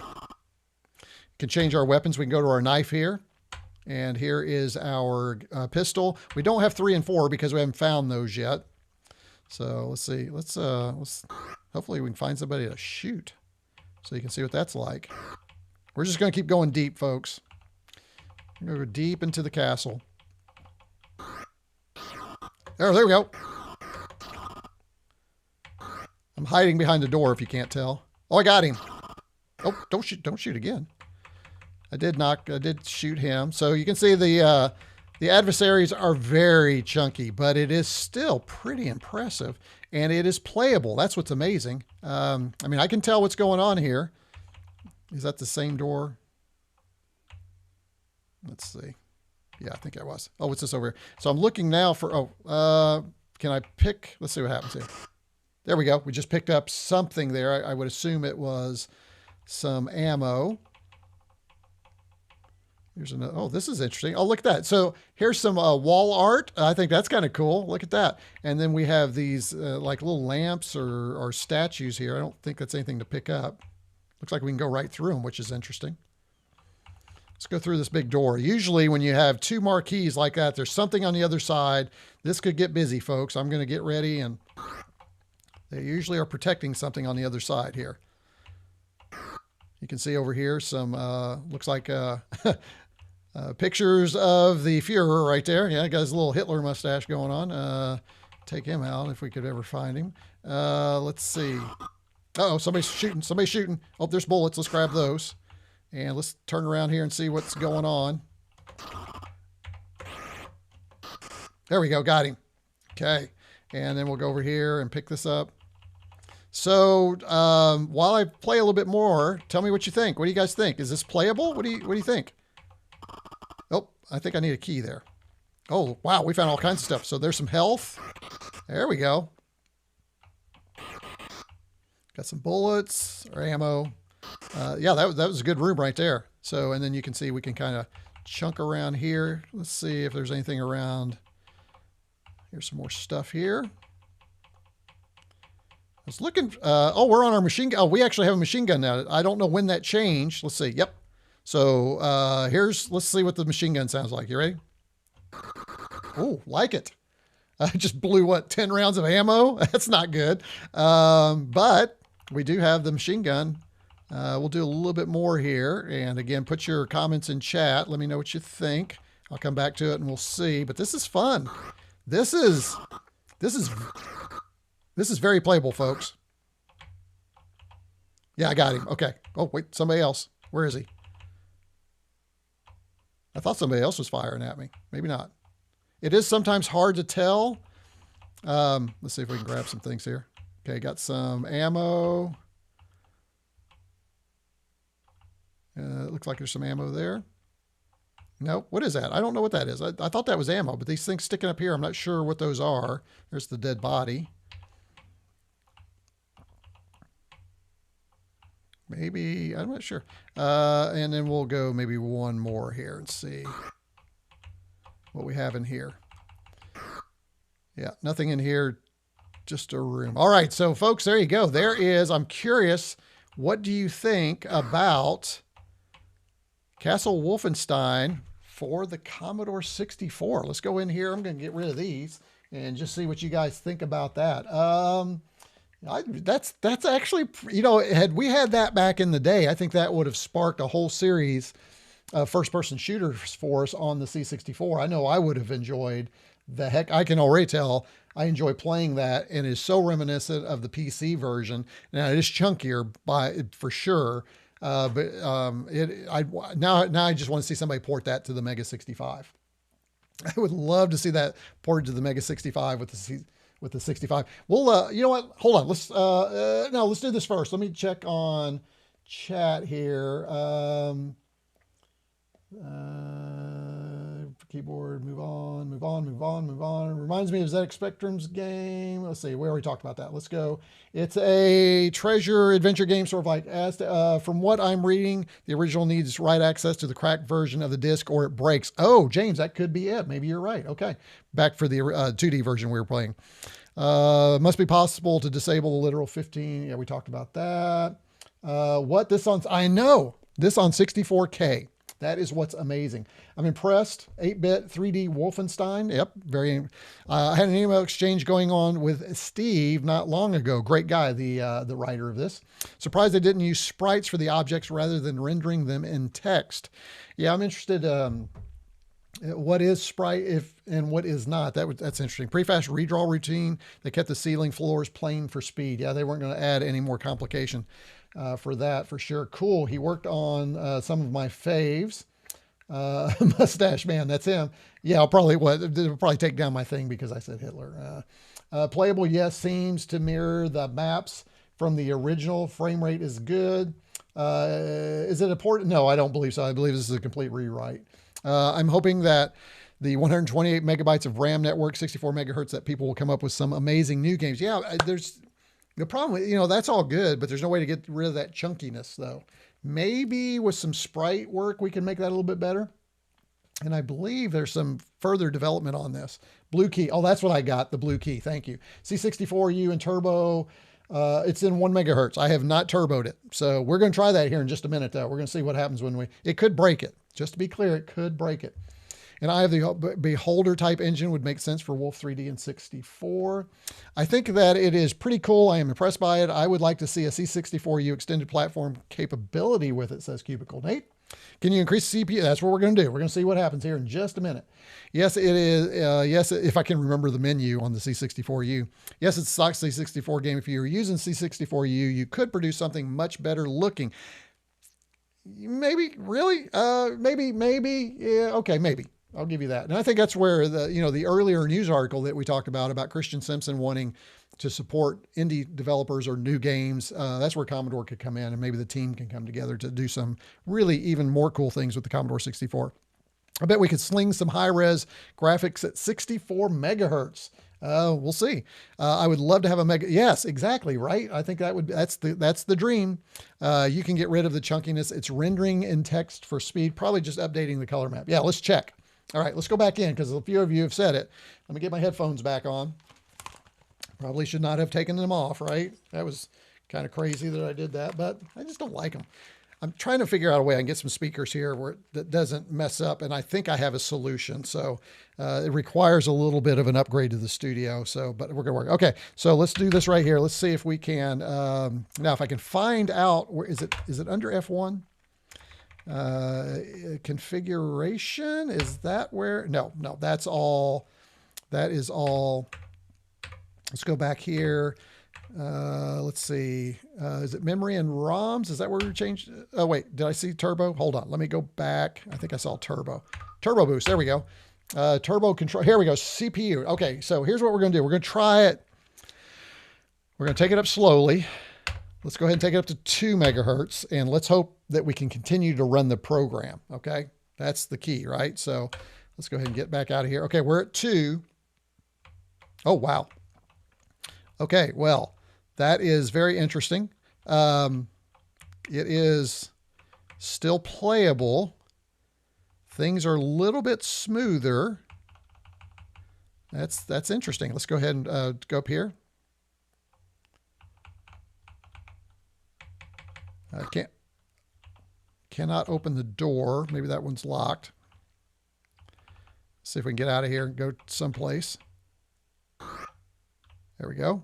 can change our weapons. We can go to our knife here. And here is our pistol. We don't have 3 and 4 because we haven't found those yet. So let's see. Let's hopefully we can find somebody to shoot so you can see what that's like. We're just going to keep going deep, folks. We're going to go deep into the castle. There we go. I'm hiding behind the door if you can't tell. Oh, I got him. Oh, don't shoot again. I did shoot him. So you can see the adversaries are very chunky, but it is still pretty impressive and it is playable. That's what's amazing. I mean, I can tell what's going on here. Is that the same door? Let's see. Yeah, I think I was. Oh, what's this over here? So I'm looking now for, can I pick? Let's see what happens here. There we go. We just picked up something there. I would assume it was some ammo. Here's another. Oh, this is interesting. Oh, look at that. So here's some wall art. I think that's kind of cool. Look at that. And then we have these like little lamps or statues here. I don't think that's anything to pick up. Looks like we can go right through them, which is interesting. Let's go through this big door. Usually when you have two marquees like that, there's something on the other side. This could get busy, folks. I'm going to get ready, and they usually are protecting something on the other side here. You can see over here some, looks like pictures of the Fuhrer right there. Yeah, got his little Hitler mustache going on. Take him out if we could ever find him. Let's see. Uh-oh, somebody's shooting. Somebody's shooting. Oh, there's bullets. Let's grab those. And let's turn around here and see what's going on. There we go. Got him. Okay. And then we'll go over here and pick this up. So while I play a little bit more, tell me what you think. What do you guys think? Is this playable? What do you think? Oh, I think I need a key there. Oh, wow. We found all kinds of stuff. So there's some health. There we go. Got some bullets or ammo. Yeah, that was a good room right there. So, and then you can see we can kind of chunk around here. Let's see if there's anything around. Here's some more stuff here. I was looking, oh, we're on our machine gun. Oh, we actually have a machine gun now. I don't know when that changed. Let's see. Yep. So let's see what the machine gun sounds like. You ready? Oh, like it. I just blew, what, 10 rounds of ammo? That's not good. But we do have the machine gun. We'll do a little bit more here. And again, put your comments in chat. Let me know what you think. I'll come back to it and we'll see. But this is fun. This is very playable, folks. Yeah, I got him. Okay. Oh, wait, somebody else. Where is he? I thought somebody else was firing at me. Maybe not. It is sometimes hard to tell. Let's see if we can grab some things here. Okay, got some ammo. It looks like there's some ammo there. No, what is that? I don't know what that is. I thought that was ammo, but these things sticking up here, I'm not sure what those are. There's the dead body. Maybe, I'm not sure. And then we'll go maybe one more here and see what we have in here. Yeah, nothing in here, just a room. All right, so folks, there you go. There is, I'm curious, what do you think about Castle Wolfenstein for the Commodore 64? Let's go in here. I'm going to get rid of these and just see what you guys think about that. That's actually, you know, had we had that back in the day, I think that would have sparked a whole series of first-person shooters for us on the C64. I know I would have enjoyed the heck. I can already tell I enjoy playing that, and it's so reminiscent of the PC version. Now it is chunkier for sure, now I just want to see somebody port that to the Mega 65. I would love to see that ported to the Mega 65 with the 65. Well, you know what? Hold on. Let's do this first. Let me check on chat here. Keyboard, move on. Reminds me of ZX Spectrum's game. Let's see, we already talked about that. Let's go. It's a treasure adventure game, sort of like, from what I'm reading, the original needs write access to the cracked version of the disc or it breaks. Oh, James, that could be it. Maybe you're right. Okay. Back for the 2D version we were playing. Must be possible to disable the literal 15. Yeah, we talked about that. I know this on 64K. That is what's amazing. I'm impressed. 8-bit 3D Wolfenstein. Yep, I had an email exchange going on with Steve not long ago. Great guy, the writer of this. Surprised they didn't use sprites for the objects rather than rendering them in text. Yeah, I'm interested. What is sprite and what is not? That's interesting. Prefast redraw routine. They kept the ceiling floors plain for speed. Yeah, they weren't going to add any more complication. For that, for sure. Cool. He worked on some of my faves. Mustache Man, that's him. Yeah, it'll probably take down my thing because I said Hitler. Playable, yes, seems to mirror the maps from the original. Frame rate is good. Is it important? No, I don't believe so. I believe this is a complete rewrite. I'm hoping that the 128 megabytes of RAM network, 64 megahertz, that people will come up with some amazing new games. Yeah, the problem, that's all good, but there's no way to get rid of that chunkiness, though. Maybe with some sprite work, we can make that a little bit better. And I believe there's some further development on this. Blue key. Oh, that's what I got. The blue key. Thank you. C64U and turbo. It's in 1 megahertz. I have not turboed it. So we're going to try that here in just a minute, though. We're going to see what happens when it could break it. Just to be clear, it could break it. And I have the beholder type engine would make sense for Wolf 3D and 64. I think that it is pretty cool. I am impressed by it. I would like to see a C64U extended platform capability with it, says Cubicle Nate. Can you increase the CPU? That's what we're going to do. We're going to see what happens here in just a minute. Yes, it is. Yes, if I can remember the menu on the C64U. Yes, it's a stock C64 game. If you were using C64U, you could produce something much better looking. Maybe, really? Maybe. Yeah, okay, maybe. I'll give you that. And I think that's where the earlier news article that we talked about Christian Simpson wanting to support indie developers or new games. That's where Commodore could come in, and maybe the team can come together to do some really even more cool things with the Commodore 64. I bet we could sling some high-res graphics at 64 megahertz. We'll see. I would love to have a mega. Yes, exactly. Right. I think that's the dream. You can get rid of the chunkiness. It's rendering in text for speed, probably just updating the color map. Yeah, let's check. All right, let's go back in because a few of you have said it. Let me get my headphones back on. Probably should not have taken them off, right? That was kind of crazy that I did that, but I just don't like them. I'm trying to figure out a way I can get some speakers here where that doesn't mess up, and I think I have a solution. So it requires a little bit of an upgrade to the studio. So, but we're gonna work. Okay, so let's do this right here. Let's see if we can. Now, if I can find out where is it under F1? Configuration, is that where? No, that's all. That is all. Let's go back here. Let's see. Is it memory and ROMs? Is that where we changed? Oh, wait, did I see turbo? Hold on. Let me go back. I think I saw turbo. Turbo boost. There we go. Turbo control. Here we go. CPU. Okay, so here's what we're going to do. We're going to try it. We're going to take it up slowly. Let's go ahead and take it up to 2 megahertz, and let's hope that we can continue to run the program. Okay, that's the key, right? So let's go ahead and get back out of here. Okay, we're at 2. Oh, wow. Okay, well, that is very interesting. It is still playable. Things are a little bit smoother. That's interesting. Let's go ahead and go up here. I cannot open the door. Maybe that one's locked. See if we can get out of here and go someplace. There we go.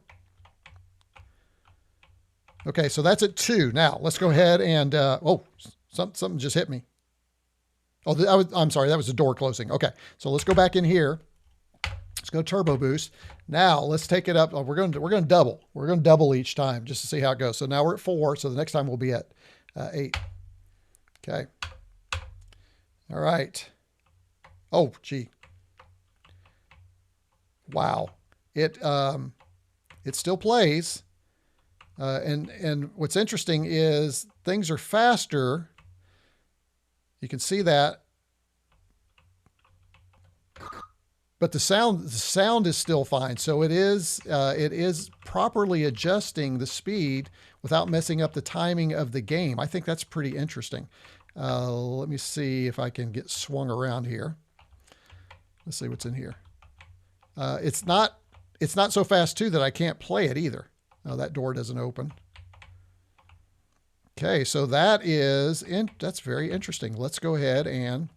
Okay, so that's at 2. Now let's go ahead and oh, something just hit me. Oh, I'm sorry, that was the door closing. Okay, so let's go back in here. Let's go turbo boost. Now let's take it up. Oh, we're going to double. We're going to double each time just to see how it goes. So now we're at 4. So the next time we'll be at 8. Okay. All right. Oh, gee. Wow. It still plays. And what's interesting is things are faster. You can see that. But the sound is still fine. So it is properly adjusting the speed without messing up the timing of the game. I think that's pretty interesting. Let me see if I can get swung around here. Let's see what's in here. It's not so fast too that I can't play it either. Oh, that door doesn't open. Okay, so that's very interesting. Let's go ahead and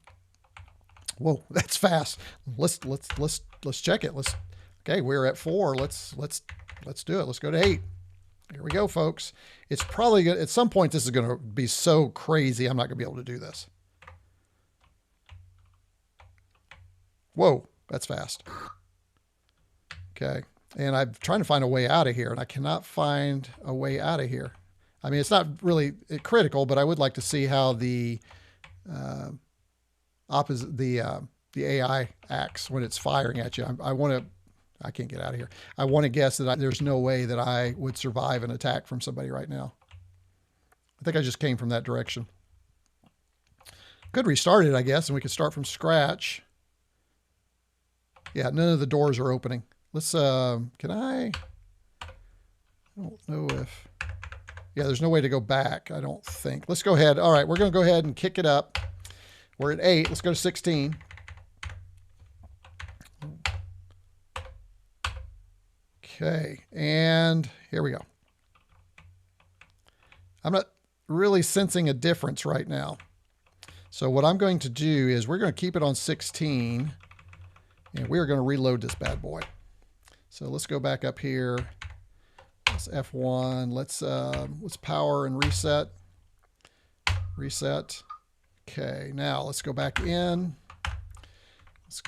whoa, that's fast. Let's check it. Okay, we're at 4. Let's do it. Let's go to 8. Here we go, folks. It's probably good. At some point, this is going to be so crazy. I'm not going to be able to do this. Whoa, that's fast. Okay, and I'm trying to find a way out of here, and I cannot find a way out of here. I mean, it's not really critical, but I would like to see how the AI acts when it's firing at you. I can't get out of here. I want to guess that there's no way that I would survive an attack from somebody right now. I think I just came from that direction. Could restart it, I guess, and we could start from scratch. Yeah, none of the doors are opening. Let's, can I don't know if, yeah, there's no way to go back, I don't think. Let's go ahead. All right, we're going to go ahead and kick it up. We're at 8. Let's go to 16. Okay, and here we go. I'm not really sensing a difference right now. So what I'm going to do is we're going to keep it on 16, and we're going to reload this bad boy. So let's go back up here. Let's F1. Let's power and reset. Reset. Okay, now let's go back in.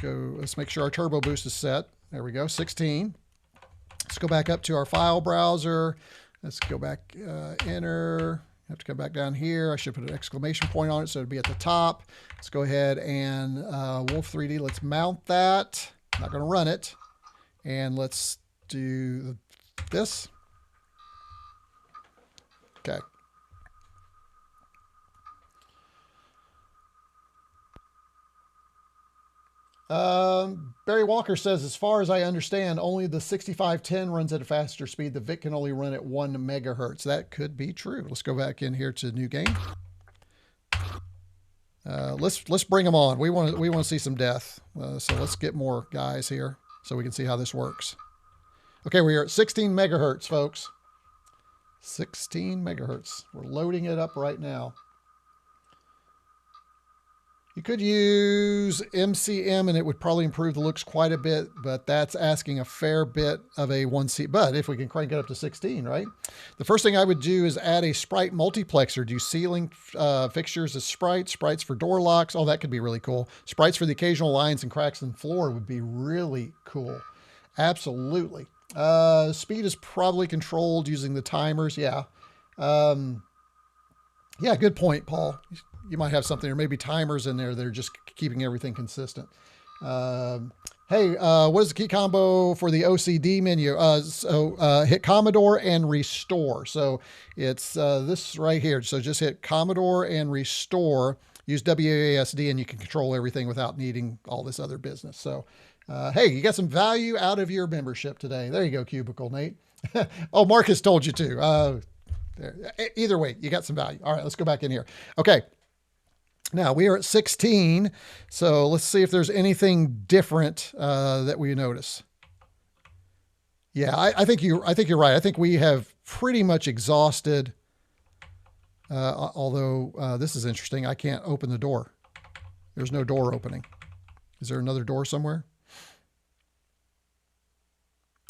Let's make sure our turbo boost is set. There we go, 16. Let's go back up to our file browser. Let's go back, enter. Have to come back down here. I should put an exclamation point on it so it'd be at the top. Let's go ahead and Wolf 3D, let's mount that. Not gonna run it. And let's do this. Okay. Barry Walker says, as far as I understand, only the 6510 runs at a faster speed. The VIC can only run at 1 megahertz. That could be true. Let's go back in here to new game. Let's bring them on. We want to see some death. So let's get more guys here so we can see how this works. Okay, we are at 16 megahertz, folks. 16 megahertz. We're loading it up right now. You could use MCM and it would probably improve the looks quite a bit, but that's asking a fair bit of a 1C. But if we can crank it up to 16, right? The first thing I would do is add a sprite multiplexer. Do ceiling fixtures as sprites, sprites for door locks. Oh, that could be really cool. Sprites for the occasional lines and cracks in the floor would be really cool. Absolutely. Speed is probably controlled using the timers. Yeah. Yeah, good point, Paul. You might have something, or maybe timers in there that are just keeping everything consistent. Hey, what is the key combo for the OCD menu? Hit Commodore and restore. So it's this right here. So just hit Commodore and restore. Use WASD and you can control everything without needing all this other business. So, hey, you got some value out of your membership today. There you go, Cubicle Nate. Oh, Marcus told you to. There. Either way, you got some value. All right, let's go back in here. Okay. Now we are at 16, so let's see if there's anything different that we notice. Yeah, I think you're right. I think we have pretty much exhausted. Although this is interesting, I can't open the door. There's no door opening. Is there another door somewhere?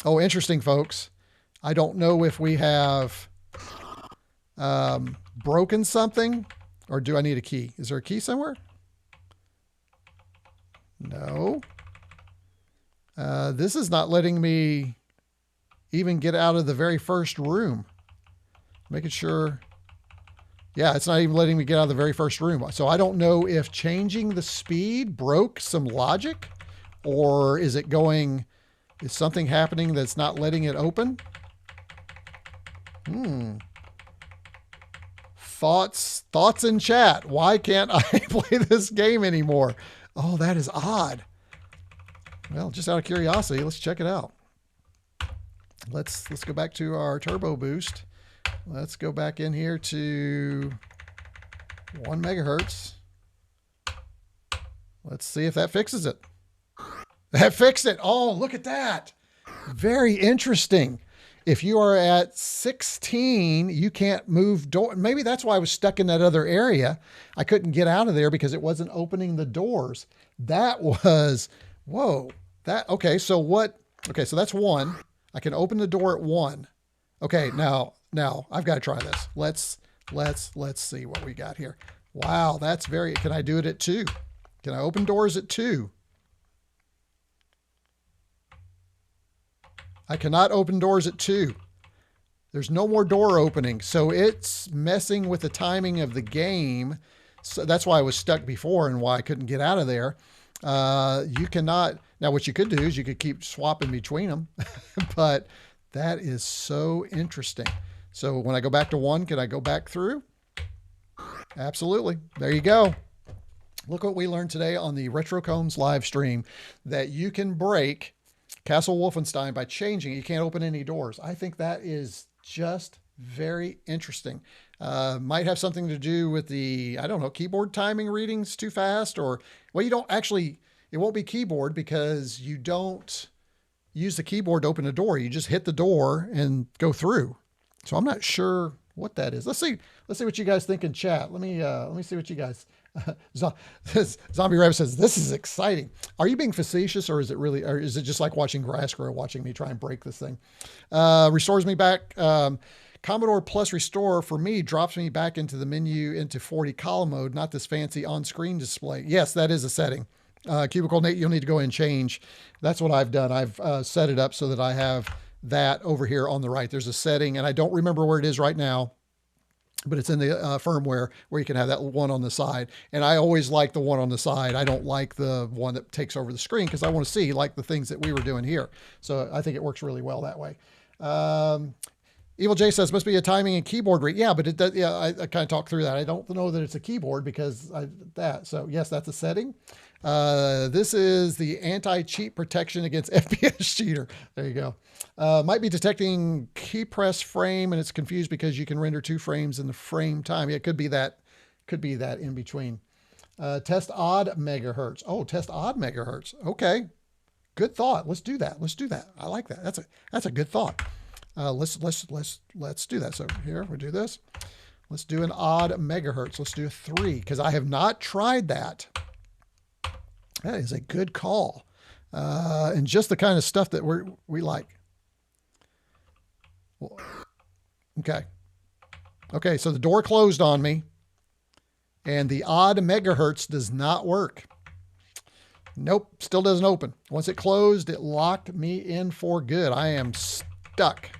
Oh, interesting, folks. I don't know if we have broken something. Or do I need a key? Is there a key somewhere? No. This is not letting me even get out of the very first room. Making sure. Yeah, it's not even letting me get out of the very first room. So I don't know if changing the speed broke some logic, or is something happening that's not letting it open? Thoughts in chat. Why can't I play this game anymore? Oh, that is odd. Well, just out of curiosity, let's check it out. Let's go back to our turbo boost. Let's go back in here to 1 megahertz. Let's see if that fixes it. That fixed it. Oh, look at that. Very interesting. If you are at 16, you can't move door. Maybe that's why I was stuck in that other area. I couldn't get out of there because it wasn't opening the doors. That was, whoa. Okay, so that's 1. I can open the door at 1. Okay, now I've got to try this. Let's see what we got here. Wow, can I do it at 2? Can I open doors at 2? I cannot open doors at 2. There's no more door opening. So it's messing with the timing of the game. So that's why I was stuck before and why I couldn't get out of there. You cannot. Now, what you could do is you could keep swapping between them, but that is so interesting. So when I go back to 1, can I go back through? Absolutely. There you go. Look what we learned today on the RetroCombs live stream, that you can break Castle Wolfenstein by changing it. You can't open any doors. I think that is just very interesting. Might have something to do with the, I don't know, keyboard timing readings too fast, or, well, you don't actually, it won't be keyboard because you don't use the keyboard to open the door. You just hit the door and go through. So I'm not sure what that is. Let's see what you guys think in chat. Let me see what you guys. Zombie Rabbit says, this is exciting. Are you being facetious, or is it really, or is it just like watching grass grow, watching me try and break this thing? Restores me back. Commodore Plus Restore for me drops me back into the menu into 40 column mode, not this fancy on-screen display. Yes, that is a setting. Cubicle Nate, you'll need to go and change. That's what I've done. I've set it up so that I have that over here on the right. There's a setting, and I don't remember where it is right now, but it's in the firmware where you can have that one on the side. And I always like the one on the side. I don't like the one that takes over the screen because I want to see like the things that we were doing here. So I think it works really well that way. Evil J says, must be a timing and keyboard read. Yeah, but it does. Yeah, I kind of talked through that. I don't know that it's a keyboard because so yes, that's a setting. This is the anti-cheat protection against FPS cheater. There you go. Might be detecting key press frame, and it's confused because you can render 2 frames in the frame time. Yeah, it could be that in between. Test odd megahertz. Oh, test odd megahertz. Okay. Good thought. Let's do that. Let's do that. I like that. That's a good thought. Let's do that. So here we'll do this. Let's do an odd megahertz. Let's do a 3 because I have not tried that. That is a good call. And just the kind of stuff that we like. Well, okay. Okay. So the door closed on me and the odd megahertz does not work. Nope. Still doesn't open. Once it closed, it locked me in for good. I am stuck.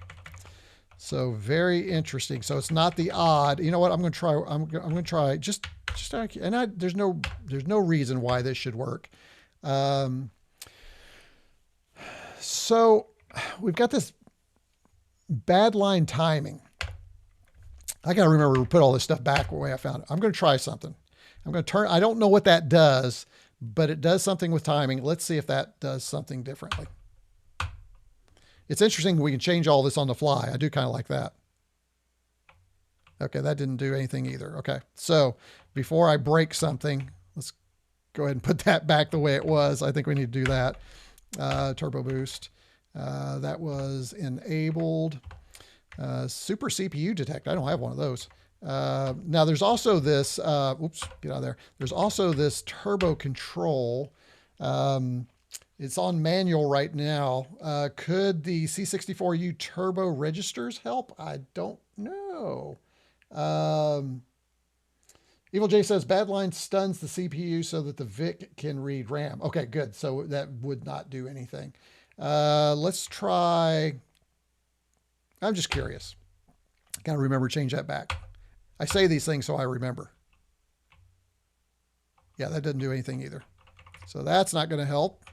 So very interesting. So it's not the odd. You know what? I'm going to try. I'm going to try just and there's no reason why this should work. So we've got this bad line timing. I got to remember to put all this stuff back the way I found it. I'm going to try something. I'm going to turn. I don't know what that does, but it does something with timing. Let's see if that does something differently. It's interesting. We can change all this on the fly. I do kind of like that. Okay. That didn't do anything either. Okay. So before I break something, let's go ahead and put that back the way it was. I think we need to do that. Turbo boost. That was enabled. Super CPU detect. I don't have one of those. Now there's also this, oops, get out of there. There's also this turbo control. It's on manual right now. Could the C64U turbo registers help? I don't know. Evil J says bad line stuns the CPU so that the VIC can read RAM. Okay, good. So that would not do anything. Let's try. I'm just curious. Got to remember to change that back. I say these things so I remember. Yeah, that doesn't do anything either. So that's not going to help.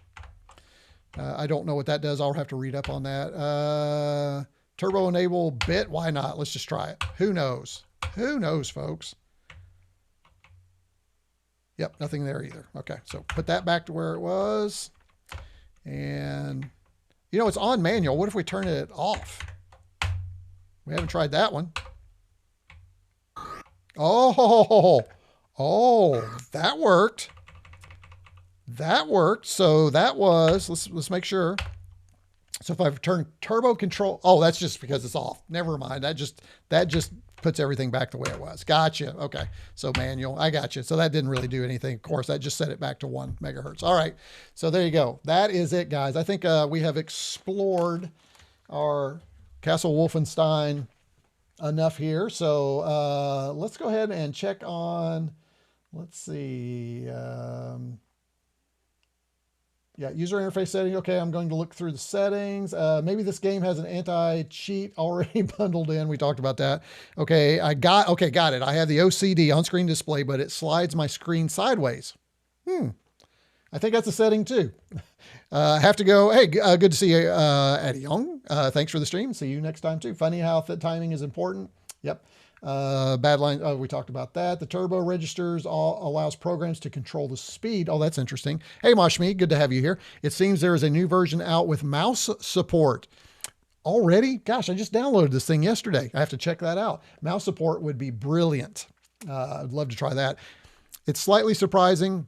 I don't know what that does. I'll have to read up on that. Turbo enable bit. Why not? Let's just try it. Who knows? Who knows, folks? Yep, nothing there either. Okay, so put that back to where it was. And, you know, it's on manual. What if we turn it off? We haven't tried that one. Oh, that worked. That worked. So that was, let's make sure. So if I turn turbo control, oh, that's just because it's off. Never mind. That just puts everything back the way it was. Gotcha. Okay. So manual, I got you. So that didn't really do anything. Of course, that just set it back to 1 megahertz. All right. So there you go. That is it, guys. I think we have explored our Castle Wolfenstein enough here. So let's go ahead and check on, let's see. Yeah, user interface setting. Okay, I'm going to look through the settings. Maybe this game has an anti-cheat already bundled in. We talked about that. Okay, got it. I have the OCD on-screen display, but it slides my screen sideways. I think that's a setting too. Have to go. Hey, good to see you, Eddie Young. Thanks for the stream. See you next time too. Funny how the timing is important. Yep. Bad line. Oh, we talked about that. The turbo registers allows programs to control the speed. Oh, that's interesting. Hey, Mashmi, good to have you here. It seems there is a new version out with mouse support already. Gosh, I just downloaded this thing yesterday. I have to check that out. Mouse support would be brilliant. I'd love to try that. It's slightly surprising.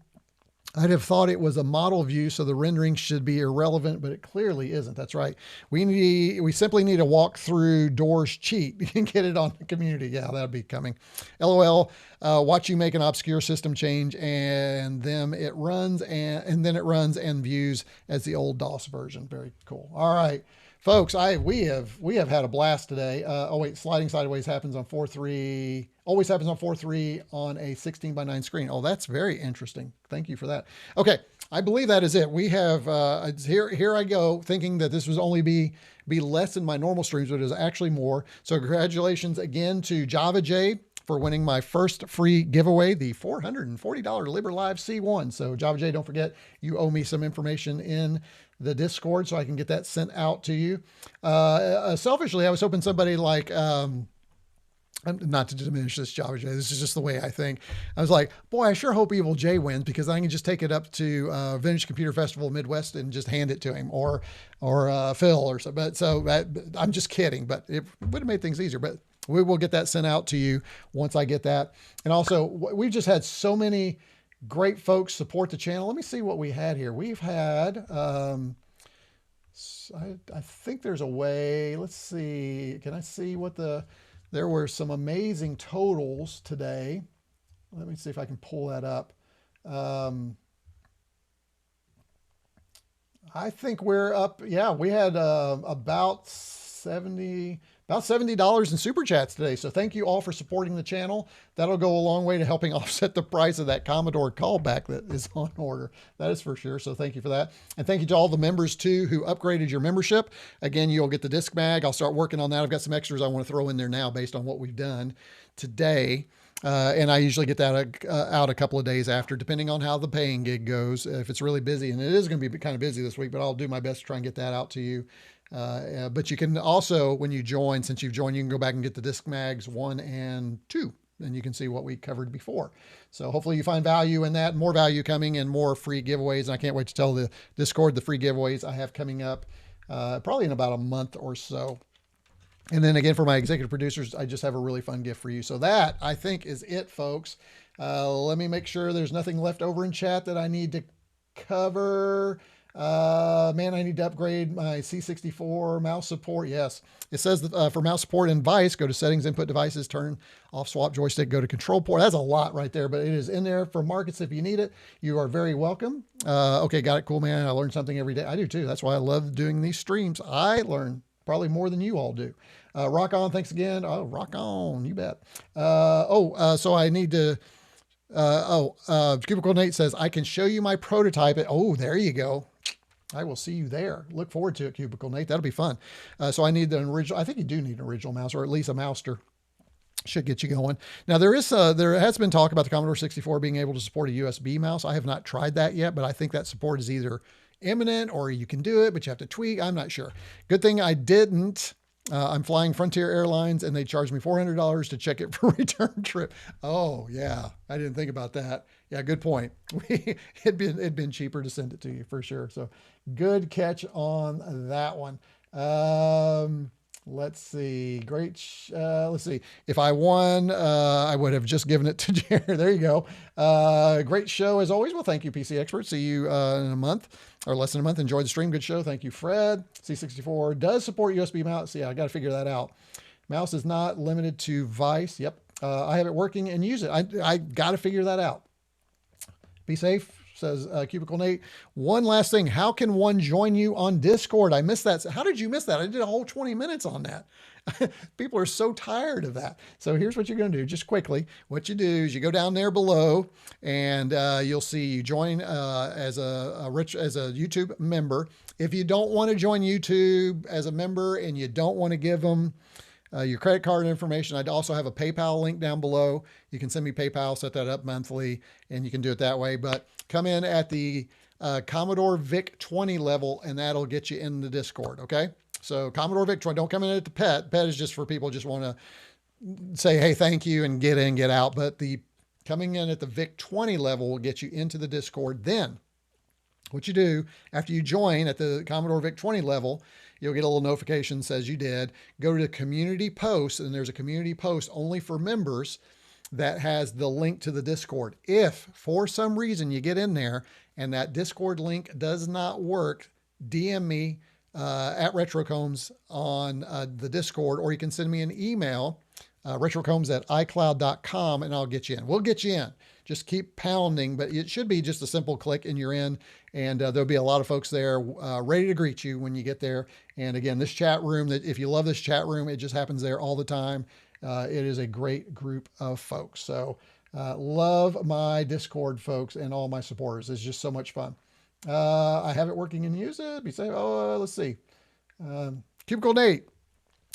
I'd have thought it was a model view, so the rendering should be irrelevant, but it clearly isn't. That's right. We simply need a walkthrough doors cheat. You can get it on the community. Yeah, that'll be coming. LOL. Watch you make an obscure system change, and then it runs and views as the old DOS version. Very cool. All right, folks. We have had a blast today. Oh wait, sliding sideways happens on 4.3. Always happens on 4.3 on a 16:9 screen. Oh, that's very interesting. Thank you for that. Okay, I believe that is it. We have here I go thinking that this was only be less than my normal streams, but it is actually more. So congratulations again to Java J for winning my first free giveaway, the $440 LiberLive C1. So Java J, don't forget, you owe me some information in the Discord so I can get that sent out to you. Selfishly, I was hoping somebody like, not to diminish this Java J, this is just the way I think. I was like, boy, I sure hope Evil J wins, because I can just take it up to Vintage Computer Festival Midwest and just hand it to him, or Phil or so. But I'm just kidding, but it would have made things easier. But we will get that sent out to you once I get that. And also, we've just had so many great folks support the channel. Let me see what we had here. We've had, I think there's a way. Let's see. Can I see what there were some amazing totals today. Let me see if I can pull that up. I think we're up. Yeah, we had about $70 in super chats today. So thank you all for supporting the channel. That'll go a long way to helping offset the price of that Commodore callback that is on order. That is for sure. So thank you for that. And thank you to all the members too who upgraded your membership. Again, you'll get the DiscMag. I'll start working on that. I've got some extras I want to throw in there now based on what we've done today. And I usually get that out a couple of days after, depending on how the paying gig goes. If it's really busy, and it is going to be kind of busy this week, but I'll do my best to try and get that out to you. But you can also, when you join, since you've joined, you can go back and get the DiscMags 1 and 2, and you can see what we covered before. So hopefully you find value in that, more value coming, and more free giveaways. And I can't wait to tell the Discord the free giveaways I have coming up probably in about a month or so. And then again, for my executive producers, I just have a really fun gift for you. So that, I think, is it, folks. Let me make sure there's nothing left over in chat that I need to cover. Man, I need to upgrade my C64 mouse support. Yes, it says that, for mouse support in Vice, go to settings, input devices, turn off swap joystick, go to control port. That's a lot right there, but it is in there for markets. If you need it, you are very welcome. Okay, got it. Cool, man. I learn something every day. I do too. That's why I love doing these streams. I learn probably more than you all do. Rock on. Thanks again. Oh, rock on. You bet. So I need to, Cubicle Nate says, I can show you my prototype. Oh, there you go. I will see you there. Look forward to it, Cubicle Nate. That'll be fun. So I need an original. I think you do need an original mouse, or at least a mouster. Should get you going. Now there has been talk about the Commodore 64 being able to support a USB mouse. I have not tried that yet, but I think that support is either imminent or you can do it, but you have to tweak. I'm not sure. Good thing I didn't. I'm flying Frontier Airlines and they charged me $400 to check it for return trip. Oh yeah. I didn't think about that. Yeah. Good point. It'd been cheaper to send it to you for sure. So good catch on that one. Let's see. Great. Let's see. If I won, I would have just given it to Jared. There you go. Great show as always. Well, thank you, PC Expert. See you in a month or less than a month. Enjoy the stream. Good show. Thank you, Fred. C64 does support USB mouse. Yeah, I got to figure that out. Mouse is not limited to Vice. Yep. I have it working and use it. I got to figure that out. Be safe. Says Cubicle Nate. One last thing. How can one join you on Discord? I missed that. How did you miss that? I did a whole 20 minutes on that. People are so tired of that. So here's what you're going to do just quickly. What you do is you go down there below and you'll see you join as a YouTube member. If you don't want to join YouTube as a member and you don't want to give them your credit card information, I'd also have a PayPal link down below. You can send me PayPal, set that up monthly, and you can do it that way. But come in at the Commodore VIC 20 level, and that'll get you in the Discord, okay? So Commodore VIC 20, don't come in at the PET. PET is just for people who just want to say, hey, thank you, and get in, get out. But the coming in at the VIC 20 level will get you into the Discord. Then what you do after you join at the Commodore VIC 20 level, you'll get a little notification that says you did. Go to the community post, and there's a community post only for members that has the link to the Discord. If for some reason you get in there and that Discord link does not work, DM me at RetroCombs on the Discord, or you can send me an email, RetroCombs@icloud.com, and I'll get you in. We'll get you in. Just keep pounding, but it should be just a simple click and you're in, and there'll be a lot of folks there ready to greet you when you get there. And again, this chat room, that if you love this chat room, it just happens there all the time. It is a great group of folks. So love my Discord folks and all my supporters. It's just so much fun. I have it working and use it. Be safe. Oh, let's see. Cubicle Nate.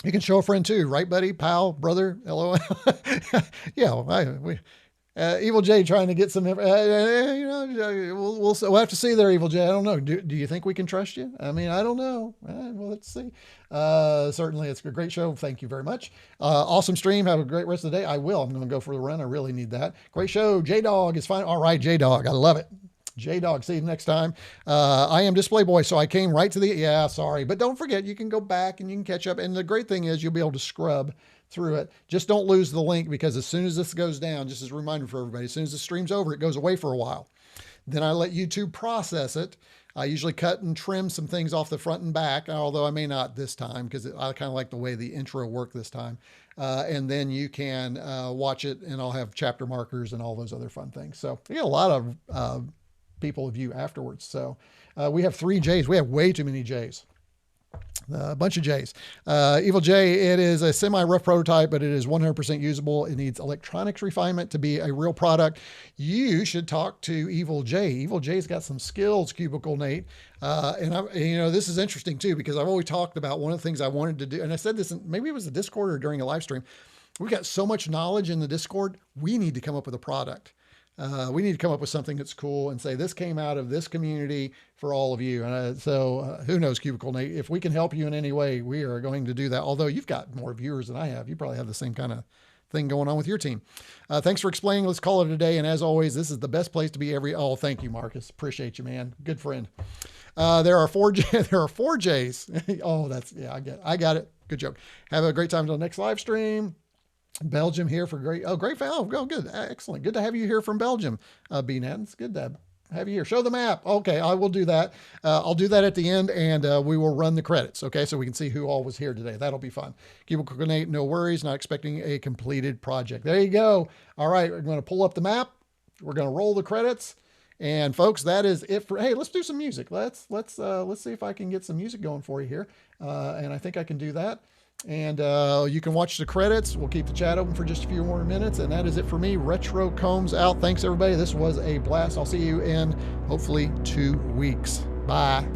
You can show a friend too, right, buddy? Pal, brother, LOL. Yeah, Evil J trying to get some, we'll have to see there, Evil J. I don't know. Do you think we can trust you? I mean, I don't know. Well, let's see. Certainly, it's a great show. Thank you very much. Awesome stream. Have a great rest of the day. I will. I'm going to go for the run. I really need that. Great show. J-Dog is fine. All right, J-Dog. I love it. J-Dog, see you next time. I am Display Boy, so I came right to the, sorry. But don't forget, you can go back and you can catch up. And the great thing is you'll be able to scrub through it. Just don't lose the link, because as soon as this goes down, just as a reminder for everybody, as soon as the stream's over, it goes away for a while. Then I let YouTube process it. I usually cut and trim some things off the front and back, although I may not this time, because I kind of like the way the intro worked this time. And then you can watch it, and I'll have chapter markers and all those other fun things. So you get a lot of people view afterwards. So we have 3 J's. We have way too many J's. A bunch of J's. Evil J, it is a semi-rough prototype, but it is 100% usable. It needs electronics refinement to be a real product. You should talk to Evil J. Evil J's got some skills, Cubicle Nate. This is interesting too, because I've always talked about one of the things I wanted to do, and I said this, maybe it was the Discord or during a live stream. We've got so much knowledge in the Discord. We need to come up with a product. We need to come up with something that's cool and say, this came out of this community for all of you. And who knows, Cubicle Nate, if we can help you in any way, we are going to do that. Although you've got more viewers than I have. You probably have the same kind of thing going on with your team. Thanks for explaining. Let's call it a day. And as always, this is the best place to be oh, thank you, Marcus. Appreciate you, man. Good friend. There are 4 J's. Oh, I got it. Good joke. Have a great time until next live stream. Belgium here for great fan. Oh, good. Excellent. Good to have you here from Belgium, B-Net. It's good to have you here. Show the map. Okay, I will do that. I'll do that at the end, and we will run the credits, okay, so we can see who all was here today. That'll be fun. Cubicle Nate, no worries. Not expecting a completed project. There you go. All right, we're going to pull up the map. We're going to roll the credits. And folks, that is it for, hey, let's do some music. Let's see if I can get some music going for you here. And I think I can do that. And you can watch the credits. We'll keep the chat open for just a few more minutes. And that is it for me. RetroCombs out. Thanks, everybody. This was a blast. I'll see you in hopefully 2 weeks. Bye.